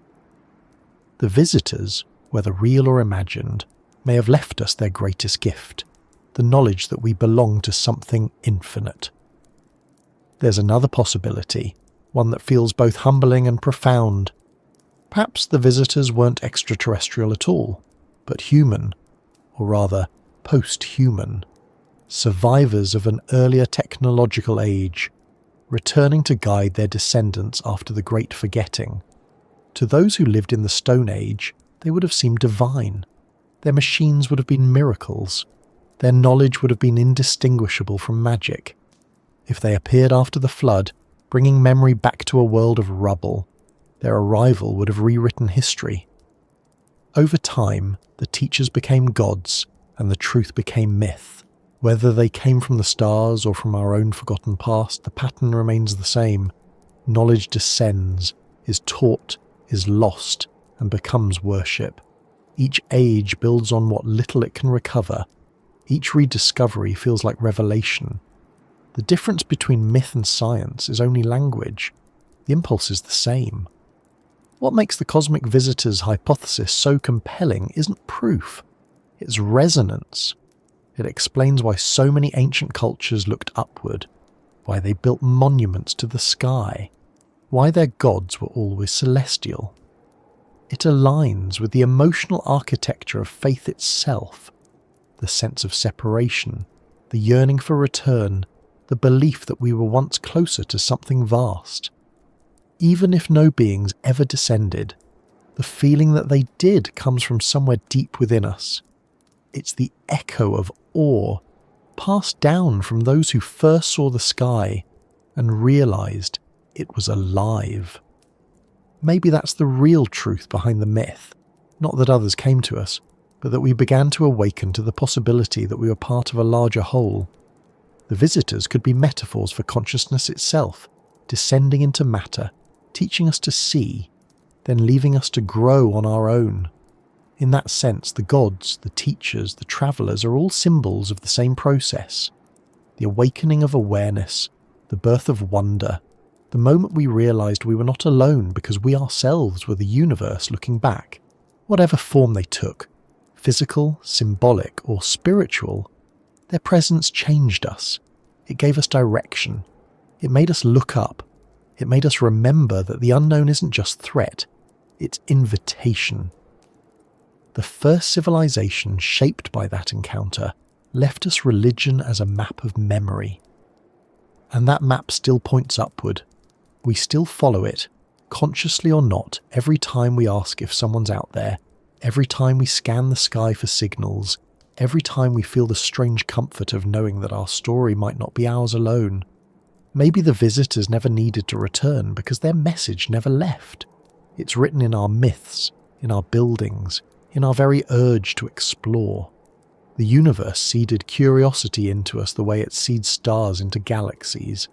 The visitors, whether real or imagined, may have left us their greatest gift, the knowledge that we belong to something infinite. There's another possibility, one that feels both humbling and profound. Perhaps the visitors weren't extraterrestrial at all, but human, or rather, post-human. Survivors of an earlier technological age, returning to guide their descendants after the Great Forgetting. To those who lived in the Stone Age, they would have seemed divine. Their machines would have been miracles. Their knowledge would have been indistinguishable from magic. If they appeared after the flood, bringing memory back to a world of rubble, their arrival would have rewritten history. Over time, the teachers became gods, and the truth became myth. Whether they came from the stars or from our own forgotten past, the pattern remains the same. Knowledge descends, is taught, is lost, and becomes worship. Each age builds on what little it can recover. Each rediscovery feels like revelation. The difference between myth and science is only language. The impulse is the same. What makes the cosmic visitors hypothesis so compelling isn't proof. It's resonance. It explains why so many ancient cultures looked upward, why they built monuments to the sky, why their gods were always celestial. It aligns with the emotional architecture of faith itself, the sense of separation, the yearning for return, the belief that we were once closer to something vast. Even if no beings ever descended, the feeling that they did comes from somewhere deep within us. It's the echo of awe, passed down from those who first saw the sky and realised it was alive. Maybe that's the real truth behind the myth, not that others came to us, but that we began to awaken to the possibility that we were part of a larger whole. The visitors could be metaphors for consciousness itself, descending into matter, teaching us to see, then leaving us to grow on our own. In that sense, the gods, the teachers, the travellers are all symbols of the same process. The awakening of awareness, the birth of wonder, the moment we realised we were not alone because we ourselves were the universe looking back, whatever form they took, physical, symbolic, or spiritual. Their presence changed us. It gave us direction. It made us look up. It made us remember that the unknown isn't just threat, it's invitation. The first civilization shaped by that encounter left us religion as a map of memory. And that map still points upward. We still follow it, consciously or not, every time we ask if someone's out there, every time we scan the sky for signals, every time we feel the strange comfort of knowing that our story might not be ours alone. Maybe the visitors never needed to return because their message never left. It's written in our myths, in our buildings, in our very urge to explore. The universe seeded curiosity into us the way it seeds stars into galaxies.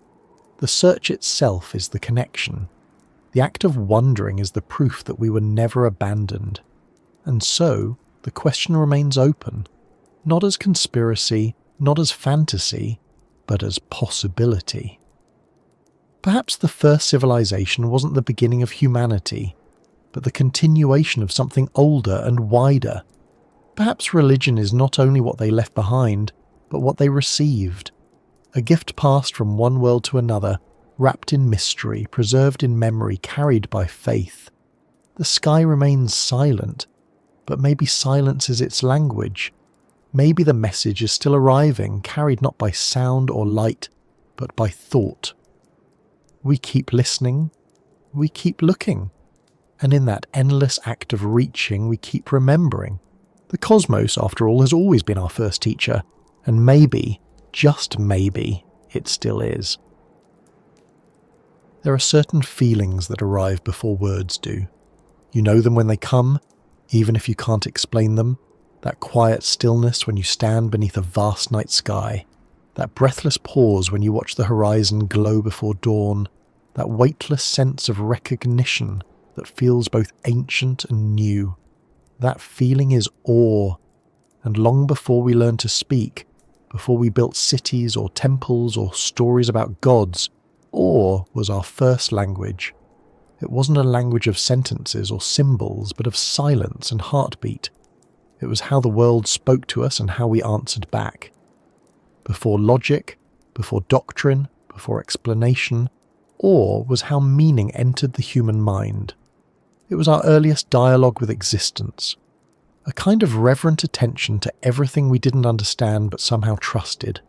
The search itself is the connection. The act of wondering is the proof that we were never abandoned. And so, the question remains open, not as conspiracy, not as fantasy, but as possibility. Perhaps the first civilization wasn't the beginning of humanity, but the continuation of something older and wider. Perhaps religion is not only what they left behind, but what they received. A gift passed from one world to another, wrapped in mystery, preserved in memory, carried by faith. The sky remains silent, but maybe silence is its language. Maybe the message is still arriving, carried not by sound or light, but by thought. We keep listening, we keep looking, and in that endless act of reaching, we keep remembering. The cosmos, after all, has always been our first teacher, and maybe, just maybe, it still is. There are certain feelings that arrive before words do. You know them when they come, even if you can't explain them. That quiet stillness when you stand beneath a vast night sky. That breathless pause when you watch the horizon glow before dawn. That weightless sense of recognition that feels both ancient and new. That feeling is awe. And long before we learned to speak, before we built cities or temples or stories about gods, awe was our first language. It wasn't a language of sentences or symbols, but of silence and heartbeat. It was how the world spoke to us and how we answered back. Before logic, before doctrine, before explanation, awe was how meaning entered the human mind. It was our earliest dialogue with existence. A kind of reverent attention to everything we didn't understand but somehow trusted.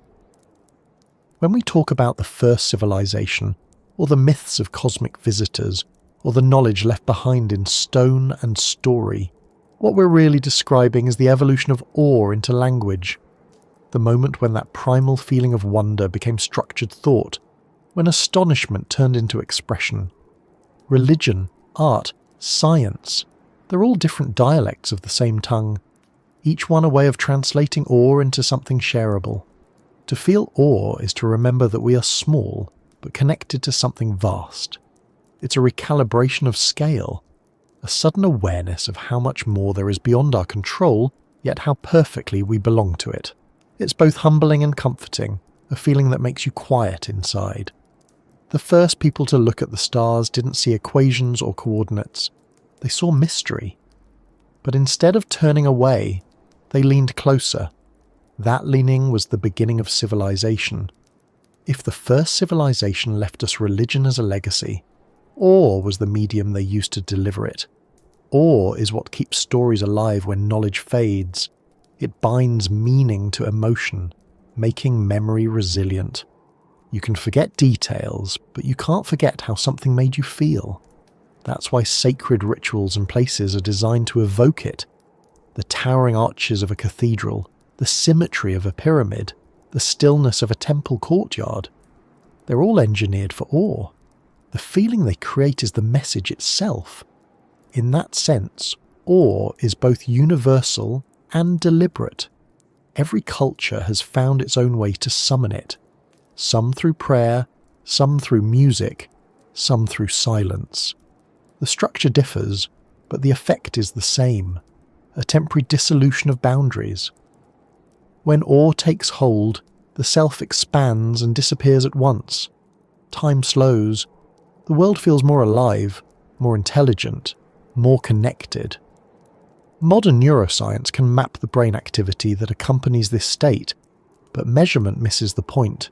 When we talk about the first civilization, or the myths of cosmic visitors, or the knowledge left behind in stone and story, what we're really describing is the evolution of awe into language. The moment when that primal feeling of wonder became structured thought, when astonishment turned into expression. Religion, art, science, they're all different dialects of the same tongue, each one a way of translating awe into something shareable. To feel awe is to remember that we are small, but connected to something vast. It's a recalibration of scale, a sudden awareness of how much more there is beyond our control, yet how perfectly we belong to it. It's both humbling and comforting, a feeling that makes you quiet inside. The first people to look at the stars didn't see equations or coordinates. They saw mystery. But instead of turning away, they leaned closer. That leaning was the beginning of civilization. If the first civilization left us religion as a legacy, awe was the medium they used to deliver it. Awe is what keeps stories alive when knowledge fades. It binds meaning to emotion, making memory resilient. You can forget details, but you can't forget how something made you feel. That's why sacred rituals and places are designed to evoke it. The towering arches of a cathedral, the symmetry of a pyramid, the stillness of a temple courtyard. They're all engineered for awe. The feeling they create is the message itself. In that sense, awe is both universal and deliberate. Every culture has found its own way to summon it, some through prayer, some through music, some through silence. The structure differs, but the effect is the same, a temporary dissolution of boundaries. When awe takes hold, the self expands and disappears at once. Time slows. The world feels more alive, more intelligent, more connected. Modern neuroscience can map the brain activity that accompanies this state, but measurement misses the point.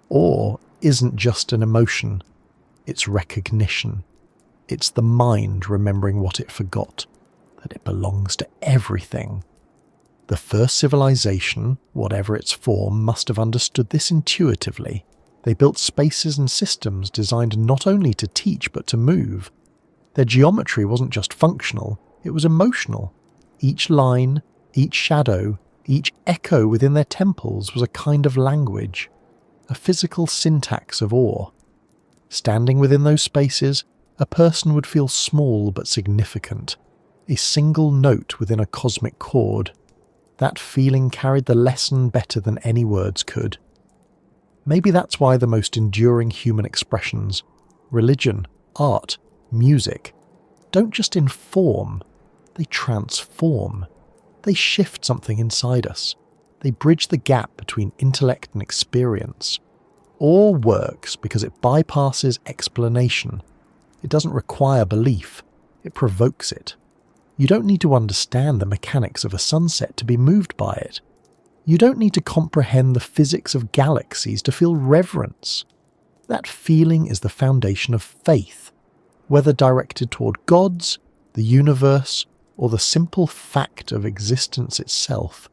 Awe isn't just an emotion, it's recognition. It's the mind remembering what it forgot, that it belongs to everything. The first civilization, whatever its form, must have understood this intuitively. They built spaces and systems designed not only to teach but to move. Their geometry wasn't just functional, it was emotional. Each line, each shadow, each echo within their temples was a kind of language, a physical syntax of awe. Standing within those spaces, a person would feel small but significant, a single note within a cosmic chord. That feeling carried the lesson better than any words could. Maybe that's why the most enduring human expressions, religion, art, music, don't just inform, they transform. They shift something inside us. They bridge the gap between intellect and experience. Awe works because it bypasses explanation. It doesn't require belief, it provokes it. You don't need to understand the mechanics of a sunset to be moved by it. You don't need to comprehend the physics of galaxies to feel reverence. That feeling is the foundation of faith, whether directed toward gods, the universe, or the simple fact of existence itself.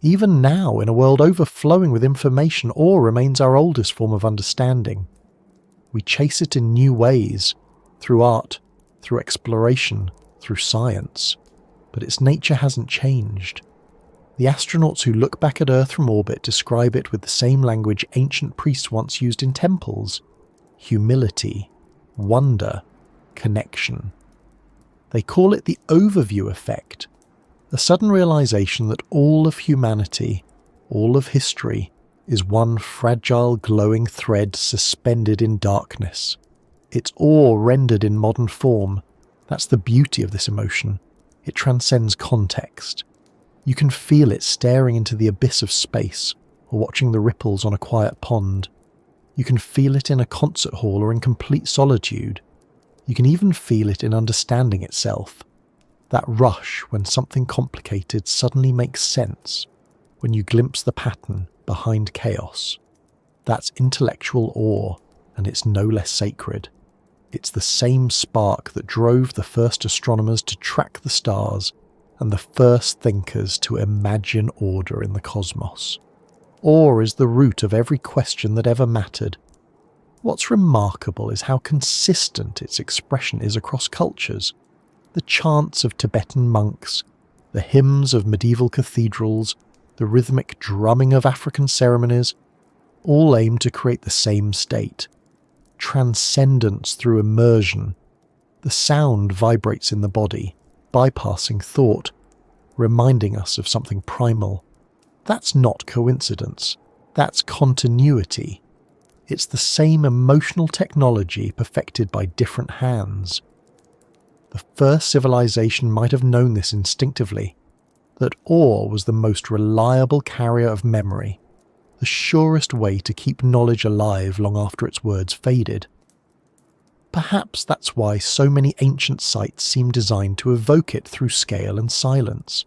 Even now, in a world overflowing with information, awe remains our oldest form of understanding. We chase it in new ways, through art, through exploration, through science. But its nature hasn't changed. The astronauts who look back at Earth from orbit describe it with the same language ancient priests once used in temples: humility, wonder, connection. They call it the overview effect, a sudden realization that all of humanity, all of history, is one fragile glowing thread suspended in darkness. It's awe rendered in modern form. That's the beauty of this emotion. It transcends context. You can feel it staring into the abyss of space, or watching the ripples on a quiet pond. You can feel it in a concert hall or in complete solitude. You can even feel it in understanding itself. That rush when something complicated suddenly makes sense, when you glimpse the pattern behind chaos. That's intellectual awe, and it's no less sacred. It's the same spark that drove the first astronomers to track the stars and the first thinkers to imagine order in the cosmos. Awe is the root of every question that ever mattered. What's remarkable is how consistent its expression is across cultures. The chants of Tibetan monks, the hymns of medieval cathedrals, the rhythmic drumming of African ceremonies, all aim to create the same state. Transcendence through immersion. The sound vibrates in the body, bypassing thought, reminding us of something primal. That's not coincidence. That's continuity. It's the same emotional technology perfected by different hands. The first civilization might have known this instinctively, that awe was the most reliable carrier of memory, the surest way to keep knowledge alive long after its words faded. Perhaps that's why so many ancient sites seem designed to evoke it through scale and silence.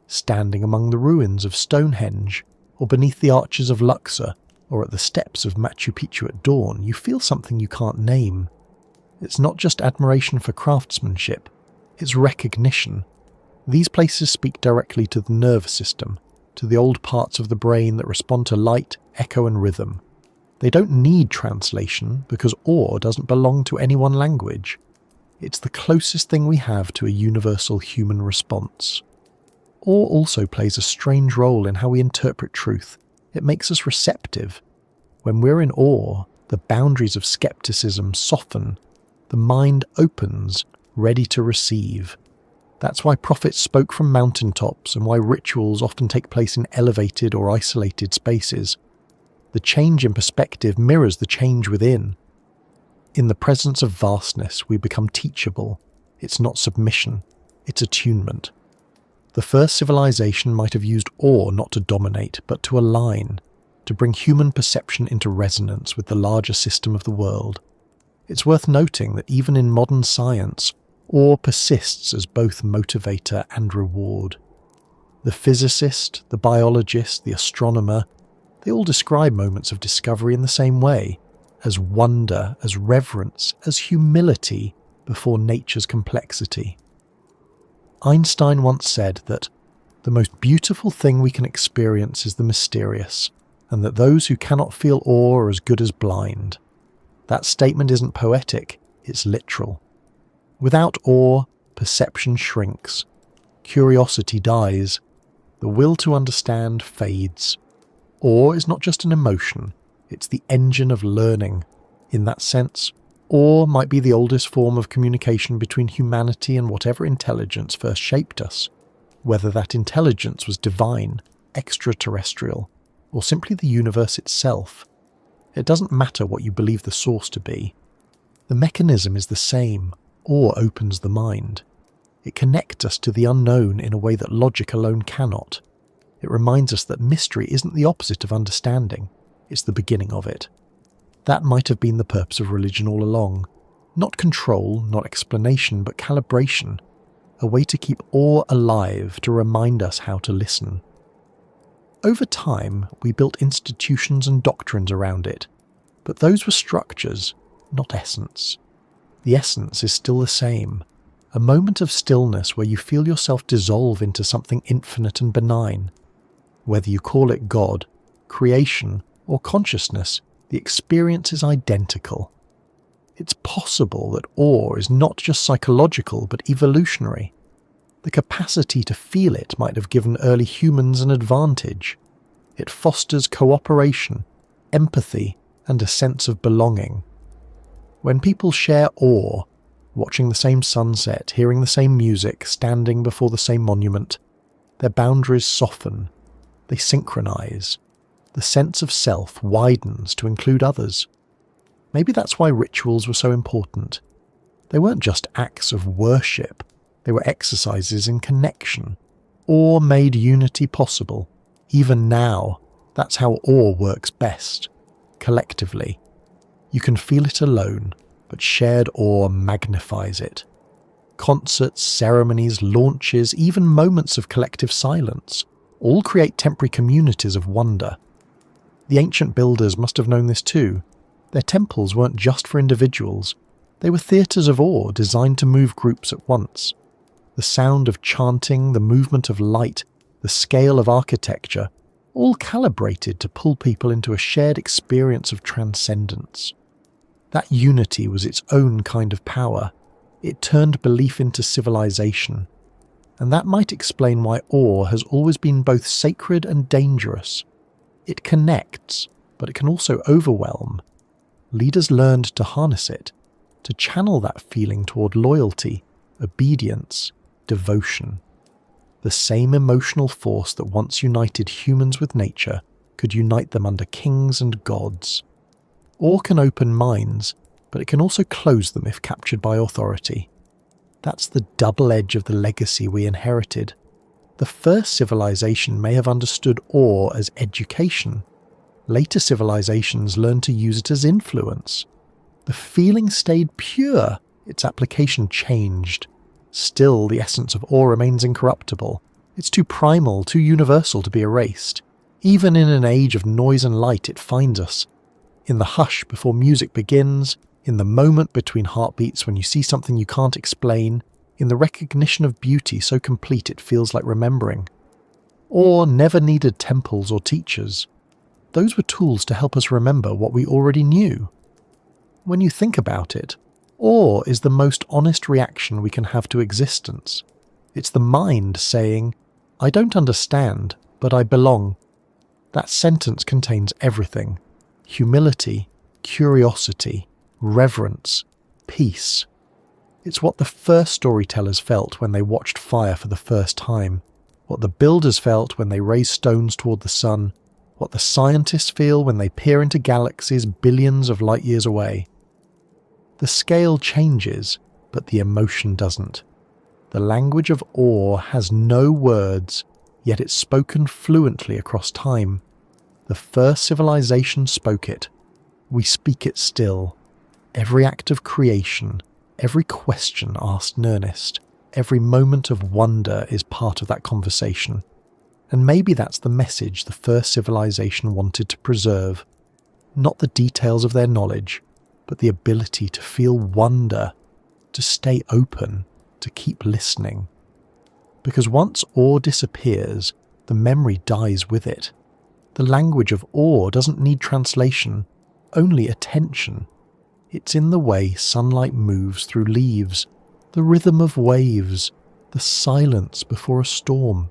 Standing among the ruins of Stonehenge, or beneath the arches of Luxor, or at the steps of Machu Picchu at dawn, you feel something you can't name. It's not just admiration for craftsmanship, it's recognition. These places speak directly to the nervous system, to the old parts of the brain that respond to light, echo and rhythm. They don't need translation because awe doesn't belong to any one language. It's the closest thing we have to a universal human response. Awe also plays a strange role in how we interpret truth. It makes us receptive. When we're in awe, the boundaries of skepticism soften. The mind opens, ready to receive. That's why prophets spoke from mountaintops and why rituals often take place in elevated or isolated spaces. The change in perspective mirrors the change within. In the presence of vastness, we become teachable. It's not submission, it's attunement. The first civilization might have used awe not to dominate, but to align, to bring human perception into resonance with the larger system of the world. It's worth noting that even in modern science, awe persists as both motivator and reward. The physicist, the biologist, the astronomer, they all describe moments of discovery in the same way, as wonder, as reverence, as humility before nature's complexity. Einstein once said that the most beautiful thing we can experience is the mysterious, and that those who cannot feel awe are as good as blind. That statement isn't poetic, it's literal. Without awe, perception shrinks, curiosity dies, the will to understand fades. Awe is not just an emotion, it's the engine of learning. In that sense, awe might be the oldest form of communication between humanity and whatever intelligence first shaped us, whether that intelligence was divine, extraterrestrial, or simply the universe itself. It doesn't matter what you believe the source to be. The mechanism is the same. Awe opens the mind. It connects us to the unknown in a way that logic alone cannot. It reminds us that mystery isn't the opposite of understanding, it's the beginning of it. That might have been the purpose of religion all along. Not control, not explanation, but calibration. A way to keep awe alive, to remind us how to listen. Over time, we built institutions and doctrines around it, but those were structures, not essence. The essence is still the same, a moment of stillness where you feel yourself dissolve into something infinite and benign. Whether you call it God, creation, or consciousness, the experience is identical. It's possible that awe is not just psychological but evolutionary. The capacity to feel it might have given early humans an advantage. It fosters cooperation, empathy, and a sense of belonging. When people share awe, watching the same sunset, hearing the same music, standing before the same monument, their boundaries soften, they synchronize. The sense of self widens to include others. Maybe that's why rituals were so important. They weren't just acts of worship, they were exercises in connection. Awe made unity possible. Even now, that's how awe works best, collectively. You can feel it alone, but shared awe magnifies it. Concerts, ceremonies, launches, even moments of collective silence, all create temporary communities of wonder. The ancient builders must have known this too. Their temples weren't just for individuals. They were theatres of awe designed to move groups at once. The sound of chanting, the movement of light, the scale of architecture, all calibrated to pull people into a shared experience of transcendence. That unity was its own kind of power. It turned belief into civilization. And that might explain why awe has always been both sacred and dangerous. It connects, but it can also overwhelm. Leaders learned to harness it, to channel that feeling toward loyalty, obedience, devotion. The same emotional force that once united humans with nature could unite them under kings and gods. Awe can open minds, but it can also close them if captured by authority. That's the double edge of the legacy we inherited. The first civilization may have understood awe as education. Later civilizations learned to use it as influence. The feeling stayed pure, its application changed. Still, the essence of awe remains incorruptible. It's too primal, too universal to be erased. Even in an age of noise and light, it finds us. In the hush before music begins, in the moment between heartbeats when you see something you can't explain, in the recognition of beauty so complete it feels like remembering. Awe never needed temples or teachers. Those were tools to help us remember what we already knew. When you think about it, awe is the most honest reaction we can have to existence. It's the mind saying, I don't understand, but I belong. That sentence contains everything: humility, curiosity, reverence, peace. It's what the first storytellers felt when they watched fire for the first time, what the builders felt when they raised stones toward the sun, what the scientists feel when they peer into galaxies billions of light years away. The scale changes, but the emotion doesn't. The language of awe has no words, yet it's spoken fluently across time. The first civilization spoke it. We speak it still. Every act of creation, every question asked in earnest, every moment of wonder is part of that conversation. And maybe that's the message the first civilization wanted to preserve. Not the details of their knowledge, but the ability to feel wonder, to stay open, to keep listening. Because once awe disappears, the memory dies with it. The language of awe doesn't need translation, only attention. It's in the way sunlight moves through leaves, the rhythm of waves, the silence before a storm.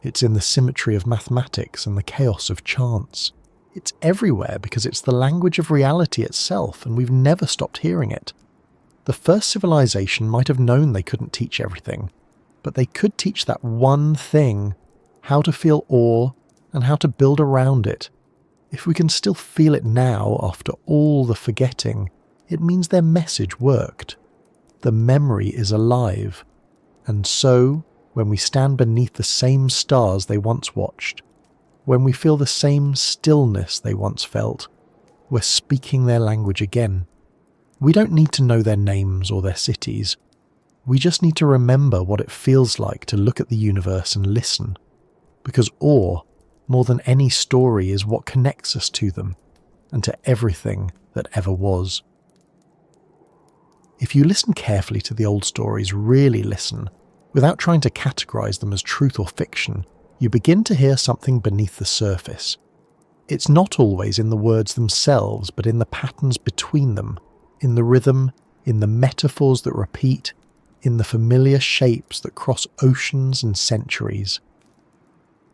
It's in the symmetry of mathematics and the chaos of chance. It's everywhere because it's the language of reality itself, and we've never stopped hearing it. The first civilization might have known they couldn't teach everything, but they could teach that one thing: how to feel awe and how to build around it. If we can still feel it now after all the forgetting, it means their message worked. The memory is alive. And so, when we stand beneath the same stars they once watched, when we feel the same stillness they once felt, we're speaking their language again. We don't need to know their names or their cities. We just need to remember what it feels like to look at the universe and listen. Because awe, more than any story, is what connects us to them and to everything that ever was. If you listen carefully to the old stories, really listen, without trying to categorize them as truth or fiction, you begin to hear something beneath the surface. It's not always in the words themselves, but in the patterns between them, in the rhythm, in the metaphors that repeat, in the familiar shapes that cross oceans and centuries.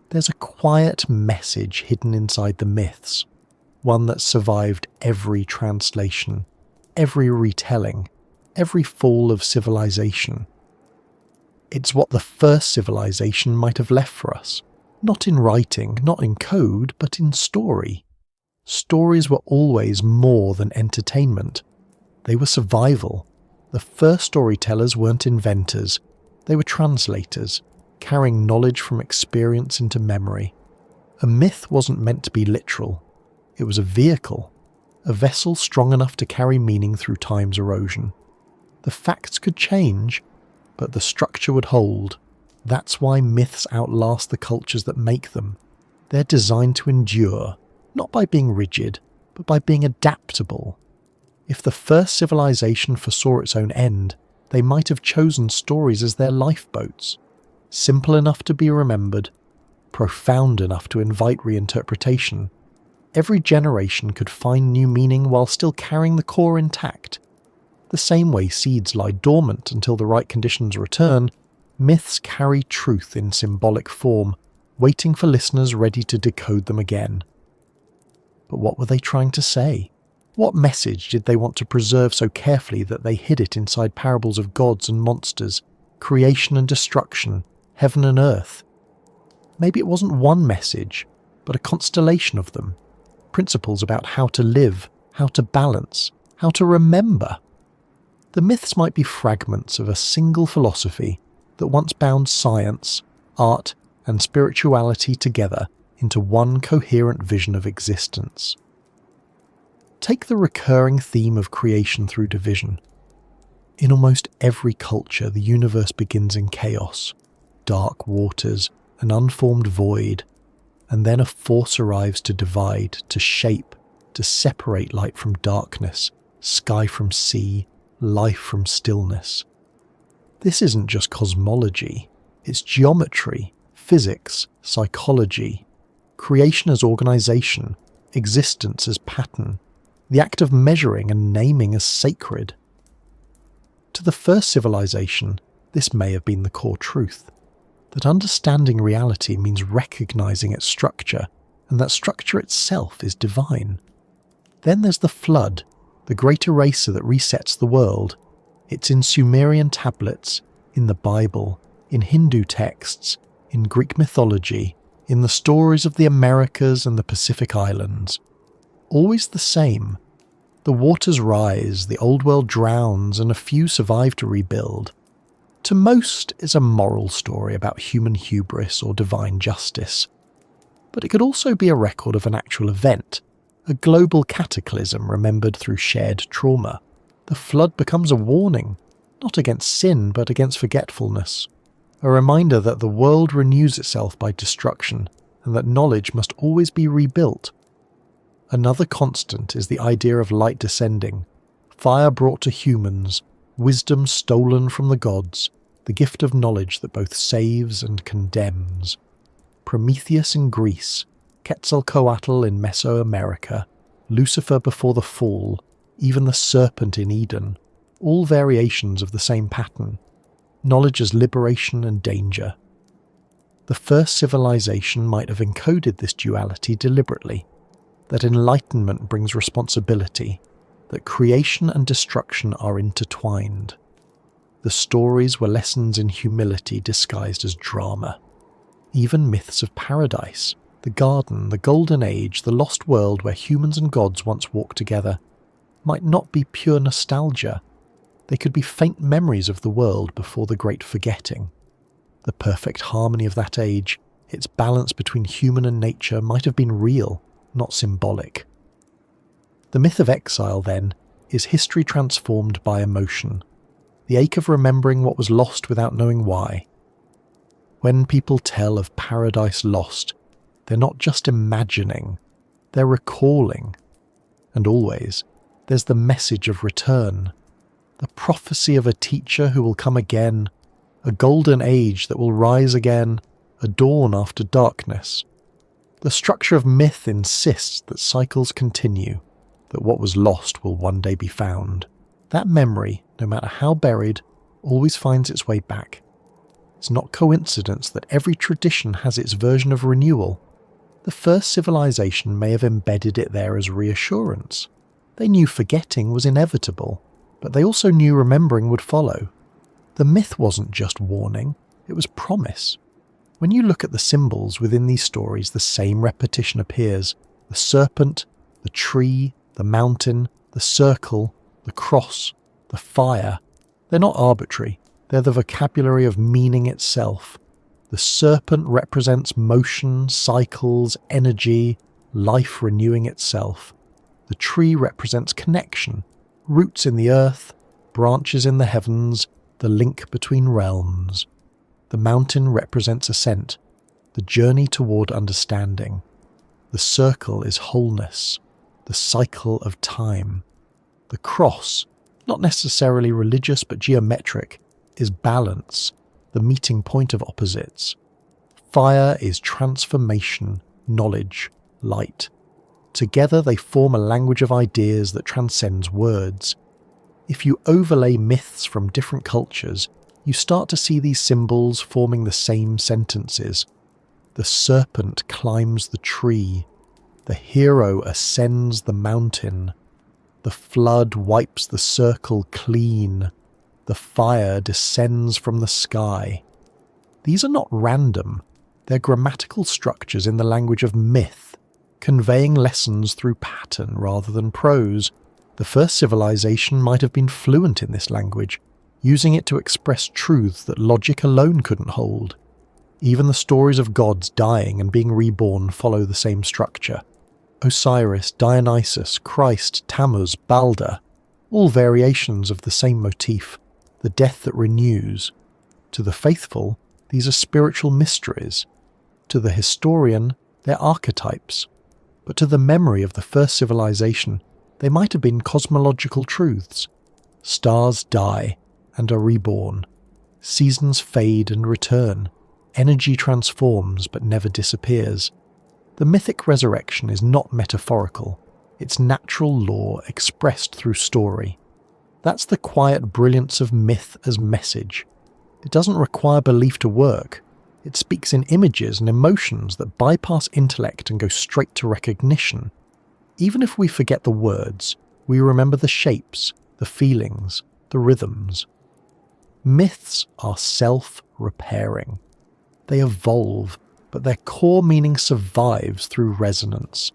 There's a quiet message hidden inside the myths, one that survived every translation, every retelling, every fall of civilization. It's what the first civilization might have left for us, not in writing, not in code, but in story. Stories were always more than entertainment. They were survival. The first storytellers weren't inventors, they were translators, carrying knowledge from experience into memory. A myth wasn't meant to be literal. It was a vehicle, a vessel strong enough to carry meaning through time's erosion. The facts could change, but the structure would hold. That's why myths outlast the cultures that make them. They're designed to endure, not by being rigid, but by being adaptable. If the first civilization foresaw its own end, they might have chosen stories as their lifeboats. Simple enough to be remembered, profound enough to invite reinterpretation. Every generation could find new meaning while still carrying the core intact. The same way seeds lie dormant until the right conditions return, myths carry truth in symbolic form, waiting for listeners ready to decode them again. But what were they trying to say? What message did they want to preserve so carefully that they hid it inside parables of gods and monsters, creation and destruction, heaven and earth? Maybe it wasn't one message, but a constellation of them. Principles about how to live, how to balance, how to remember. The myths might be fragments of a single philosophy that once bound science, art, and spirituality together into one coherent vision of existence. Take the recurring theme of creation through division. In almost every culture, the universe begins in chaos, dark waters, an unformed void, and then a force arrives to divide, to shape, to separate light from darkness, sky from sea, life from stillness. This isn't just cosmology, it's geometry, physics, psychology, creation as organization, existence as pattern, the act of measuring and naming as sacred. To the first civilization, this may have been the core truth, that understanding reality means recognizing its structure and that structure itself is divine. Then there's the flood, the great eraser that resets the world. It's in Sumerian tablets, in the Bible, in Hindu texts, in Greek mythology, in the stories of the Americas and the Pacific Islands. Always the same. The waters rise, the old world drowns, and a few survive to rebuild. To most, it's a moral story about human hubris or divine justice. But it could also be a record of an actual event, a global cataclysm remembered through shared trauma. The flood becomes a warning, not against sin but against forgetfulness, a reminder that the world renews itself by destruction and that knowledge must always be rebuilt. Another constant is the idea of light descending, fire brought to humans, wisdom stolen from the gods, the gift of knowledge that both saves and condemns. Prometheus in Greece, Quetzalcoatl in Mesoamerica, Lucifer before the fall, even the serpent in Eden, all variations of the same pattern. Knowledge as liberation and danger. The first civilization might have encoded this duality deliberately, that enlightenment brings responsibility, that creation and destruction are intertwined. The stories were lessons in humility disguised as drama. Even myths of paradise, the garden, the golden age, the lost world where humans and gods once walked together, might not be pure nostalgia. They could be faint memories of the world before the great forgetting. The perfect harmony of that age, its balance between human and nature, might have been real, not symbolic. The myth of exile, then, is history transformed by emotion, the ache of remembering what was lost without knowing why. When people tell of paradise lost, they're not just imagining, they're recalling. And always, there's the message of return, the prophecy of a teacher who will come again, a golden age that will rise again, a dawn after darkness. The structure of myth insists that cycles continue, that what was lost will one day be found. That memory, no matter how buried, always finds its way back. It's not coincidence that every tradition has its version of renewal. The first civilization may have embedded it there as reassurance. They knew forgetting was inevitable, but they also knew remembering would follow. The myth wasn't just warning, it was promise. When you look at the symbols within these stories, the same repetition appears. The serpent, the tree, the mountain, the circle, the cross, the fire. They're not arbitrary. They're the vocabulary of meaning itself. The serpent represents motion, cycles, energy, life renewing itself. The tree represents connection, roots in the earth, branches in the heavens, the link between realms. The mountain represents ascent, the journey toward understanding. The circle is wholeness, the cycle of time. The cross, not necessarily religious but geometric, is balance, the meeting point of opposites. Fire is transformation, knowledge, light. Together they form a language of ideas that transcends words. If you overlay myths from different cultures, you start to see these symbols forming the same sentences. The serpent climbs the tree. The hero ascends the mountain. The flood wipes the circle clean. The fire descends from the sky. These are not random. They're grammatical structures in the language of myth, conveying lessons through pattern rather than prose. The first civilization might have been fluent in this language, using it to express truths that logic alone couldn't hold. Even the stories of gods dying and being reborn follow the same structure. Osiris, Dionysus, Christ, Tammuz, Balder, all variations of the same motif, the death that renews. To the faithful, these are spiritual mysteries. To the historian, they're archetypes. But to the memory of the first civilization, they might have been cosmological truths. Stars die and are reborn. Seasons fade and return. Energy transforms but never disappears. The mythic resurrection is not metaphorical. It's natural law expressed through story. That's the quiet brilliance of myth as message. It doesn't require belief to work. It speaks in images and emotions that bypass intellect and go straight to recognition. Even if we forget the words, we remember the shapes, the feelings, the rhythms. Myths are self-repairing. They evolve, but their core meaning survives through resonance.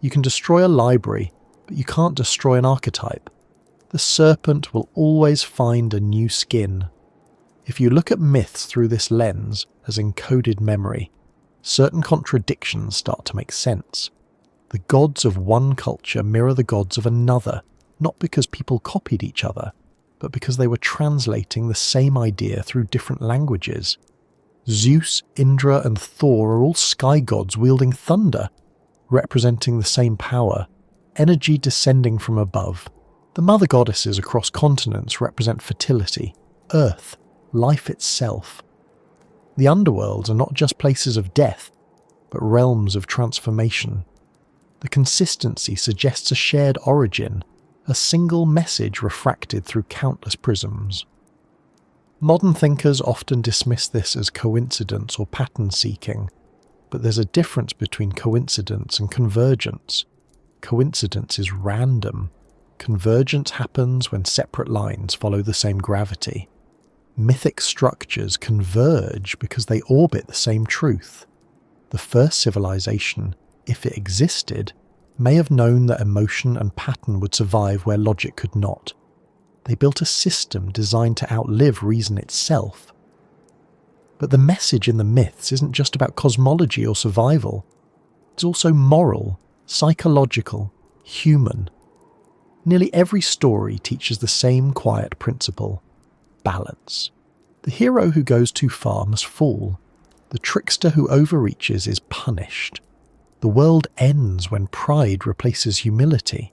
You can destroy a library, but you can't destroy an archetype. The serpent will always find a new skin. If you look at myths through this lens, as encoded memory, certain contradictions start to make sense. The gods of one culture mirror the gods of another, not because people copied each other, but because they were translating the same idea through different languages. Zeus, Indra, and Thor are all sky gods wielding thunder, representing the same power, energy descending from above. The mother goddesses across continents represent fertility, earth, life itself. The underworlds are not just places of death, but realms of transformation. The consistency suggests a shared origin, a single message refracted through countless prisms. Modern thinkers often dismiss this as coincidence or pattern seeking, but there's a difference between coincidence and convergence. Coincidence is random. Convergence happens when separate lines follow the same gravity. Mythic structures converge because they orbit the same truth. The first civilization, if it existed, may have known that emotion and pattern would survive where logic could not. They built a system designed to outlive reason itself. But the message in the myths isn't just about cosmology or survival. It's also moral, psychological, human. Nearly every story teaches the same quiet principle: balance. The hero who goes too far must fall. The trickster who overreaches is punished. The world ends when pride replaces humility.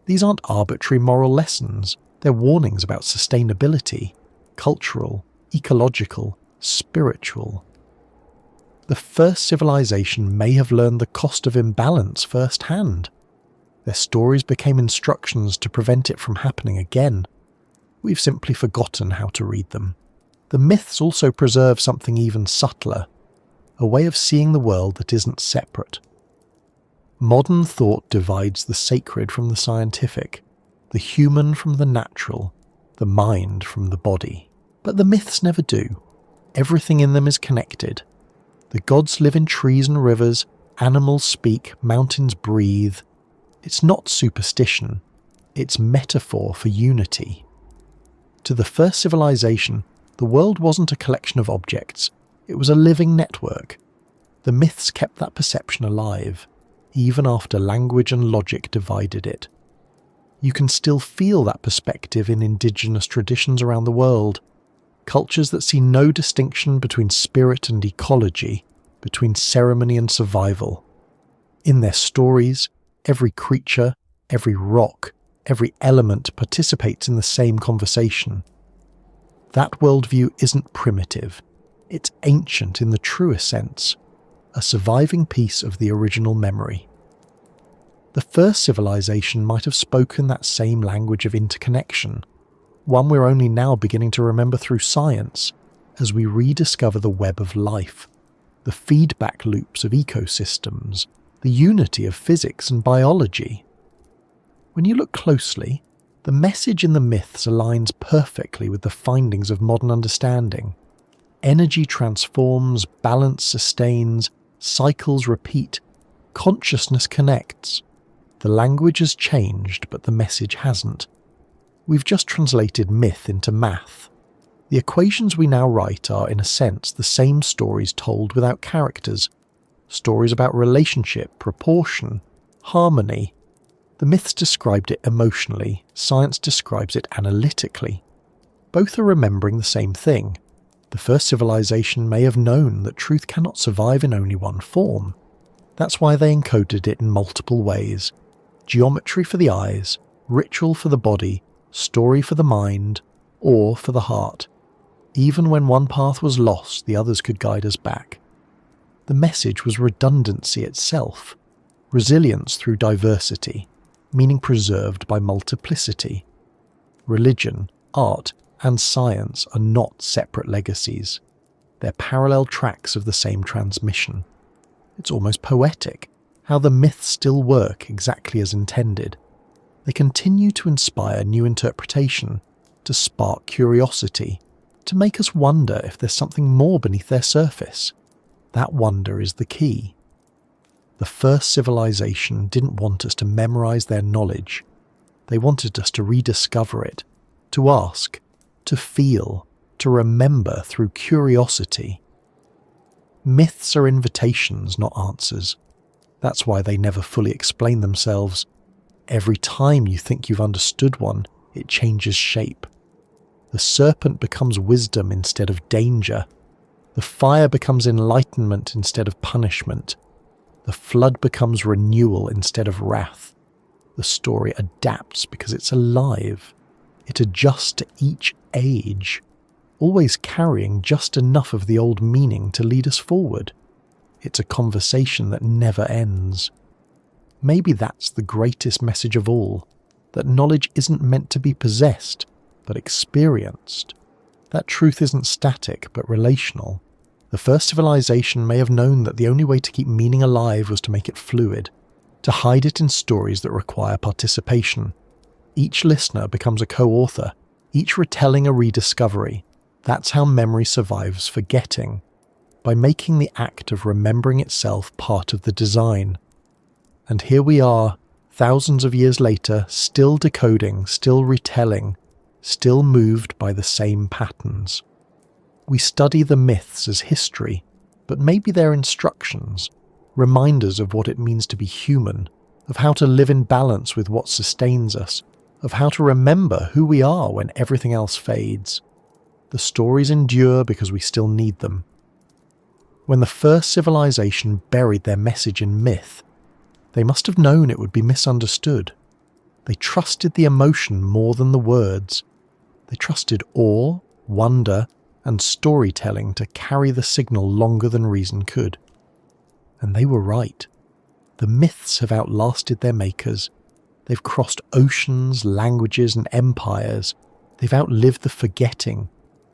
These aren't arbitrary moral lessons, they're warnings about sustainability, cultural, ecological, spiritual. The first civilization may have learned the cost of imbalance firsthand. Their stories became instructions to prevent it from happening again. We've simply forgotten how to read them. The myths also preserve something even subtler, a way of seeing the world that isn't separate. Modern thought divides the sacred from the scientific, the human from the natural, the mind from the body. But the myths never do. Everything in them is connected. The gods live in trees and rivers, animals speak, mountains breathe. It's not superstition, it's metaphor for unity. To the first civilization, the world wasn't a collection of objects, it was a living network. The myths kept that perception alive, even after language and logic divided it. You can still feel that perspective in indigenous traditions around the world, cultures that see no distinction between spirit and ecology, between ceremony and survival. In their stories, every creature, every rock, every element participates in the same conversation. That worldview isn't primitive, it's ancient in the truest sense, a surviving piece of the original memory. The first civilization might have spoken that same language of interconnection, one we're only now beginning to remember through science, as we rediscover the web of life, the feedback loops of ecosystems, the unity of physics and biology. When you look closely, the message in the myths aligns perfectly with the findings of modern understanding. Energy transforms, balance sustains, cycles repeat, consciousness connects. The language has changed, but the message hasn't. We've just translated myth into math. The equations we now write are, in a sense, the same stories told without characters. Stories about relationship, proportion, harmony. The myths described it emotionally, science describes it analytically. Both are remembering the same thing. The first civilization may have known that truth cannot survive in only one form. That's why they encoded it in multiple ways. Geometry for the eyes, ritual for the body, story for the mind, or for the heart. Even when one path was lost, the others could guide us back. The message was redundancy itself, resilience through diversity, meaning preserved by multiplicity. Religion, art, and science are not separate legacies. They're parallel tracks of the same transmission. It's almost poetic, how the myths still work exactly as intended. They continue to inspire new interpretation, to spark curiosity, to make us wonder if there's something more beneath their surface. That wonder is the key. The first civilization didn't want us to memorize their knowledge. They wanted us to rediscover it, to ask, to feel, to remember through curiosity. Myths are invitations, not answers. That's why they never fully explain themselves. Every time you think you've understood one, it changes shape. The serpent becomes wisdom instead of danger. The fire becomes enlightenment instead of punishment. The flood becomes renewal instead of wrath. The story adapts because it's alive. It adjusts to each age, always carrying just enough of the old meaning to lead us forward. It's a conversation that never ends. Maybe that's the greatest message of all, that knowledge isn't meant to be possessed, but experienced. That truth isn't static, but relational. The first civilization may have known that the only way to keep meaning alive was to make it fluid, to hide it in stories that require participation. Each listener becomes a co-author, each retelling a rediscovery. That's how memory survives forgetting, by making the act of remembering itself part of the design. And here we are, thousands of years later, still decoding, still retelling, still moved by the same patterns. We study the myths as history, but maybe they're instructions, reminders of what it means to be human, of how to live in balance with what sustains us, of how to remember who we are when everything else fades. The stories endure because we still need them. When the first civilization buried their message in myth, they must have known it would be misunderstood. They trusted the emotion more than the words. They trusted awe, wonder, and storytelling to carry the signal longer than reason could. And they were right. The myths have outlasted their makers. They've crossed oceans, languages, and empires. They've outlived the forgetting.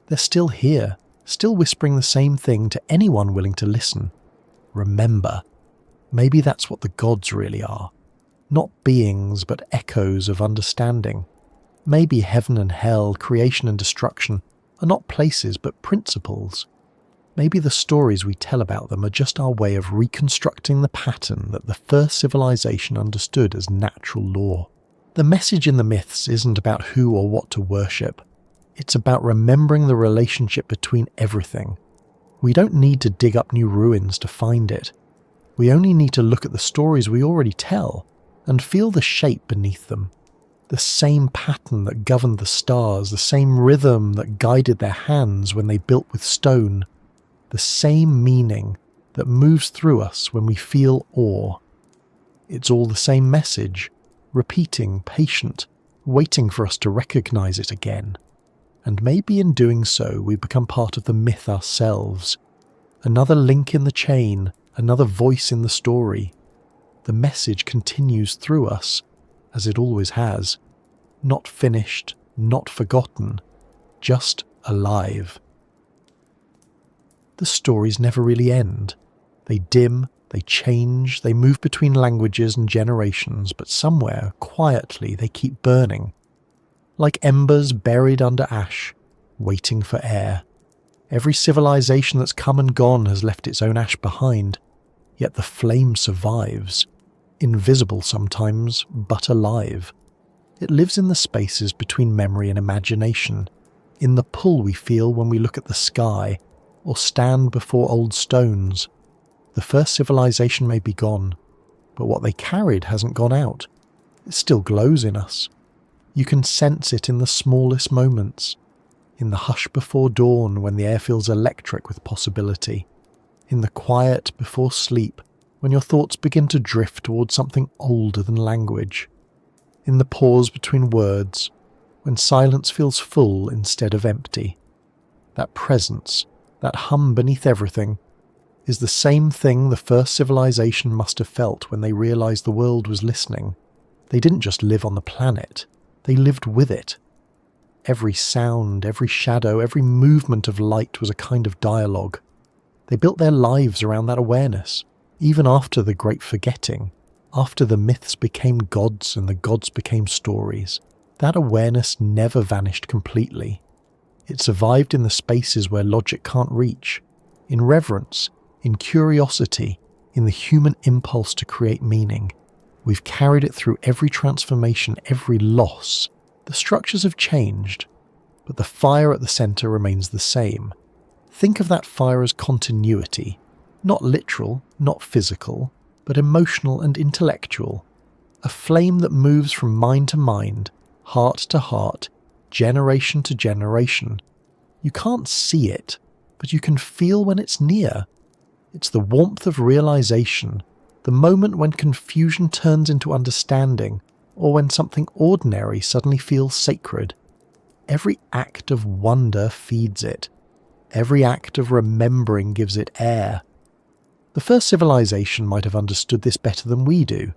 They're still here, still whispering the same thing to anyone willing to listen. Remember. Maybe that's what the gods really are. Not beings, but echoes of understanding. Maybe heaven and hell, creation and destruction, are not places but principles. Maybe the stories we tell about them are just our way of reconstructing the pattern that the first civilization understood as natural law. The message in the myths isn't about who or what to worship. It's about remembering the relationship between everything. We don't need to dig up new ruins to find it. We only need to look at the stories we already tell and feel the shape beneath them. The same pattern that governed the stars, the same rhythm that guided their hands when they built with stone, the same meaning that moves through us when we feel awe. It's all the same message, repeating, patient, waiting for us to recognize it again. And maybe in doing so we become part of the myth ourselves, another link in the chain, another voice in the story. The message continues through us, as it always has, not finished, not forgotten, just alive. The stories never really end. They dim, they change, they move between languages and generations, but somewhere, quietly, they keep burning. Like embers buried under ash, waiting for air. Every civilization that's come and gone has left its own ash behind, yet the flame survives. Invisible sometimes, but alive. It lives in the spaces between memory and imagination, in the pull we feel when we look at the sky, or stand before old stones. The first civilization may be gone, but what they carried hasn't gone out. It still glows in us. You can sense it in the smallest moments, in the hush before dawn when the air feels electric with possibility, in the quiet before sleep when your thoughts begin to drift towards something older than language, in the pause between words when silence feels full instead of empty. That presence, that hum beneath everything, is the same thing the first civilization must have felt when they realized the world was listening. They didn't just live on the planet, they lived with it. Every sound, every shadow, every movement of light was a kind of dialogue. They built their lives around that awareness, even after the Great Forgetting, after the myths became gods and the gods became stories. That awareness never vanished completely. It survived in the spaces where logic can't reach, in reverence, in curiosity, in the human impulse to create meaning. We've carried it through every transformation, every loss. The structures have changed, but the fire at the center remains the same. Think of that fire as continuity, not literal, not physical, but emotional and intellectual. A flame that moves from mind to mind, heart to heart, generation to generation. You can't see it, but you can feel when it's near. It's the warmth of realization, the moment when confusion turns into understanding, or when something ordinary suddenly feels sacred. Every act of wonder feeds it. Every act of remembering gives it air. The first civilization might have understood this better than we do.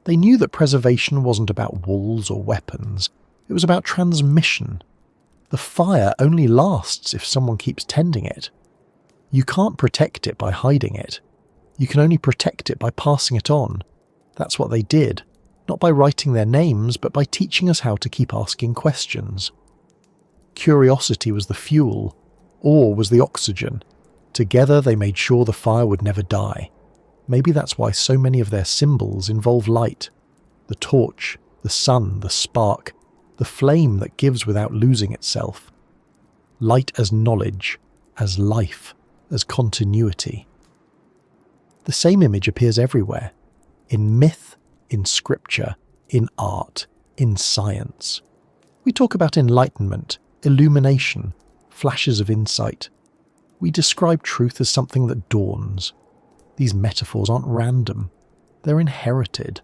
They knew that preservation wasn't about walls or weapons. It was about transmission. The fire only lasts if someone keeps tending it. You can't protect it by hiding it. You can only protect it by passing it on. That's what they did, not by writing their names, but by teaching us how to keep asking questions. Curiosity was the fuel. Awe was the oxygen. Together they made sure the fire would never die. Maybe that's why so many of their symbols involve light. The torch, the sun, the spark, the flame that gives without losing itself. Light as knowledge, as life, as continuity. The same image appears everywhere. In myth, in scripture, in art, in science. We talk about enlightenment, illumination, flashes of insight. We describe truth as something that dawns. These metaphors aren't random. They're inherited.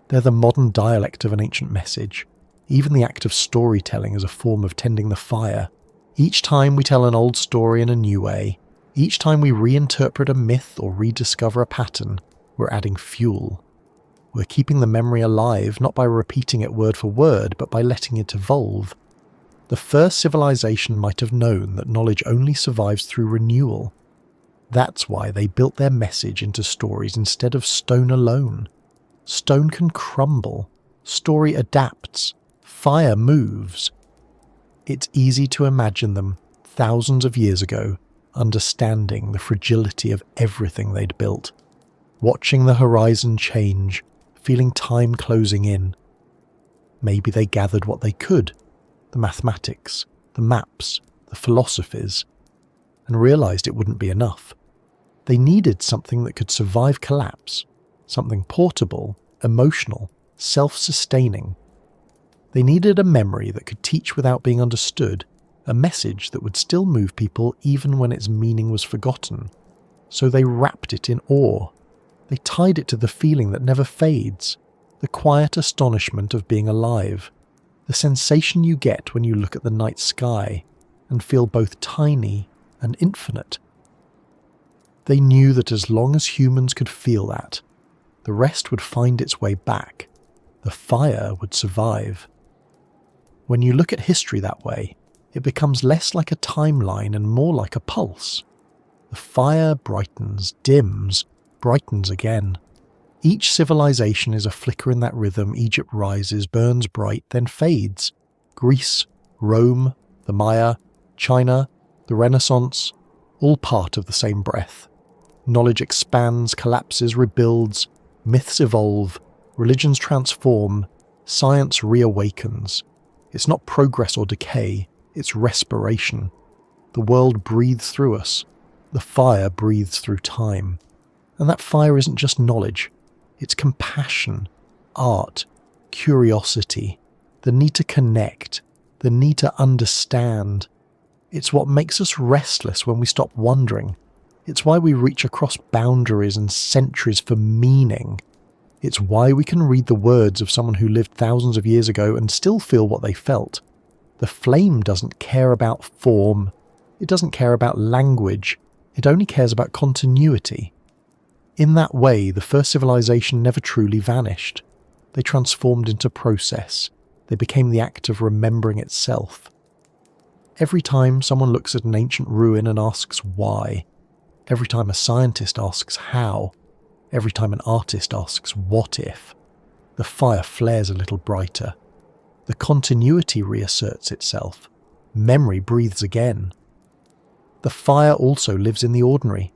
They're the modern dialect of an ancient message. Even the act of storytelling is a form of tending the fire. Each time we tell an old story in a new way, each time we reinterpret a myth or rediscover a pattern, we're adding fuel. We're keeping the memory alive, not by repeating it word for word, but by letting it evolve. The first civilization might have known that knowledge only survives through renewal. That's why they built their message into stories instead of stone alone. Stone can crumble. Story adapts. Fire moves. It's easy to imagine them, thousands of years ago, understanding the fragility of everything they'd built, watching the horizon change, feeling time closing in. Maybe they gathered what they could, the mathematics, the maps, the philosophies, and realized it wouldn't be enough. They needed something that could survive collapse, something portable, emotional, self-sustaining. They needed a memory that could teach without being understood, a message that would still move people even when its meaning was forgotten. So they wrapped it in awe. They tied it to the feeling that never fades, the quiet astonishment of being alive, the sensation you get when you look at the night sky and feel both tiny and infinite. They knew that as long as humans could feel that, the rest would find its way back. The fire would survive. When you look at history that way, it becomes less like a timeline and more like a pulse. The fire brightens, dims, brightens again. Each civilization is a flicker in that rhythm. Egypt rises, burns bright, then fades. Greece, Rome, the Maya, China, the Renaissance, all part of the same breath. Knowledge expands, collapses, rebuilds, myths evolve, religions transform, science reawakens. It's not progress or decay, it's respiration. The world breathes through us. The fire breathes through time. And that fire isn't just knowledge. It's compassion, art, curiosity, the need to connect, the need to understand. It's what makes us restless when we stop wondering. It's why we reach across boundaries and centuries for meaning. It's why we can read the words of someone who lived thousands of years ago and still feel what they felt. The flame doesn't care about form. It doesn't care about language. It only cares about continuity. In that way, the first civilization never truly vanished. They transformed into process. They became the act of remembering itself. Every time someone looks at an ancient ruin and asks why, every time a scientist asks how, every time an artist asks what if, the fire flares a little brighter. The continuity reasserts itself. Memory breathes again. The fire also lives in the ordinary,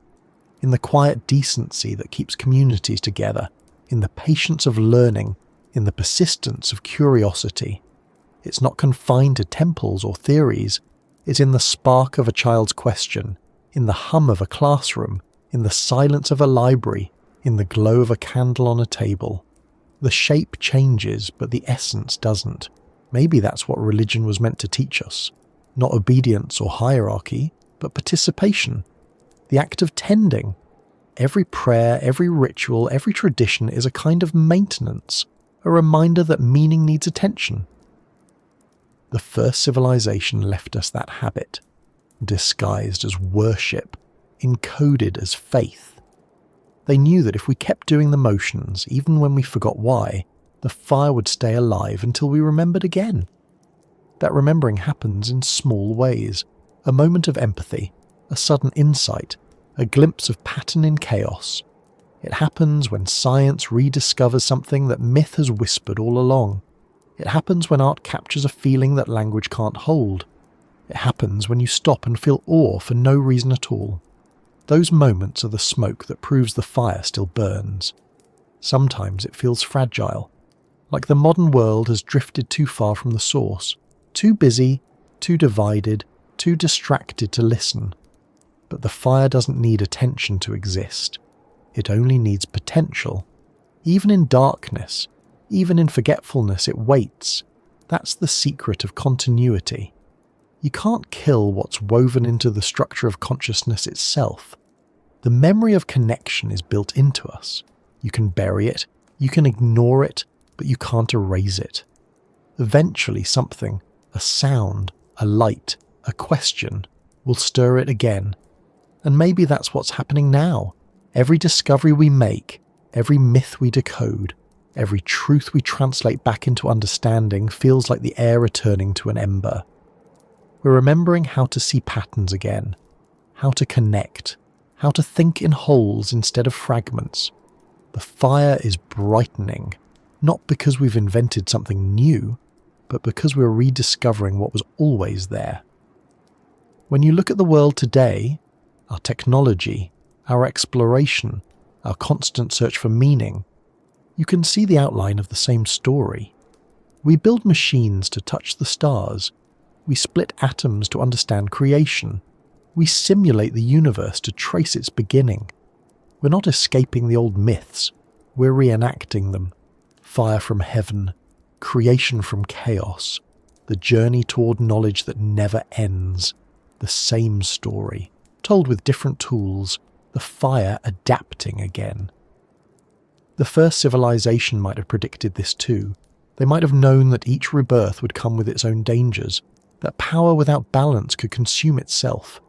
in the quiet decency that keeps communities together, in the patience of learning, in the persistence of curiosity. It's not confined to temples or theories. It's in the spark of a child's question, in the hum of a classroom, in the silence of a library, in the glow of a candle on a table. The shape changes, but the essence doesn't. Maybe that's what religion was meant to teach us. Not obedience or hierarchy, but participation. The act of tending. Every prayer, every ritual, every tradition is a kind of maintenance, a reminder that meaning needs attention. The first civilization left us that habit, disguised as worship, encoded as faith. They knew that if we kept doing the motions, even when we forgot why, the fire would stay alive until we remembered again. That remembering happens in small ways. A moment of empathy, a sudden insight, a glimpse of pattern in chaos. It happens when science rediscovers something that myth has whispered all along. It happens when art captures a feeling that language can't hold. It happens when you stop and feel awe for no reason at all. Those moments are the smoke that proves the fire still burns. Sometimes it feels fragile, like the modern world has drifted too far from the source, too busy, too divided, too distracted to listen. But the fire doesn't need attention to exist. It only needs potential. Even in darkness, even in forgetfulness, it waits. That's the secret of continuity. You can't kill what's woven into the structure of consciousness itself. The memory of connection is built into us. You can bury it, you can ignore it, but you can't erase it. Eventually something, a sound, a light, a question, will stir it again. And maybe that's what's happening now. Every discovery we make, every myth we decode, every truth we translate back into understanding feels like the air returning to an ember. We're remembering how to see patterns again, how to connect, how to think in wholes instead of fragments. The fire is brightening, not because we've invented something new, but because we're rediscovering what was always there. When you look at the world today, our technology, our exploration, our constant search for meaning, you can see the outline of the same story. We build machines to touch the stars. We split atoms to understand creation. We simulate the universe to trace its beginning. We're not escaping the old myths. We're reenacting them. Fire from heaven, creation from chaos, the journey toward knowledge that never ends. The same story, told with different tools, the fire adapting again. The first civilization might have predicted this too. They might have known that each rebirth would come with its own dangers, that power without balance could consume itself.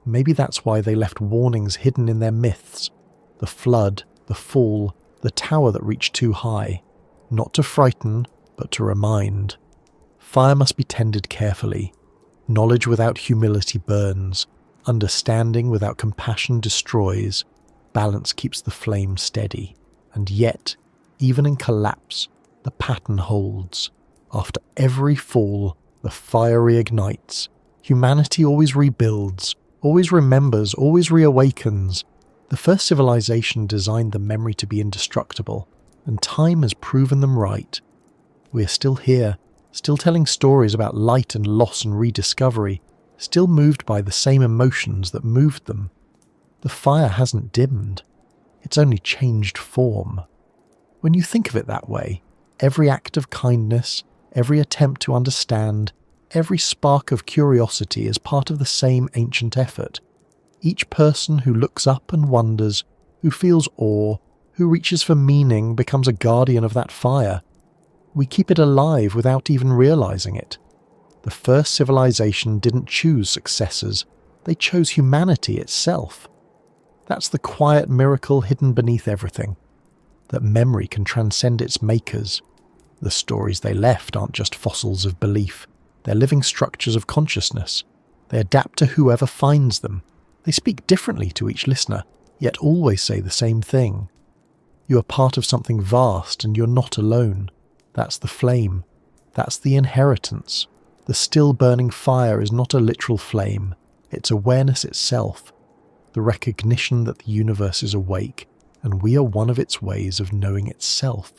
Maybe that's why they left warnings hidden in their myths. The flood, the fall, the tower that reached too high. Not to frighten, but to remind. Fire must be tended carefully. Knowledge without humility burns. Understanding without compassion destroys. Balance keeps the flame steady. And yet, even in collapse, the pattern holds. After every fall, the fire reignites. Humanity always rebuilds, always remembers, always reawakens. The first civilization designed the memory to be indestructible, and time has proven them right. We are still here, still telling stories about light and loss and rediscovery, still moved by the same emotions that moved them. The fire hasn't dimmed. It's only changed form. When you think of it that way, every act of kindness, every attempt to understand, every spark of curiosity is part of the same ancient effort. Each person who looks up and wonders, who feels awe, who reaches for meaning becomes a guardian of that fire. We keep it alive without even realizing it. The first civilization didn't choose successors, they chose humanity itself. That's the quiet miracle hidden beneath everything, that memory can transcend its makers. The stories they left aren't just fossils of belief, They're living structures of consciousness. They adapt to whoever finds them. They speak differently to each listener, yet always say the same thing. You are part of something vast and you're not alone. That's the flame. That's the inheritance. The still burning fire is not a literal flame. It's awareness itself. The recognition that the universe is awake, and we are one of its ways of knowing itself.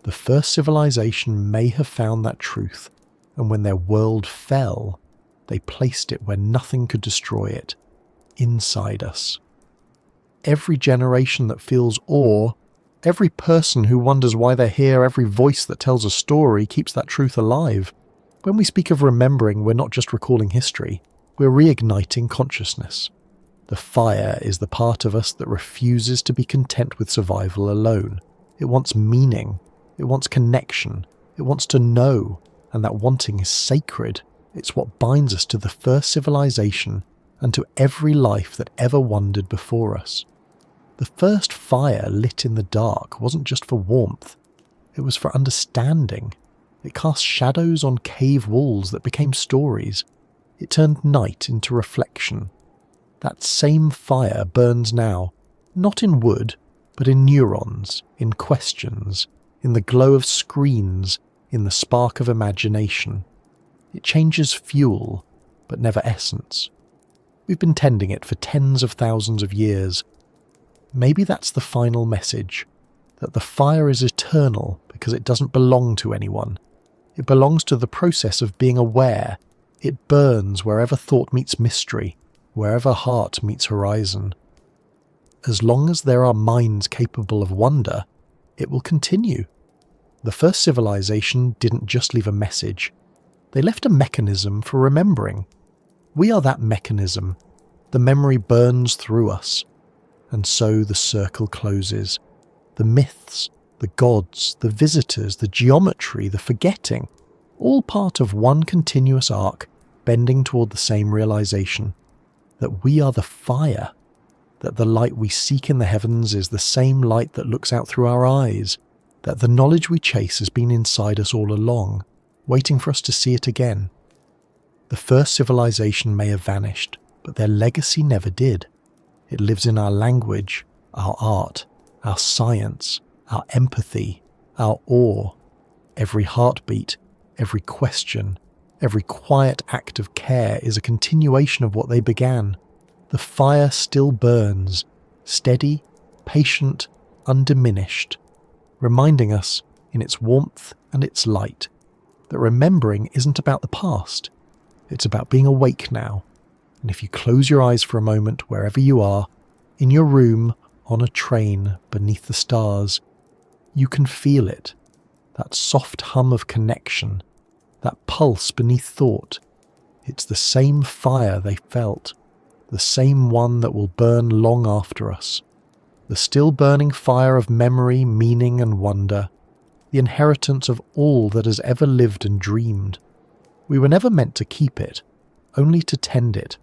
The first civilization may have found that truth, and when their world fell, they placed it where nothing could destroy it, inside us. Every generation that feels awe, every person who wonders why they're here, every voice that tells a story keeps that truth alive. When we speak of remembering, we're not just recalling history, we're reigniting consciousness. The fire is the part of us that refuses to be content with survival alone. It wants meaning. It wants connection. It wants to know, and that wanting is sacred. It's what binds us to the first civilization and to every life that ever wandered before us. The first fire lit in the dark wasn't just for warmth. It was for understanding. It cast shadows on cave walls that became stories. It turned night into reflection. That same fire burns now, not in wood, but in neurons, in questions, in the glow of screens, in the spark of imagination. It changes fuel, but never essence. We've been tending it for tens of thousands of years. Maybe that's the final message, that the fire is eternal because it doesn't belong to anyone. It belongs to the process of being aware. It burns wherever thought meets mystery, wherever heart meets horizon. As long as there are minds capable of wonder, it will continue. The first civilization didn't just leave a message. They left a mechanism for remembering. We are that mechanism. The memory burns through us. And so the circle closes. The myths, the gods, the visitors, the geometry, the forgetting, all part of one continuous arc bending toward the same realization. That we are the fire, that the light we seek in the heavens is the same light that looks out through our eyes, that the knowledge we chase has been inside us all along, waiting for us to see it again. The first civilization may have vanished, but their legacy never did. It lives in our language, our art, our science, our empathy, our awe. Every heartbeat, every question, every quiet act of care is a continuation of what they began. The fire still burns, steady, patient, undiminished, reminding us, in its warmth and its light, that remembering isn't about the past. It's about being awake now. And if you close your eyes for a moment, wherever you are, in your room, on a train, beneath the stars, you can feel it, that soft hum of connection, that pulse beneath thought. It's the same fire they felt, the same one that will burn long after us. The still burning fire of memory, meaning and wonder, the inheritance of all that has ever lived and dreamed. We were never meant to keep it, only to tend it,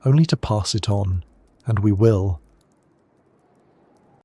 only to pass it on, and we will.